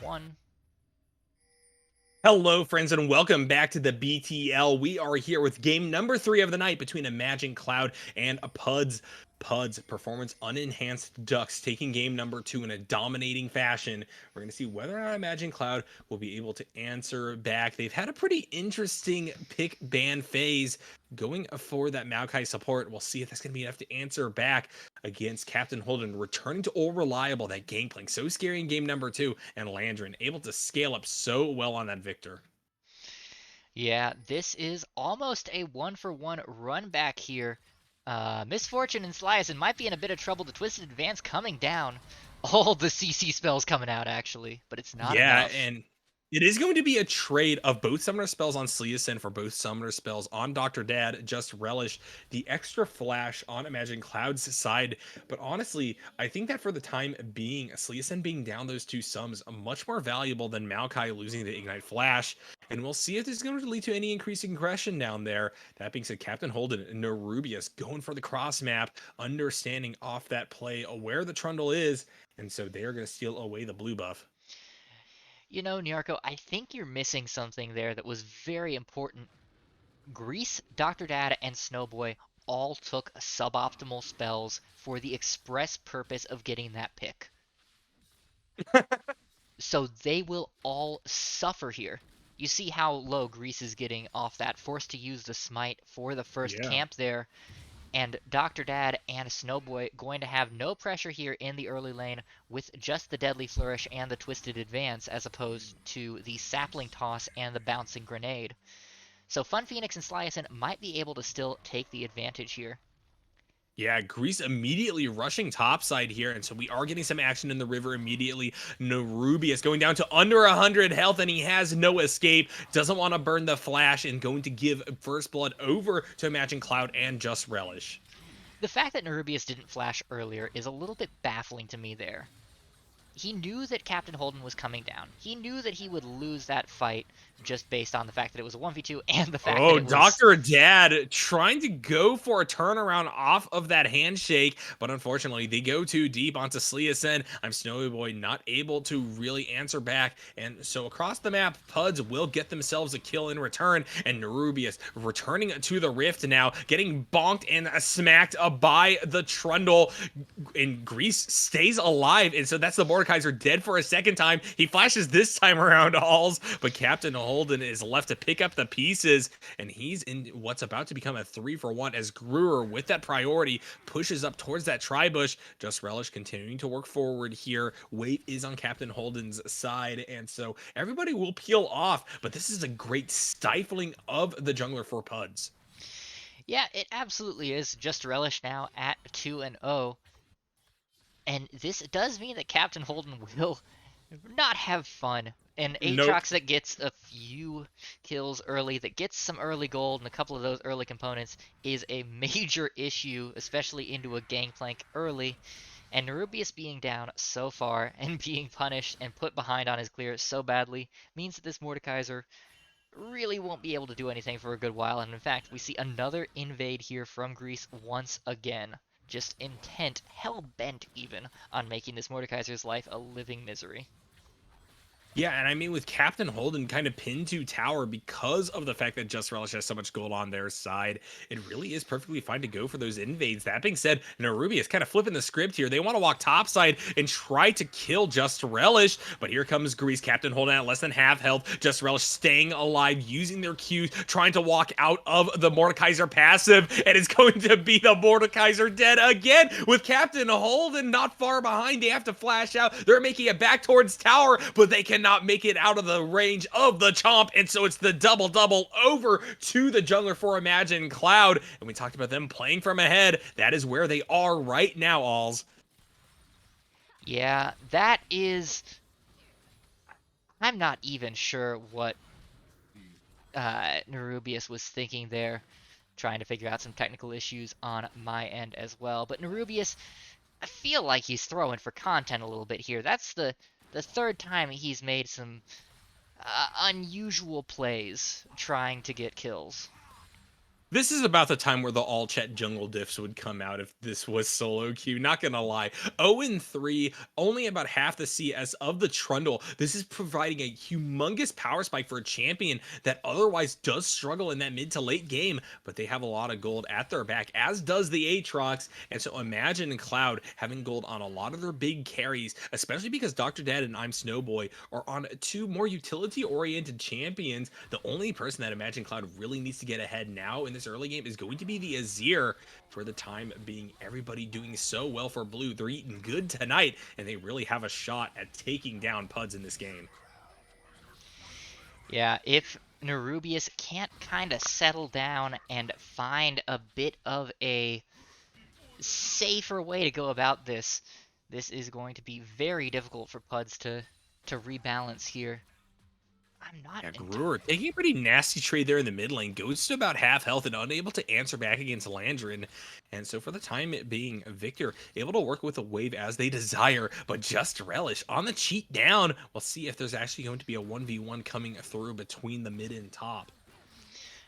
1. Hello, friends, and welcome back to the BTL. We are here with game number 3 of the night between Imagine Cloud and a PUDS. PUDS, Performance Unenhanced Ducks, taking game number 2 in a dominating fashion. We're going to see whether or not Imagine Cloud will be able to answer back. They've had a pretty interesting pick ban phase going for that Maokai support. We'll see if that's going to be enough to answer back against Captain Holden, returning to All Reliable, that Gangplank, so scary in game number 2, and Landrin, able to scale up so well on that Victor. Yeah, this is almost a 1-for-1 run back here. Misfortune and Sliason might be in a bit of trouble. The Twisted Advance coming down. All the CC spells coming out, actually, but it's not Yeah, enough. and it is going to be a trade of both summoner spells on Sleason for both summoner spells on Dr. Dad. Just relish the extra flash on Imagine Cloud's side. But honestly, I think that for the time being, Sleason being down those two sums much more valuable than Maokai losing the Ignite Flash. And we'll see if this is going to lead to any increasing aggression down there. That being said, Captain Holden and Nerubius going for the cross map, understanding off that play where the Trundle is. And so they are going to steal away the blue buff. You know, Nyarko, I think you're missing something there that was very important. Grease, Dr. Dad, and Snowboy all took suboptimal spells for the express purpose of getting that pick. So they will all suffer here. You see how low Grease is getting off that, forced to use the smite for the first Yeah. camp there, and Dr. Dad and Snowboy going to have no pressure here in the early lane with just the Deadly Flourish and the Twisted Advance as opposed to the Sapling Toss and the Bouncing Grenade. So Fun Phoenix and Sliason might be able to still take the advantage here. Yeah, Grease immediately rushing topside here, and so we are getting some action in the river immediately. Nerubius going down to under 100 health, and he has no escape. Doesn't want to burn the flash, and going to give First Blood over to Imagine Cloud and Just Relish. The fact that Nerubius didn't flash earlier is a little bit baffling to me there. He knew that Captain Holden was coming down. He knew that he would lose that fight just based on the fact that it was a 1v2 and the fact that Oh, it was... Dr. Dad trying to go for a turnaround off of that handshake, but unfortunately they go too deep onto Sleason. I'm Snowy Boy not able to really answer back, and so across the map, PUDS will get themselves a kill in return, and Nerubius returning to the Rift now, getting bonked and smacked by the Trundle, and Grease stays alive, and so that's the Mordekaiser dead for a second time. He flashes this time around, Aulz, but Captain Holden is left to pick up the pieces, and he's in what's about to become a 3-for-1 as Gruer, with that priority, pushes up towards that tri-bush. Just Relish continuing to work forward here. Weight is on Captain Holden's side, and so everybody will peel off, but this is a great stifling of the jungler for PUDS. Yeah, it absolutely is. Just Relish now at 2-0. And this does mean that Captain Holden will not have fun. An Nope. Aatrox that gets a few kills early, that gets some early gold and a couple of those early components is a major issue, especially into a Gangplank early. And Nerubius being down so far and being punished and put behind on his clear so badly means that this Mordekaiser really won't be able to do anything for a good while. And in fact, we see another invade here from Greece once again. Just intent, hell-bent even, on making this Mordekaiser's life a living misery. Yeah, and I mean, with Captain Holden kind of pinned to tower because of the fact that Just Relish has so much gold on their side, it really is perfectly fine to go for those invades. That being said, Nerubius kind of flipping the script here. They want to walk topside and try to kill Just Relish, but here comes Grease. Captain Holden at less than half health. Just Relish staying alive, using their Qs, trying to walk out of the Mordekaiser passive, and it's going to be the Mordekaiser dead again with Captain Holden not far behind. They have to flash out. They're making it back towards tower, but they cannot make it out of the range of the chomp, and so it's the double over to the jungler for Imagine Cloud. And we talked about them playing from ahead. That is where they are right now, Alls. Yeah, that is... I'm not even sure what Nerubius was thinking there, trying to figure out some technical issues on my end as well. But Nerubius, I feel like he's throwing for content a little bit here. That's the third time he's made some unusual plays trying to get kills. This is about the time where the all chat jungle diffs would come out if this was solo queue. Not gonna lie. 0-3, only about half the CS of the Trundle. This is providing a humongous power spike for a champion that otherwise does struggle in that mid to late game, but they have a lot of gold at their back, as does the Aatrox. And so imagine Cloud having gold on a lot of their big carries, especially because Dr. Dad and I'm Snowboy are on two more utility oriented champions. The only person that Imagine Cloud really needs to get ahead now in this early game is going to be the Azir. For the time being, everybody doing so well for blue. They're eating good tonight, and they really have a shot at taking down PUDS in this game. Yeah, if Nerubius can't kind of settle down and find a bit of a safer way to go about this, this is going to be very difficult for PUDS to rebalance here. I'm not Yeah, entirely... Brewer taking a pretty nasty trade there in the mid lane, goes to about half health and unable to answer back against Landrin. And so for the time it being, Victor able to work with a wave as they desire, but just Relish on the cheat down. We'll see if there's actually going to be a 1v1 coming through between the mid and top.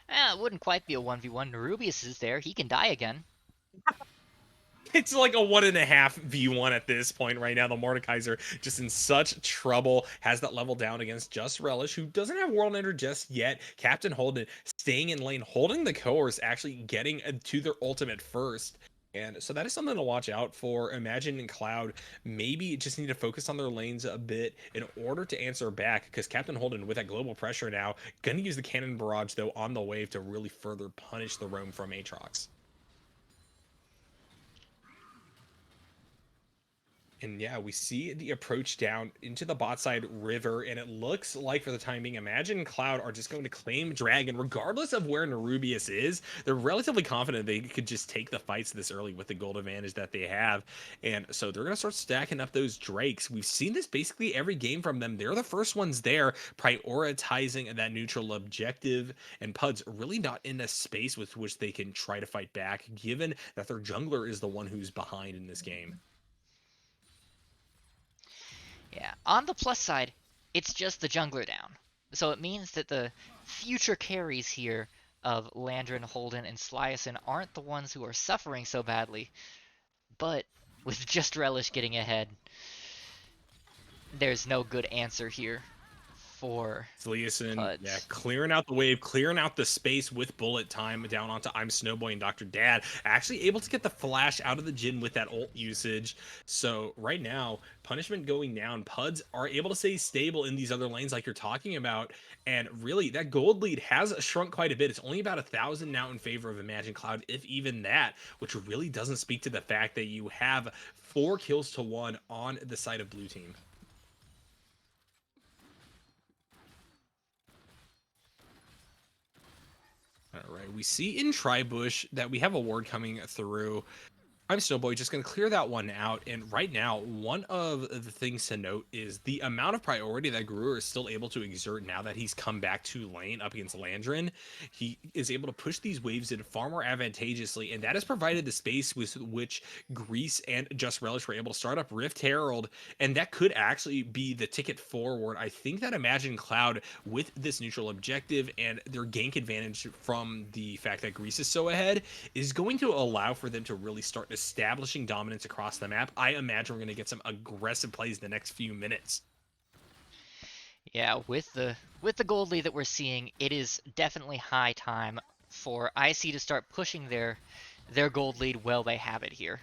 It wouldn't quite be a 1v1. Nerubius is there. He can die again. It's like a 1.5v1 at this point right now. The Mordekaiser just in such trouble. Has that level down against Just Relish, who doesn't have World Ender just yet. Captain Holden staying in lane, holding the course, actually getting to their ultimate first. And so that is something to watch out for. Imagine and Cloud maybe just need to focus on their lanes a bit in order to answer back, because Captain Holden, with that global pressure now, going to use the Cannon Barrage, though, on the wave to really further punish the roam from Aatrox. And yeah, we see the approach down into the bot side river, and it looks like for the time being, Imagine and Cloud are just going to claim Dragon, regardless of where Nerubius is. They're relatively confident they could just take the fights this early with the gold advantage that they have. And so they're going to start stacking up those Drakes. We've seen this basically every game from them. They're the first ones there, prioritizing that neutral objective, and PUD's really not in a space with which they can try to fight back, given that their jungler is the one who's behind in this game. Yeah, on the plus side, it's just the jungler down. So it means that the future carries here of Landrin, Holden, and Sliason aren't the ones who are suffering so badly. But with just Relish getting ahead, there's no good answer here for Sleason, yeah, PUDS. clearing out the wave, clearing out the space with bullet time down onto I'm Snowboy and Dr. Dad. Actually able to get the flash out of the Jin with that ult usage. So right now, punishment going down. PUDs are able to stay stable in these other lanes like you're talking about. And really, that gold lead has shrunk quite a bit. It's only about 1,000 now in favor of Imagine Cloud, if even that, which really doesn't speak to the fact that you have 4 kills to 1 on the side of blue team. All right, we see in Tribush that we have a ward coming through. I'm Snowboy, just going to clear that one out. And right now, one of the things to note is the amount of priority that Gruer is still able to exert now that he's come back to lane up against Landrin. He is able to push these waves in far more advantageously, and that has provided the space with which Grease and Just Relish were able to start up Rift Herald, and that could actually be the ticket forward. I think that Imagine Cloud, with this neutral objective and their gank advantage from the fact that Grease is so ahead, is going to allow for them to really start establishing dominance across the map. I imagine we're going to get some aggressive plays in the next few minutes. Yeah, with the gold lead that we're seeing, it is definitely high time for IC to start pushing their gold lead while they have it here.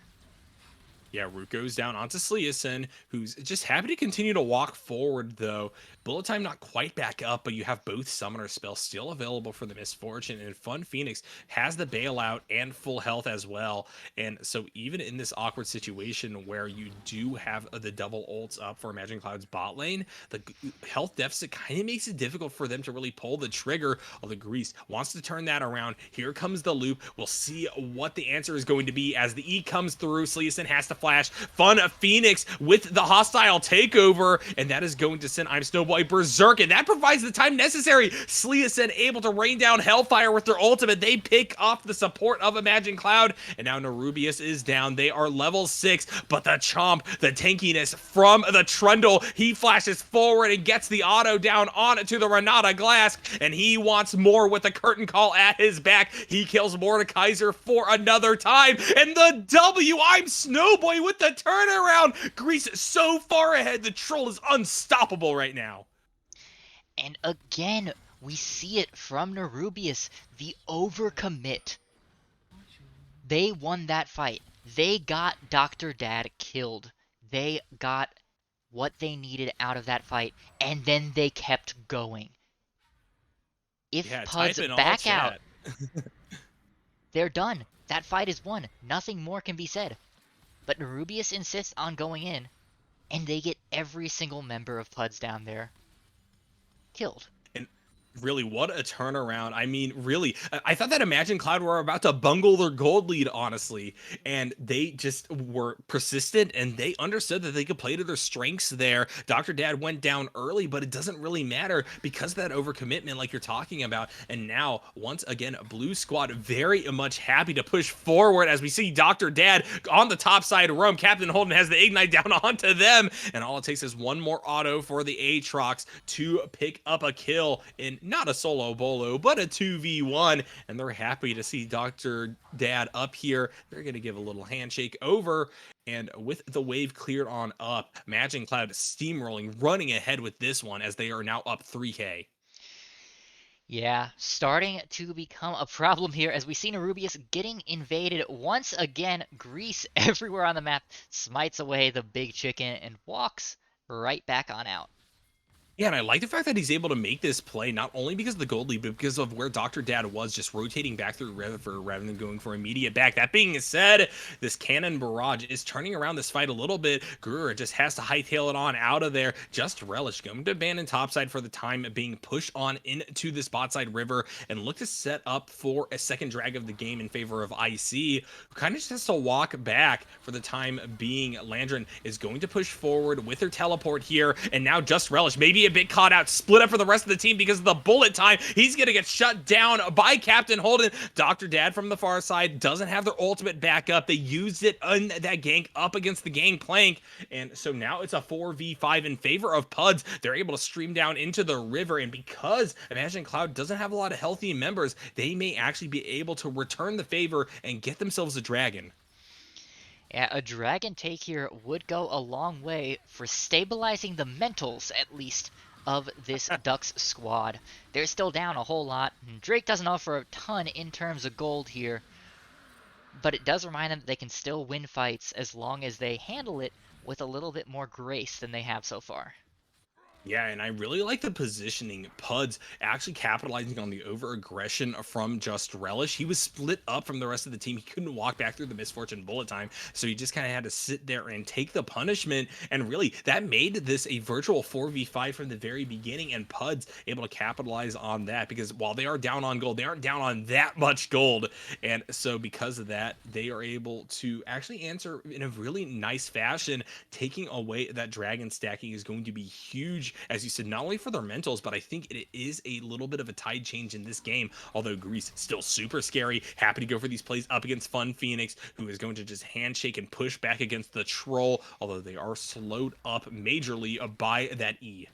Yeah, Root goes down onto Sleason, who's just happy to continue to walk forward, though. Bullet time not quite back up, but you have both Summoner spells still available for the Misfortune, and Fun Phoenix has the bailout and full health as well. And so even in this awkward situation where you do have the double ults up for Imagine Cloud's bot lane, the health deficit kind of makes it difficult for them to really pull the trigger. Although Grease wants to turn that around. Here comes the loop. We'll see what the answer is going to be as the E comes through. Sleason has to flash. Fun Phoenix with the hostile takeover, and that is going to send I'm Snowboy berserk, and that provides the time necessary. Sleason able to rain down Hellfire with their ultimate. They pick off the support of Imagine Cloud, and now Nerubius is down. They are level 6, but the chomp, the tankiness from the Trundle, he flashes forward and gets the auto down onto the Renata Glass, and he wants more with the curtain call at his back. He kills Mordekaiser for another time, and the W, I'm Snowboy with the turnaround. Grease so far ahead, the troll is unstoppable right now. And again, we see it from Nerubius, the overcommit. They won that fight. They got Dr. Dad killed. They got what they needed out of that fight, and then they kept going. If PUDS back out, they're done. That fight is won. Nothing more can be said. But Nerubius insists on going in, and they get every single member of PUDS down there killed. Really, what a turnaround. I mean, really, I thought that Imagine Cloud were about to bungle their gold lead, honestly, and they just were persistent, and they understood that they could play to their strengths there. Dr. Dad went down early, but it doesn't really matter because of that overcommitment like you're talking about. And now, once again, Blue Squad very much happy to push forward as we see Dr. Dad on the top side roam. Captain Holden has the Ignite down onto them, and all it takes is one more auto for the Aatrox to pick up a kill in not a solo bolo, but a 2v1, and they're happy to see Dr. Dad up here. They're going to give a little handshake over, and with the wave cleared on up, Imagine Cloud steamrolling, running ahead with this one as they are now up 3k. Yeah, starting to become a problem here as we see Nerubius getting invaded once again. Grease everywhere on the map, smites away the big chicken, and walks right back on out. Yeah, and I like the fact that he's able to make this play, not only because of the gold lead, but because of where Dr. Dad was, just rotating back through River rather than going for immediate back. That being said, this cannon barrage is turning around this fight a little bit. Gruer just has to hightail it on out of there. Just Relish going to abandon topside for the time being, pushed on into this bot side River, and look to set up for a second drag of the game in favor of IC, who kind of just has to walk back for the time being. Landrin is going to push forward with her teleport here, and now Just Relish, maybe a bit caught out, split up for the rest of the team because of the bullet time. He's gonna get shut down by Captain Holden. Dr. Dad from the far side doesn't have their ultimate back up. They used it on that gank up against the gangplank, and so now it's a 4v5 in favor of PUDS. They're able to stream down into the river, and because Imagine Cloud doesn't have a lot of healthy members, they may actually be able to return the favor and get themselves a dragon. Yeah, a dragon take here would go a long way for stabilizing the mentals, at least, of this Ducks squad. They're still down a whole lot. Drake doesn't offer a ton in terms of gold here, but it does remind them that they can still win fights as long as they handle it with a little bit more grace than they have so far. Yeah, and I really like the positioning. PUDS actually capitalizing on the over-aggression from Just Relish. He was split up from the rest of the team. He couldn't walk back through the misfortune bullet time, so he just kind of had to sit there and take the punishment, and really, that made this a virtual 4v5 from the very beginning, and PUDS able to capitalize on that, because while they are down on gold, they aren't down on that much gold, and so because of that, they are able to actually answer in a really nice fashion. Taking away that dragon stacking is going to be huge, as you said, not only for their mentals, but I think it is a little bit of a tide change in this game. Although Grease still super scary, happy to go for these plays up against Fun Phoenix, who is going to just handshake and push back against the troll, although they are slowed up majorly by that E.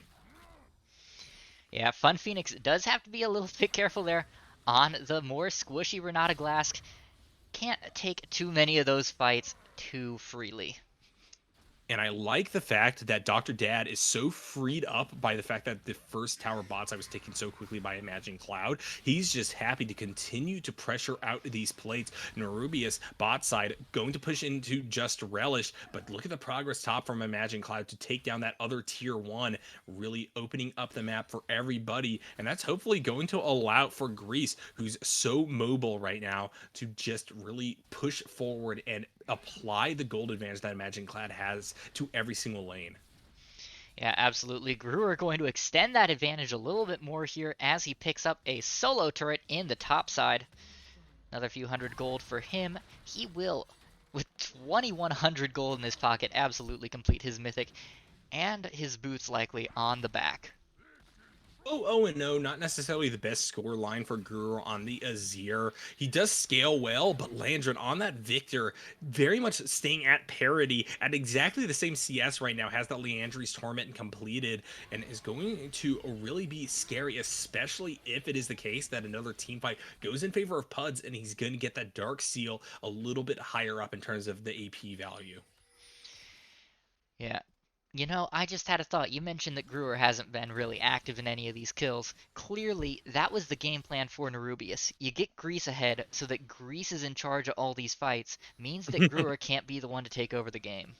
Yeah, Fun Phoenix does have to be a little bit careful there on the more squishy Renata Glass. Can't take too many of those fights too freely. And I like the fact that Dr. Dad is so freed up by the fact that the first tower bots I was taken so quickly by Imagine Cloud. He's just happy to continue to pressure out these plates. Nerubius, bot side, going to push into Just Relish, but look at the progress top from Imagine Cloud to take down that other tier 1, really opening up the map for everybody. And that's hopefully going to allow for Grease, who's so mobile right now, to just really push forward and apply the gold advantage that Imagine Cloud has to every single lane. Yeah, absolutely. Gruer going to extend that advantage a little bit more here as he picks up a solo turret in the top side. Another few hundred gold for him. He will, with 2,100 gold in his pocket, absolutely complete his mythic, and his boots likely on the back. Oh, and no, not necessarily the best score line for Guru on the Azir. He does scale well, but Landron on that Victor, very much staying at parity at exactly the same CS right now, has that Leandri's Torment completed, and is going to really be scary, especially if it is the case that another team fight goes in favor of PUDS, and he's going to get that Dark Seal a little bit higher up in terms of the AP value. Yeah. You know, I just had a thought. You mentioned that Brewer hasn't been really active in any of these kills. Clearly, that was the game plan for Nerubius. You get Grease ahead so that Grease is in charge of all these fights, means that Brewer can't be the one to take over the game.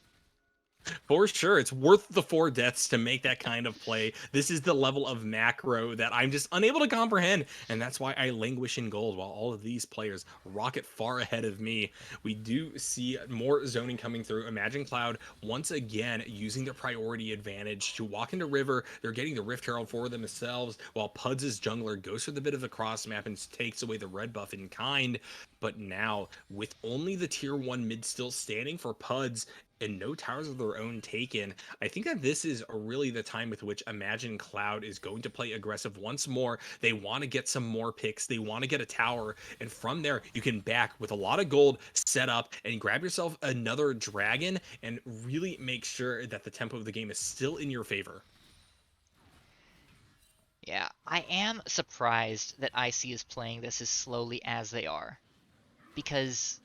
For sure, it's worth the 4 deaths to make that kind of play. This is the level of macro that I'm just unable to comprehend, and that's why I languish in gold while all of these players rocket far ahead of me. We do see more zoning coming through. Imagine Cloud once again using their priority advantage to walk into River. They're getting the Rift Herald for themselves, while Puds' jungler goes for the bit of the cross map and takes away the red buff in kind. But now, with only the tier 1 mid still standing for Puds, and no towers of their own taken, I think that this is really the time with which Imagine Cloud is going to play aggressive once more. They want to get some more picks. They want to get a tower. And from there, you can back with a lot of gold, set up, and grab yourself another dragon and really make sure that the tempo of the game is still in your favor. Yeah, I am surprised that IC is playing this as slowly as they are. Because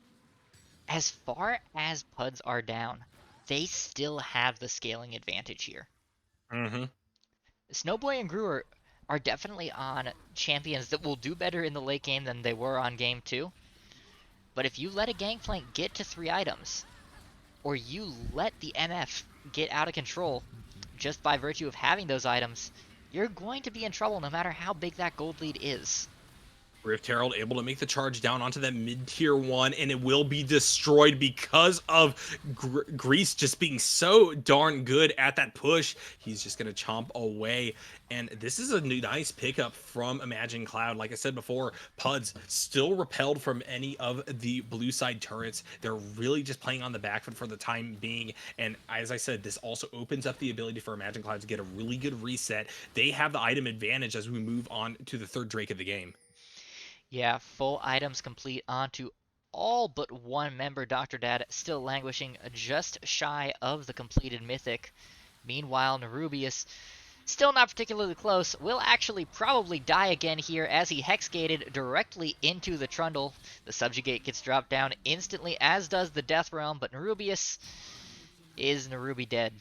as far as PUDs are down, they still have the scaling advantage here. Mm-hmm. Snowboy and Brewer are definitely on champions that will do better in the late game than they were on game 2. But if you let a gangplank get to 3 items, or you let the MF get out of control just by virtue of having those items, you're going to be in trouble no matter how big that gold lead is. Rift Herald able to make the charge down onto that mid-tier 1, and it will be destroyed because of Grease just being so darn good at that push. He's just going to chomp away, and this is a nice pickup from Imagine Cloud. Like I said before, Puds still repelled from any of the blue side turrets. They're really just playing on the back foot for the time being, and as I said, this also opens up the ability for Imagine Cloud to get a really good reset. They have the item advantage as we move on to the third Drake of the game. Yeah, full items complete onto all but one member. Dr. Dad still languishing just shy of the completed mythic. Meanwhile, Nerubius, still not particularly close, will actually probably die again here as he hexgated directly into the Trundle. The Subjugate gets dropped down instantly, as does the Death Realm, but Nerubius is Nerubi dead.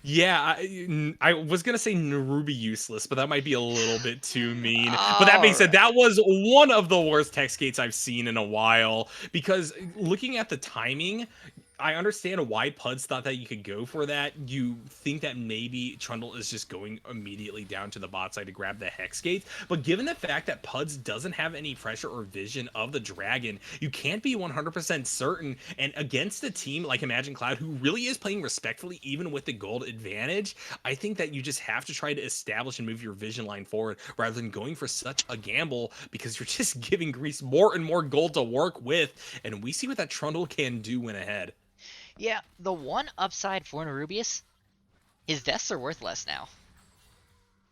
Yeah, I was gonna say Narubi useless, but that might be a little bit too mean. But that being said, Alright. that was one of the worst text gates I've seen in a while. Because looking at the timing, I understand why Puds thought that you could go for that. You think that maybe Trundle is just going immediately down to the bot side to grab the Hex Gate. But given the fact that Puds doesn't have any pressure or vision of the dragon, you can't be 100% certain. And against a team like Imagine Cloud, who really is playing respectfully, even with the gold advantage, I think that you just have to try to establish and move your vision line forward rather than going for such a gamble, because you're just giving Grease more and more gold to work with. And we see what that Trundle can do when ahead. Yeah, the one upside for Nerubius, his deaths are worth less now.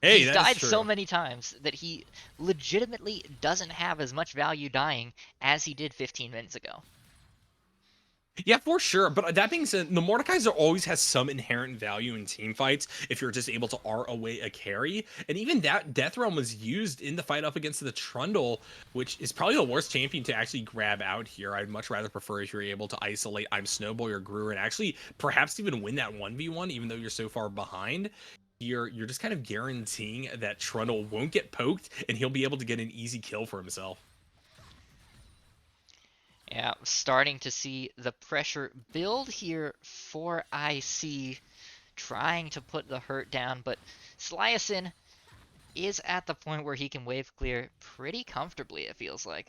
Hey, He's that is died so true. many times that he legitimately doesn't have as much value dying as he did 15 minutes ago. Yeah, for sure. But that being said, the Mordekaiser always has some inherent value in team fights if you're just able to R away a carry. And even that Death Realm was used in the fight up against the Trundle, which is probably the worst champion to actually grab out here. I'd much rather prefer if you're able to isolate I'm Snowboy or Greer and actually perhaps even win that 1v1, even though you're so far behind. You're just kind of guaranteeing that Trundle won't get poked and he'll be able to get an easy kill for himself. Yeah, starting to see the pressure build here for IC, trying to put the hurt down, but Sliason is at the point where he can wave clear pretty comfortably, it feels like.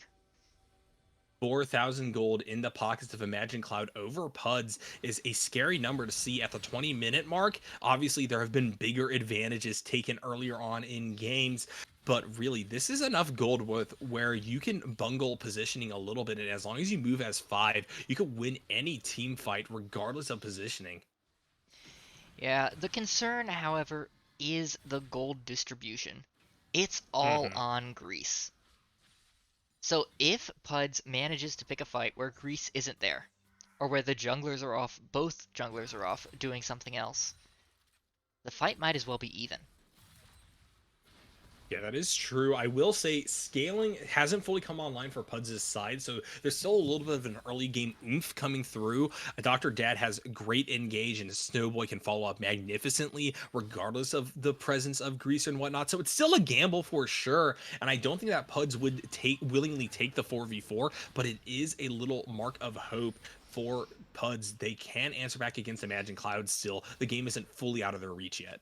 4,000 gold in the pockets of Imagine Cloud over Puds is a scary number to see at the 20-minute mark. Obviously, there have been bigger advantages taken earlier on in games. But really, this is enough gold with where you can bungle positioning a little bit, and as long as you move as 5, you can win any team fight regardless of positioning. Yeah, the concern, however, is the gold distribution. It's all Hmm. on Greece. So if PUDS manages to pick a fight where Greece isn't there, or where the junglers are off, both junglers are off doing something else, the fight might as well be even. Yeah, that is true. I will say scaling hasn't fully come online for PUDS' side, so there's still a little bit of an early game oomph coming through. Dr. Dad has great engage, and Snowboy can follow up magnificently, regardless of the presence of Grease and whatnot. So it's still a gamble for sure, and I don't think that PUDS would willingly take the 4v4, but it is a little mark of hope for PUDS. They can answer back against Imagine Clouds still. The game isn't fully out of their reach yet.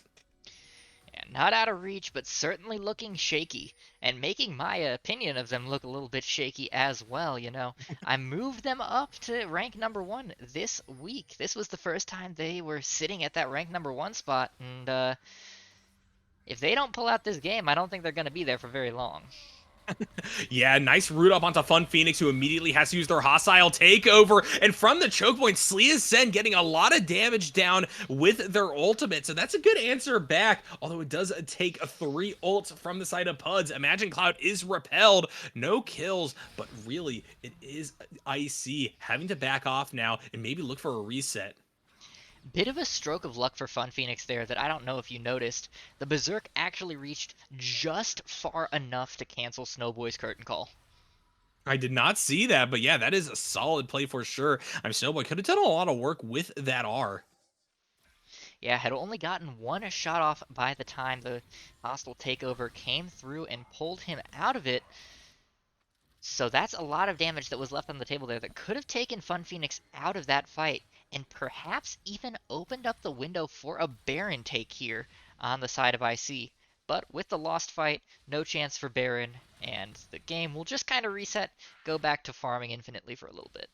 And not out of reach, but certainly looking shaky, and making my opinion of them look a little bit shaky as well, you know. I moved them up to rank number 1 this week. This was the first time they were sitting at that rank number 1 spot, and if they don't pull out this game, I don't think they're going to be there for very long. Yeah, nice root up onto Fun Phoenix, who immediately has to use their hostile takeover. And from the choke point, Slee Sen getting a lot of damage down with their ultimate. So that's a good answer back, although it does take 3 ults from the side of PUDS. Imagine Cloud is repelled, no kills, but really, it is IC having to back off now and maybe look for a reset. Bit of a stroke of luck for Fun Phoenix there that I don't know if you noticed. The Berserk actually reached just far enough to cancel Snowboy's curtain call. I did not see that, but yeah, that is a solid play for sure. Snowboy could have done a lot of work with that R. Yeah, had only gotten one shot off by the time the hostile takeover came through and pulled him out of it. So that's a lot of damage that was left on the table there that could have taken Fun Phoenix out of that fight and perhaps even opened up the window for a Baron take here on the side of IC. But with the lost fight, no chance for Baron, and the game will just kind of reset, go back to farming infinitely for a little bit.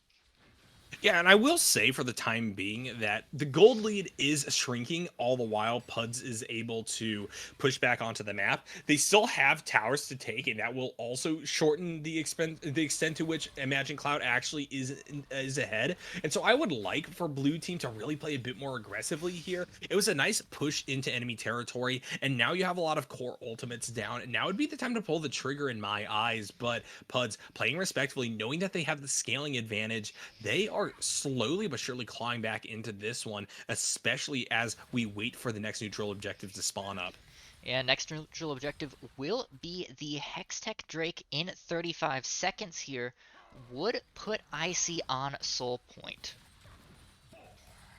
Yeah, and I will say for the time being that the gold lead is shrinking all the while PUDS is able to push back onto the map. They still have towers to take, and that will also shorten the extent to which Imagine Cloud actually is ahead. And so I would like for blue team to really play a bit more aggressively here. It was a nice push into enemy territory, and now you have a lot of core ultimates down. And now would be the time to pull the trigger in my eyes. But PUDS playing respectfully, knowing that they have the scaling advantage, they are slowly but surely clawing back into this one, especially as we wait for the next neutral objective to spawn up. And next neutral objective will be the Hextech Drake in 35 seconds here. Would put IC on Soul Point.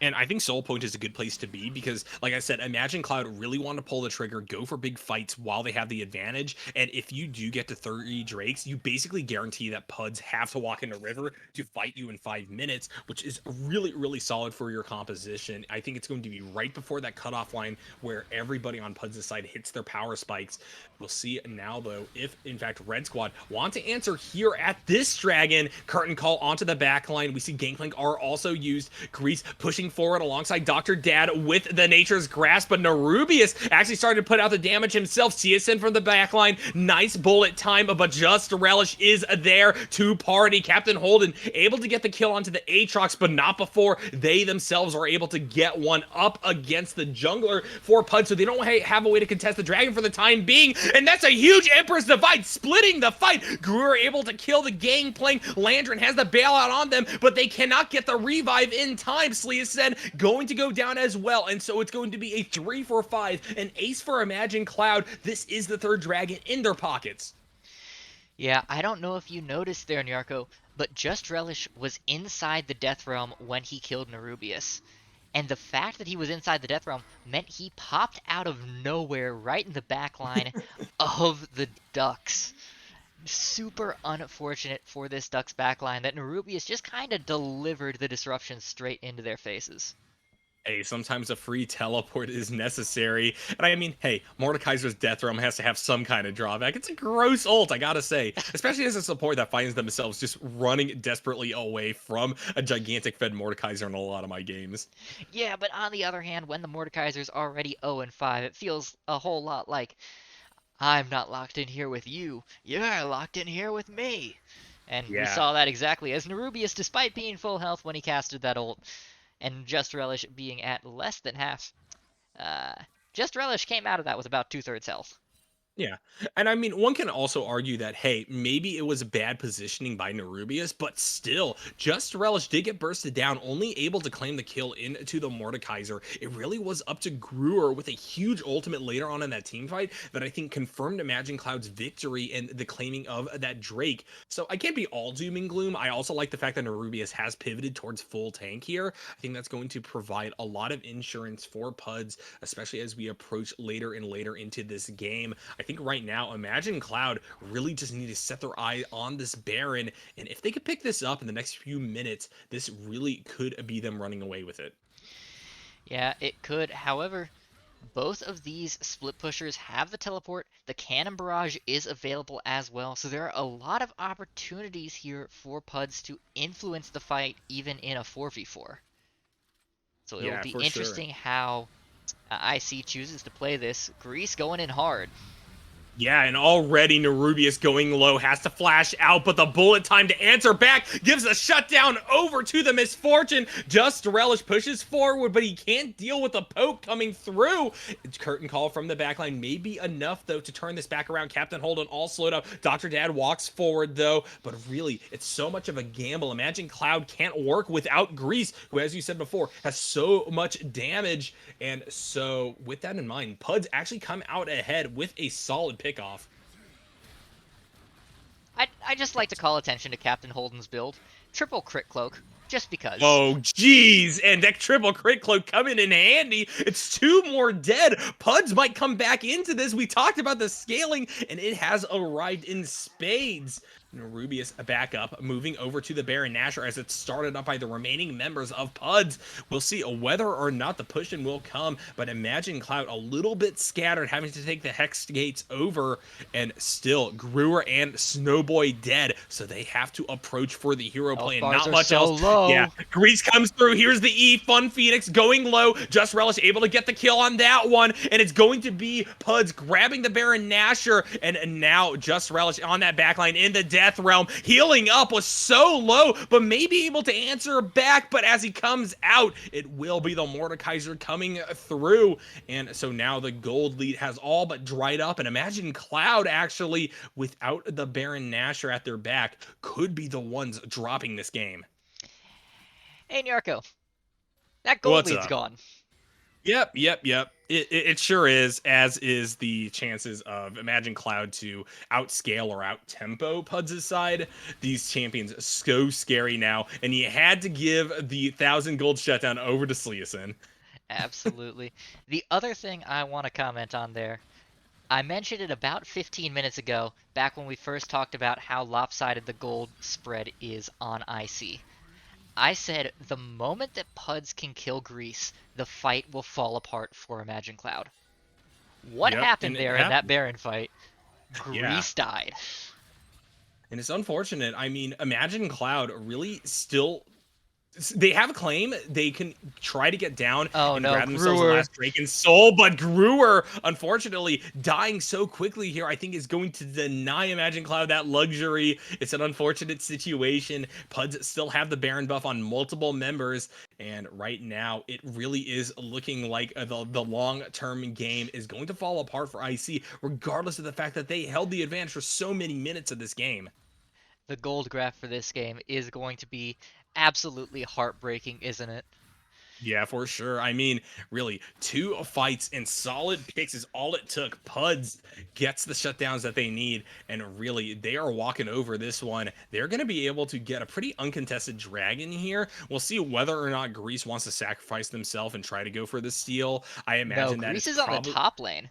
And I think Soul Point is a good place to be because, like I said, Imagine Cloud really want to pull the trigger, go for big fights while they have the advantage. And if you do get to 30 Drakes, you basically guarantee that PUDS have to walk into River to fight you in 5 minutes, which is really, really solid for your composition. I think it's going to be right before that cutoff line where everybody on PUDS' side hits their power spikes. We'll see now, though, if in fact Red Squad want to answer here at this Dragon. Curtain call onto the back line. We see Gangplank are also used. Grease pushing forward alongside Dr. Dad with the Nature's Grasp, but Nerubius actually started to put out the damage himself. CSN from the backline, nice bullet time, but Just Relish is there to party. Captain Holden able to get the kill onto the Aatrox, but not before they themselves are able to get one up against the jungler for PUD, so they don't have a way to contest the dragon for the time being, and that's a huge Empress Divide, splitting the fight. Gruer able to kill the Gangplank. Landrin has the bailout on them, but they cannot get the revive in time. Sleas said going to go down as well, and so it's going to be a 3-4-5, an ace for Imagine Cloud. This is the third dragon in their pockets. Yeah, I don't know if you noticed there, Nyarko, but Just Relish was inside the Death Realm when he killed Nerubius. And the fact that he was inside the Death Realm meant he popped out of nowhere right in the back line of the Ducks. Super unfortunate for this Ducks backline that Nerubius just kind of delivered the disruption straight into their faces. Hey, sometimes a free teleport is necessary. And I mean, hey, Mordekaiser's Death Realm has to have some kind of drawback. It's a gross ult, I gotta say. Especially as a support that finds themselves just running desperately away from a gigantic fed Mordekaiser in a lot of my games. Yeah, but on the other hand, when the Mordekaiser's already 0-5, it feels a whole lot like I'm not locked in here with you. You're locked in here with me. And we Yeah. saw that exactly as Nerubius, despite being full health when he casted that ult, and Just Relish being at less than half, uh, Just Relish came out of that with about 2/3 health. Yeah. And I mean, one can also argue that, hey, maybe it was bad positioning by Nerubius, but still, Just Relish did get bursted down, only able to claim the kill into the Mordekaiser. It really was up to Gruer with a huge ultimate later on in that team fight that I think confirmed Imagine Cloud's victory and the claiming of that Drake. So I can't be all doom and gloom. I also like the fact that Nerubius has pivoted towards full tank here. I think that's going to provide a lot of insurance for PUDS, especially as we approach later and later into this game. I think right now, Imagine Cloud really just need to set their eye on this Baron, and if they could pick this up in the next few minutes, this really could be them running away with it. Yeah, it could. However, both of these split pushers have the teleport. The cannon barrage is available as well, so there are a lot of opportunities here for PUDS to influence the fight even in a 4v4. So it will Yeah, be for sure. interesting how IC chooses to play this. Grease going in hard. Yeah, and already Nerubius going low has to flash out, but the bullet time to answer back gives a shutdown over to the Misfortune. Just Relish pushes forward, but he can't deal with the poke coming through. Curtain call from the backline may be enough, though, to turn this back around. Captain Holden all slowed up. Dr. Dad walks forward, though, but really, it's so much of a gamble. Imagine Cloud can't work without Grease, who, as you said before, has so much damage. And so, with that in mind, PUDS actually come out ahead with a solid pickoff. I just like to call attention to Captain Holden's build. Triple crit cloak, just because. Oh, geez. And that triple crit cloak coming in handy. It's two more dead. PUDS might come back into this. We talked about the scaling, and it has arrived in spades. Nerubius back up, moving over to the Baron Nashor as it's started up by the remaining members of PUDS. We'll see whether or not the push-in will come, but Imagine Cloud a little bit scattered, having to take the Hex Gates over, and still Gruer and Snowboy dead, so they have to approach for the hero Health play and bars not are much so else. Yeah, low. Grease comes through. Here's the E. Fun Phoenix going low. Just Relish able to get the kill on that one, and it's going to be PUDS grabbing the Baron Nashor, and now Just Relish on that backline in the Death Realm. Healing up was so low, but may be able to answer back, but as he comes out, it will be the Mordekaiser coming through, and so now the gold lead has all but dried up, and Imagine Cloud actually, without the Baron Nashor at their back, could be the ones dropping this game. Hey, Nyarko, that gold What's lead's up? gone. Yep. It sure is, as is the chances of Imagine Cloud to outscale or out-tempo PUDS' side. These champions are so scary now, and you had to give the 1,000 gold shutdown over to Sleason. Absolutely. The other thing I want to comment on there, I mentioned it about 15 minutes ago, back when we first talked about how lopsided the gold spread is on IC. I said the moment that PUDS can kill Grease, the fight will fall apart for Imagine Cloud. What Yep, happened and it there in that happened. Baron fight? Yeah. Grease died. And it's unfortunate. I mean, Imagine Cloud really still, they have a claim. They can try to get down Oh and no, grab themselves a Gruer. last Drake and Soul, but Gruer, unfortunately, dying so quickly here, I think is going to deny Imagine Cloud that luxury. It's an unfortunate situation. PUDS still have the Baron buff on multiple members, and right now, it really is looking like the long-term game is going to fall apart for IC, regardless of the fact that they held the advantage for so many minutes of this game. The gold graph for this game is going to be absolutely heartbreaking, isn't it? Yeah, for sure. I mean, really, two fights and solid picks is all it took. PUDS gets the shutdowns that they need, and really, they are walking over this one. They're going to be able to get a pretty uncontested dragon here. We'll see whether or not Grease wants to sacrifice themselves and try to go for the steal. I No, imagine that Grease it's is on the probably... top lane.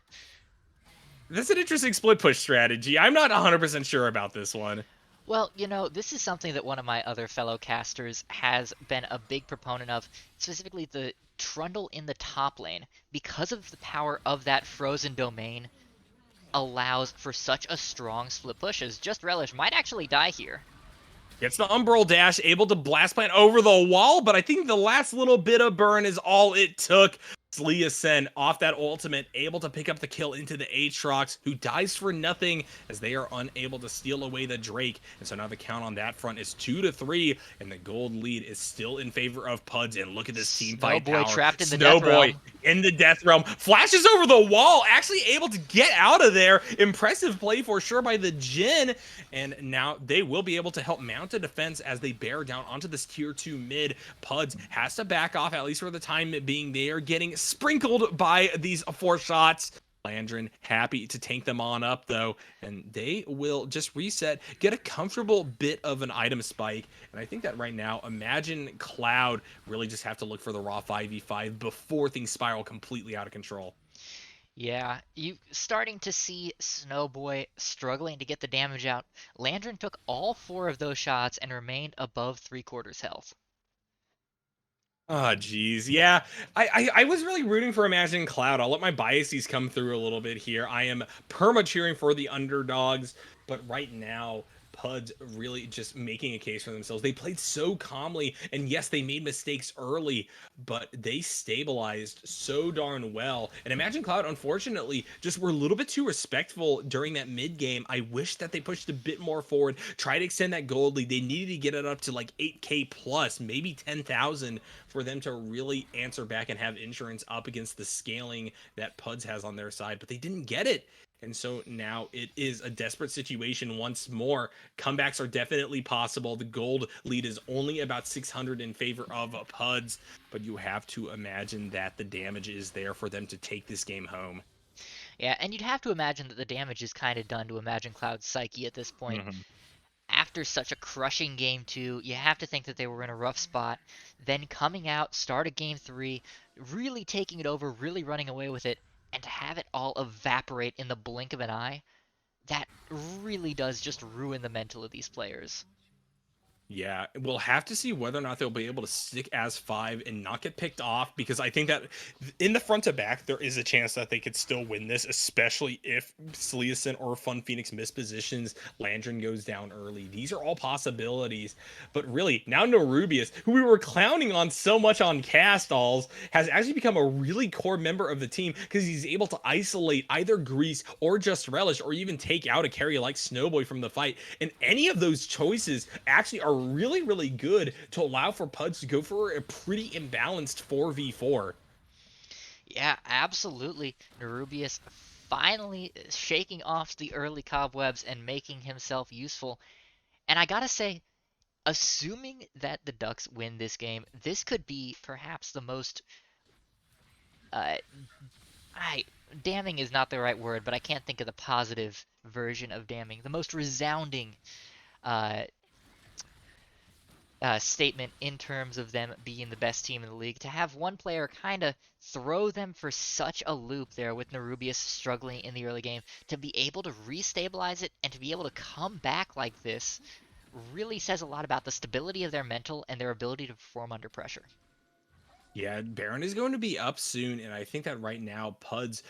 That's an interesting split push strategy. I'm not 100% sure about this one. Well, this is something that one of my other fellow casters has been a big proponent of, specifically the Trundle in the top lane. Because of the power of that frozen domain, allows for such a strong split push, as Just Relish might actually die here. Gets the Umbral Dash, able to Blast Plant over the wall, but I think the last little bit of burn is all it took. Sleasen off that ultimate, able to pick up the kill into the Aatrox, who dies for nothing as they are unable to steal away the Drake. And so now the count on that front is 2-3, and the gold lead is still in favor of PUDS. And look at this team fight Snowboy power. trapped in the Death Snowboy Realm. in the Death Realm, flashes over the wall, actually able to get out of there. Impressive play for sure by the Jhin. And now they will be able to help mount a defense as they bear down onto this tier 2 mid. PUDS has to back off, at least for the time being. They are getting sprinkled by these 4 shots. Landrin happy to tank them on up though, and they will just reset, get a comfortable bit of an item spike. And I think that right now, Imagine Cloud really just have to look for the raw 5v5 before things spiral completely out of control. Yeah, you starting to see Snowboy struggling to get the damage out. Landrin took all 4 of those shots and remained above 3/4 health. Oh, geez. Yeah, I was really rooting for Imagine Cloud. I'll let my biases come through a little bit here. I am perma cheering for the underdogs, but right now, PUDS really just making a case for themselves. They played so calmly, and yes, they made mistakes early, but they stabilized so darn well. And Imagine Cloud, unfortunately, just were a little bit too respectful during that mid game. I wish that they pushed a bit more forward, try to extend that gold lead. They needed to get it up to like 8K plus, maybe 10,000 for them to really answer back and have insurance up against the scaling that PUDS has on their side, but they didn't get it. And so now it is a desperate situation once more. Comebacks are definitely possible. The gold lead is only about 600 in favor of PUDS, but you have to imagine that the damage is there for them to take this game home. Yeah, and you'd have to imagine that the damage is kind of done to Imagine Cloud's psyche at this point. Mhm. After such a crushing game 2, you have to think that they were in a rough spot. Then coming out, start a game 3, really taking it over, really running away with it, and to have it all evaporate in the blink of an eye, that really does just ruin the mental of these players. Yeah, we'll have to see whether or not they'll be able to stick as 5 and not get picked off, because I think that in the front to back, there is a chance that they could still win this, especially if Sleason or Fun Phoenix mispositions, Landrin goes down early. These are all possibilities, but really, now Nerubius, who we were clowning on so much on cast Aulz, has actually become a really core member of the team because he's able to isolate either Grease or Just Relish, or even take out a carry like Snowboy from the fight. And any of those choices actually are really, really good to allow for PUDS to go for a pretty imbalanced 4v4. Yeah, absolutely. Nerubius finally shaking off the early cobwebs and making himself useful. And I gotta say, assuming that the Ducks win this game, this could be perhaps the most uh, I damning is not the right word, but I can't think of the positive version of damning. The most resounding uh, statement in terms of them being the best team in the league. To have one player kind of throw them for such a loop there with Nerubius struggling in the early game, to be able to restabilize it and to be able to come back like this really says a lot about the stability of their mental and their ability to perform under pressure. Yeah, Baron is going to be up soon, and I think that right now PUDS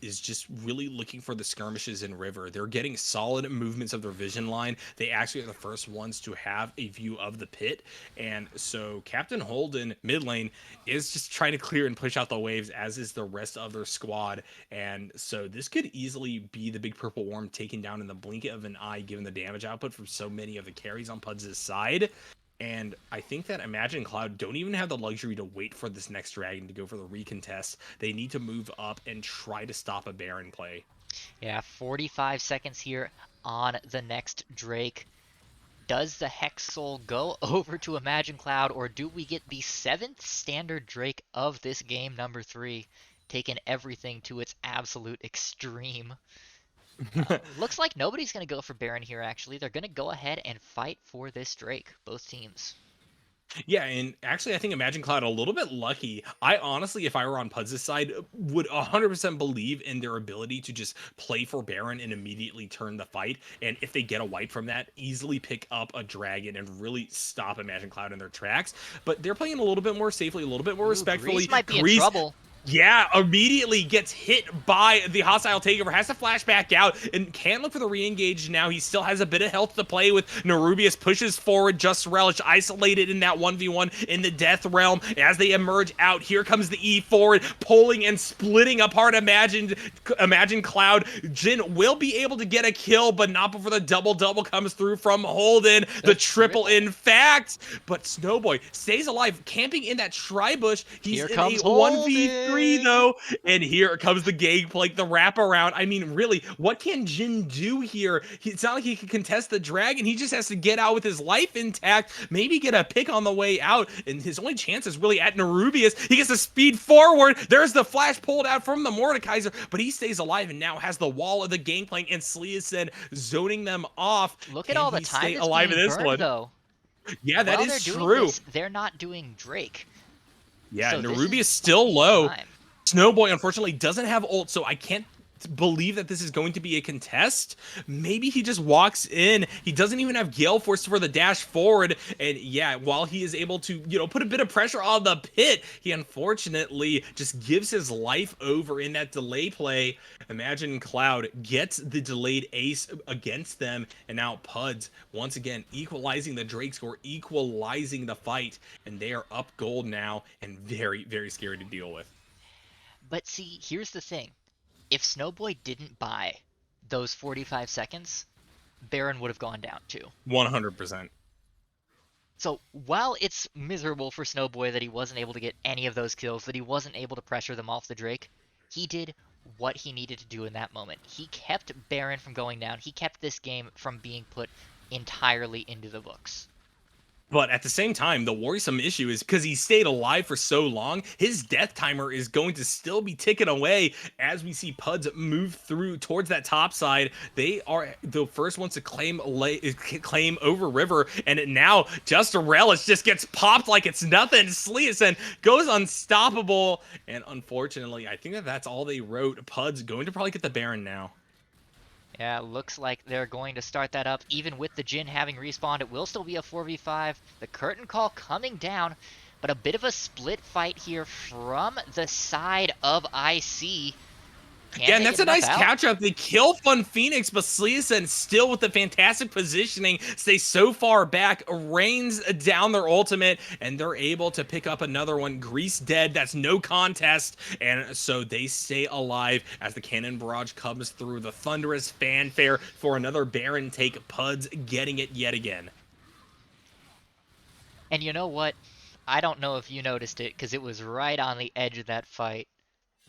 is just really looking for the skirmishes in River. They're getting solid movements of their vision line. They actually are the first ones to have a view of the pit, and so Captain Holden mid lane is just trying to clear and push out the waves, as is the rest of their squad. And so this could easily be the big purple worm taken down in the blink of an eye, given the damage output from so many of the carries on PUDS' side. And I think that Imagine Cloud don't even have the luxury to wait for this next dragon to go for the recontest. They need to move up and try to stop a Baron play. Yeah, 45 seconds here on the next Drake. Does the Hex Soul go over to Imagine Cloud, or do we get the 7th standard Drake of this game, number 3, taking everything to its absolute extreme? Looks like nobody's going to go for Baron here, actually. They're going to go ahead and fight for this Drake, both teams. Yeah, and actually, I think Imagine Cloud a little bit lucky. I honestly, if I were on PUDS' side, would 100% believe in their ability to just play for Baron and immediately turn the fight. And if they get a wipe from that, easily pick up a dragon and really stop Imagine Cloud in their tracks. But they're playing a little bit more safely, a little bit more Ooh, respectfully. Grease might be in trouble. Yeah, immediately gets hit by the hostile takeover, has to flash back out, and can't look for the re-engage now. He still has a bit of health to play with. Nerubius pushes forward, Just Relish isolated in that 1v1 in the Death Realm. As they emerge out, here comes the E forward, pulling and splitting apart Imagine Cloud. Jin will be able to get a kill, but not before the double-double comes through from Holden. The triple, in fact, but Snowboy stays alive, camping in that tri-bush. He's Here in a comes 1v3 Holden. though, and here comes the gangplank, the wraparound. I mean, really, what can Jin do here? It's not like he can contest the dragon. He just has to get out with his life intact, maybe get a pick on the way out, and his only chance is really at Nerubius. He gets to speed forward. There's the flash pulled out from the Mordekaiser, but he stays alive and now has the wall of the gangplank and Sleason zoning them off. Look at Can all the he time stay that's alive in being this burned, one? though. Yeah, that While they're is doing true. this, they're not doing Drake. Yeah, So this Nerubius is still low. time. Snowboy, unfortunately, doesn't have ult, so I can't believe that this is going to be a contest. Maybe he just walks in. He doesn't even have Gale Force for the dash forward. And yeah, while he is able to, put a bit of pressure on the pit, he unfortunately just gives his life over in that delay play. Imagine Cloud gets the delayed ace against them, and now PUDS once again equalizing the Drake score, equalizing the fight, and they are up gold now and very, very scary to deal with. But see, here's the thing. If Snowboy didn't buy those 45 seconds, Baron would have gone down too. 100%. So while it's miserable for Snowboy that he wasn't able to get any of those kills, that he wasn't able to pressure them off the Drake, he did what he needed to do in that moment. He kept Baron from going down. He kept this game from being put entirely into the books. But at the same time, the worrisome issue is because he stayed alive for so long, his death timer is going to still be ticking away as we see PUDS move through towards that top side. They are the first ones to claim over river, and now Just a Relish just gets popped like it's nothing. Sleason goes unstoppable, and unfortunately, I think that's all they wrote. PUDS going to probably get the Baron now. Yeah, looks like they're going to start that up. Even with the Jin having respawned, it will still be a 4v5. The curtain call coming down, but a bit of a split fight here from the side of IC. Yeah, and that's a nice catch-up. They kill Fun Phoenix, but Sleason still with the fantastic positioning, stays so far back, rains down their ultimate, and they're able to pick up another one. Grease dead, that's no contest, and so they stay alive as the cannon barrage comes through. The thunderous fanfare for another Baron take, PUDS getting it yet again. And you know what? I don't know if you noticed it, because it was right on the edge of that fight.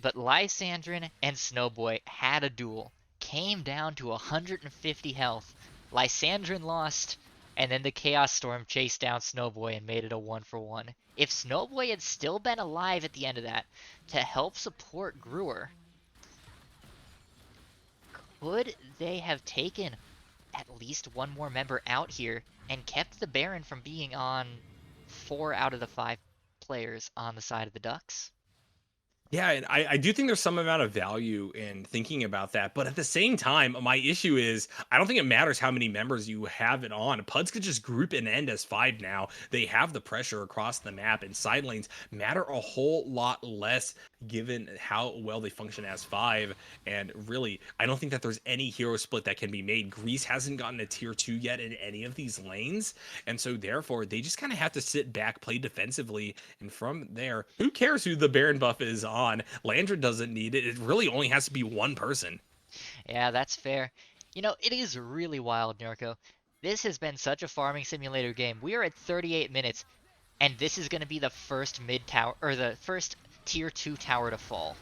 But Lysandrin and Snowboy had a duel, came down to 150 health. Lysandrin lost, and then the Chaos Storm chased down Snowboy and made it a 1-for-1. If Snowboy had still been alive at the end of that to help support Brewer, could they have taken at least one more member out here and kept the Baron from being on 4 out of the 5 players on the side of the Ducks? Yeah, and I do think there's some amount of value in thinking about that. But at the same time, my issue is I don't think it matters how many members you have it on. PUDS could just group and end as 5 now. They have the pressure across the map, and side lanes matter a whole lot less given how well they function as 5. And really, I don't think that there's any hero split that can be made. Grease hasn't gotten a tier 2 yet in any of these lanes. And so therefore, they just kind of have to sit back, play defensively. And from there, who cares who the Baron buff is on? Landry doesn't need it. It really only has to be one person. Yeah, that's fair. You know, it is really wild, Nyarko. This has been such a farming simulator game. We are at 38 minutes, and this is going to be the first mid tower, or the first tier 2 tower to fall.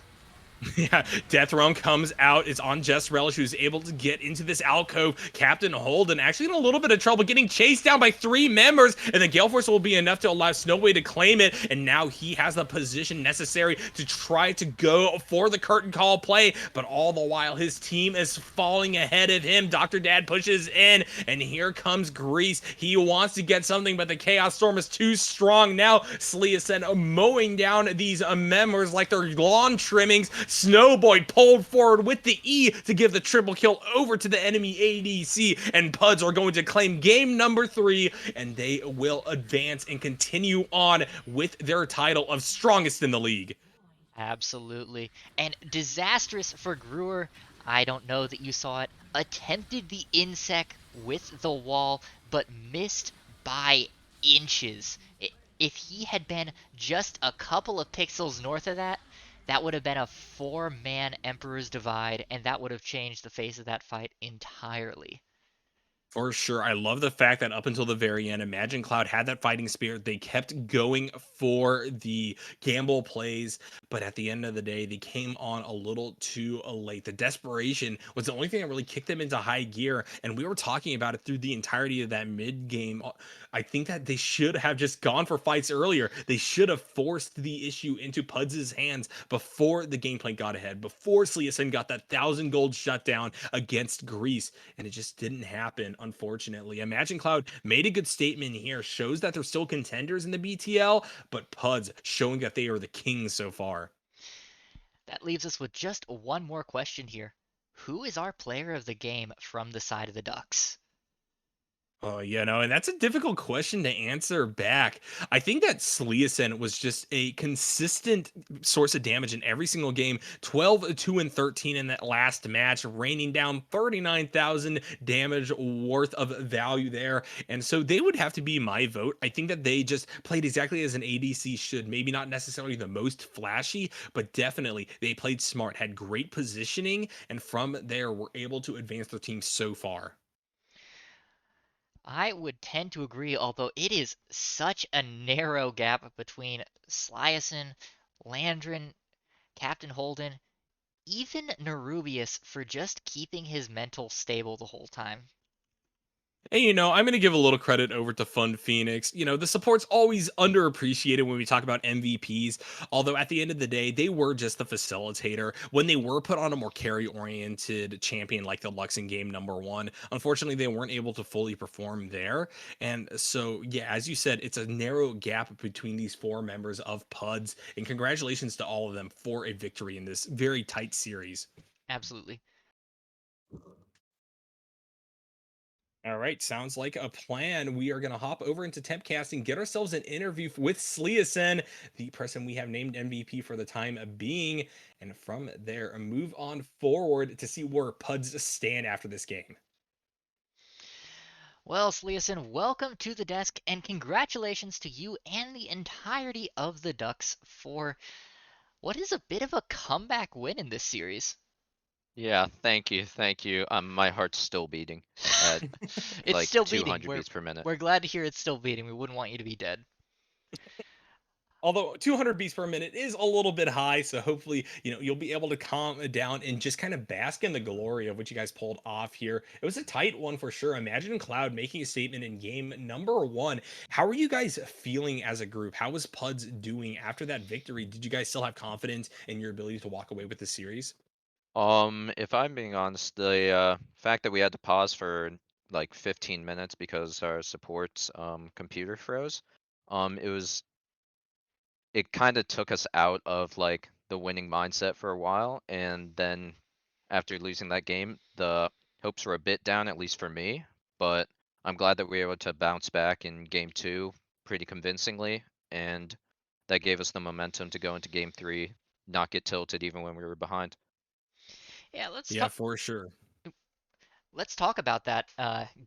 Yeah, Death Realm comes out. It's on Just Relish, who's able to get into this alcove. Captain Holden actually in a little bit of trouble, getting chased down by 3 members, and the Gale Force will be enough to allow Snowboy to claim it, and now he has the position necessary to try to go for the curtain call play, but all the while his team is falling ahead of him. Dr. Dad pushes in, and here comes Grease. He wants to get something, but the Chaos Storm is too strong. Now Sleason mowing down these members like they're lawn trimmings. Snowboy pulled forward with the E to give the triple kill over to the enemy ADC, and PUDS are going to claim game number 3, and they will advance and continue on with their title of strongest in the league. Absolutely. And disastrous for Brewer. I don't know that you saw it. Attempted the insec with the wall, but missed by inches. If he had been just a couple of pixels north of that, that would have been a four-man Emperor's Divide, and that would have changed the face of that fight entirely. For sure. I love the fact that up until the very end, Imagine Cloud had that fighting spirit. They kept going for the gamble plays, but at the end of the day, they came on a little too late. The desperation was the only thing that really kicked them into high gear. And we were talking about it through the entirety of that mid game. I think that they should have just gone for fights earlier. They should have forced the issue into Puds' hands before the gameplay got ahead, before Sleason got that 1,000 gold shutdown against Greece, and it just didn't happen, unfortunately. Imagine Cloud made a good statement here, shows that they're still contenders in the BTL, but Puds showing that they are the kings so far. That leaves us with just one more question here. Who is our player of the game from the side of the Ducks? Oh, and that's a difficult question to answer back. I think that Sleason was just a consistent source of damage in every single game. 12, 2, and 13 in that last match, raining down 39,000 damage worth of value there. And so they would have to be my vote. I think that they just played exactly as an ADC should. Maybe not necessarily the most flashy, but definitely they played smart, had great positioning, and from there were able to advance their team so far. I would tend to agree, although it is such a narrow gap between Sliason, Landrin, Captain Holden, even Nerubius for just keeping his mental stable the whole time. And I'm going to give a little credit over to Fun Phoenix. The support's always underappreciated when we talk about MVPs. Although at the end of the day, they were just the facilitator. When they were put on a more carry oriented champion like the Lux in game number one, unfortunately, they weren't able to fully perform there. And so, yeah, as you said, it's a narrow gap between these four members of PUDS. And congratulations to all of them for a victory in this very tight series. Absolutely. All right, sounds like a plan. We are going to hop over into Tempcast, get ourselves an interview with Sleason, the person we have named MVP for the time being. And from there, move on forward to see where Puds stand after this game. Well, Sleason, welcome to the desk, and congratulations to you and the entirety of the Ducks for what is a bit of a comeback win in this series. Yeah, thank you, thank you. My heart's still beating at It's like still beating. 200 We're beats per minute. we're glad to hear it's still beating. We wouldn't want you to be dead. Although 200 beats per minute is a little bit high, so hopefully, you'll be able to calm it down and just kind of bask in the glory of what you guys pulled off here. It was a tight one for sure. Imagine Cloud making a statement in game number one. How are you guys feeling as a group? How was Puds doing after that victory? Did you guys still have confidence in your ability to walk away with the series? If I'm being honest, the fact that we had to pause for like 15 minutes because our support's computer froze, it was it kind of took us out of like the winning mindset for a while, and then after losing that game, the hopes were a bit down, at least for me. But I'm glad that we were able to bounce back in game two pretty convincingly, and that gave us the momentum to go into game three, not get tilted even when we were behind. Yeah, Yeah, for sure. let's talk about that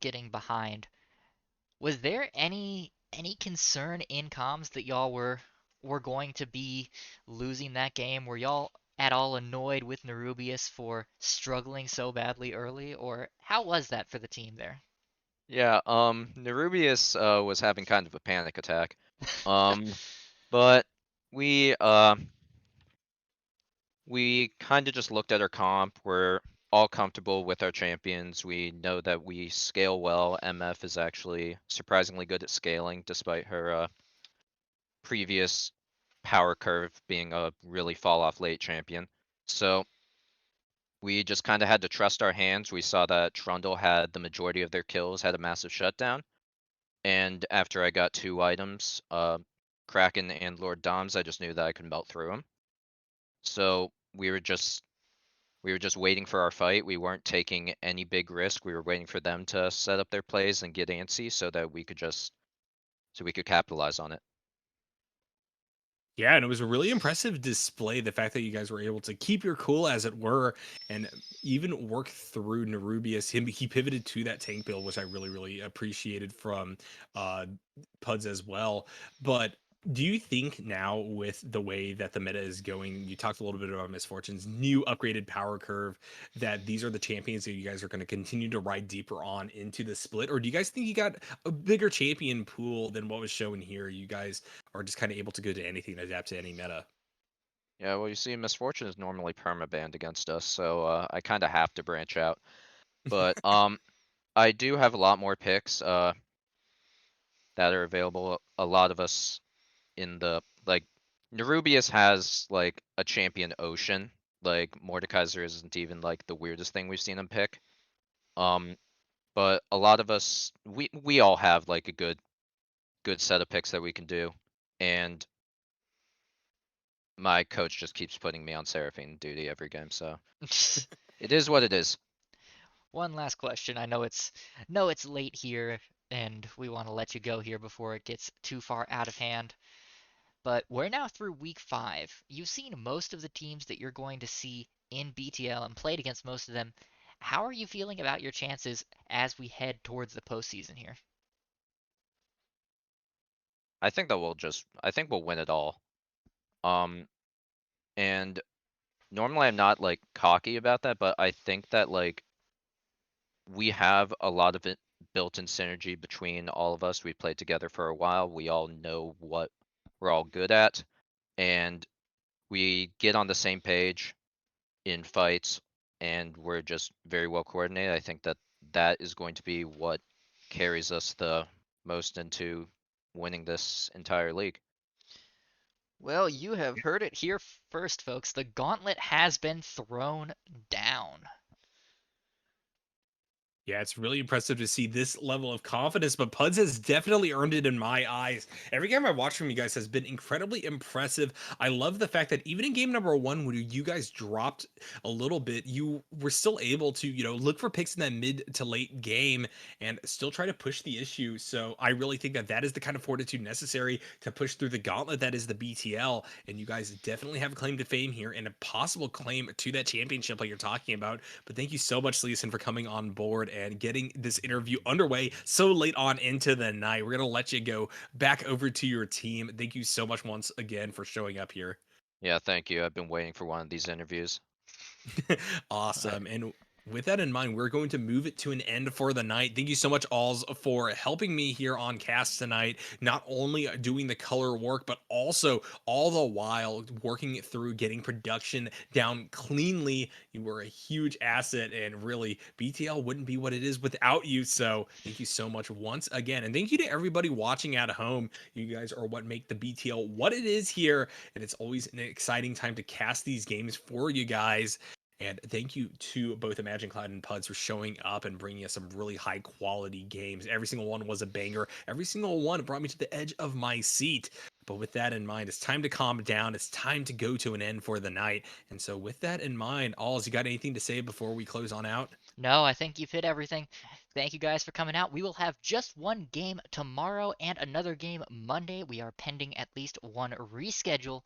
getting behind. Was there any concern in comms that y'all were going to be losing that game? Were y'all at all annoyed with Nerubius for struggling so badly early, or how was that for the team there? Yeah, Nerubius was having kind of a panic attack. Um, but we uh we kind of just looked at our comp. We're all comfortable with our champions. We know that we scale well. MF is actually surprisingly good at scaling, despite her previous power curve being a really fall off late champion. So we just kind of had to trust our hands. We saw that Trundle had the majority of their kills, had a massive shutdown. And after I got two items, Kraken and Lord Doms, I just knew that I could melt through them. So we were just waiting for our fight. We weren't taking any big risk. We were waiting for them to set up their plays and get antsy so that we could capitalize on it. Yeah, and it was a really impressive display. The fact that you guys were able to keep your cool, as it were, and even work through Nerubius. He pivoted to that tank build, which I really, really appreciated from uh, PUDS as well. But do you think now, with the way that the meta is going, you talked a little bit about Misfortune's new upgraded power curve, that these are the champions that you guys are going to continue to ride deeper on into the split? Or do you guys think you got a bigger champion pool than what was shown here? You guys are just kind of able to go to anything and adapt to any meta. Yeah, well, you see, Misfortune is normally perma-banned against us, so I kind of have to branch out. But I do have a lot more picks that are available. A lot of us in the like Nerubius has like a champion ocean. Like Mordekaiser isn't even like the weirdest thing we've seen him pick. Um, but a lot of us we all have like a good set of picks that we can do. And my coach just keeps putting me on Seraphine duty every game, so it is what it is. One last question. I know it's late here and we want to let you go here before it gets too far out of hand. But we're now through week 5. You've seen most of the teams that you're going to see in BTL and played against most of them. How are you feeling about your chances as we head towards the postseason here? I think we'll win it all. Um, and normally I'm not like cocky about that, but I think that like we have a lot of it built-in synergy between all of us. We played together for a while. We all know what we're all good at, and we get on the same page in fights, and we're just very well coordinated. I think that that is going to be what carries us the most into winning this entire league. Well, you have heard it here first, folks. The gauntlet has been thrown down. Yeah, it's really impressive to see this level of confidence, but Puds has definitely earned it in my eyes. Every game I watch from you guys has been incredibly impressive. I love the fact that even in game number one, when you guys dropped a little bit, you were still able to, look for picks in that mid to late game and still try to push the issue. So I really think that that is the kind of fortitude necessary to push through the gauntlet that is the BTL. And you guys definitely have a claim to fame here and a possible claim to that championship like you're talking about. But thank you so much, Leeson, for coming on board and getting this interview underway so late on into the night. We're going to let you go back over to your team. Thank you so much once again for showing up here. Yeah, thank you. I've been waiting for one of these interviews. All right. Awesome. And with that in mind, we're going to move it to an end for the night. Thank you so much, Aulz, for helping me here on cast tonight. Not only doing the color work, but also all the while working through getting production down cleanly. You were a huge asset, and really, BTL wouldn't be what it is without you. So thank you so much once again. And thank you to everybody watching at home. You guys are what make the BTL what it is here. And it's always an exciting time to cast these games for you guys. And thank you to both Imagine Cloud and Puds for showing up and bringing us some really high quality games. Every single one was a banger. Every single one brought me to the edge of my seat. But with that in mind, it's time to calm down. It's time to go to an end for the night. And so, with that in mind, Alls, you got anything to say before we close on out? No, I think you've hit everything. Thank you guys for coming out. We will have just one game tomorrow and another game Monday. We are pending at least one reschedule.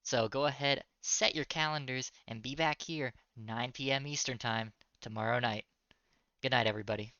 So go ahead, set your calendars, and be back here 9 p.m. Eastern Time tomorrow night. Good night, everybody.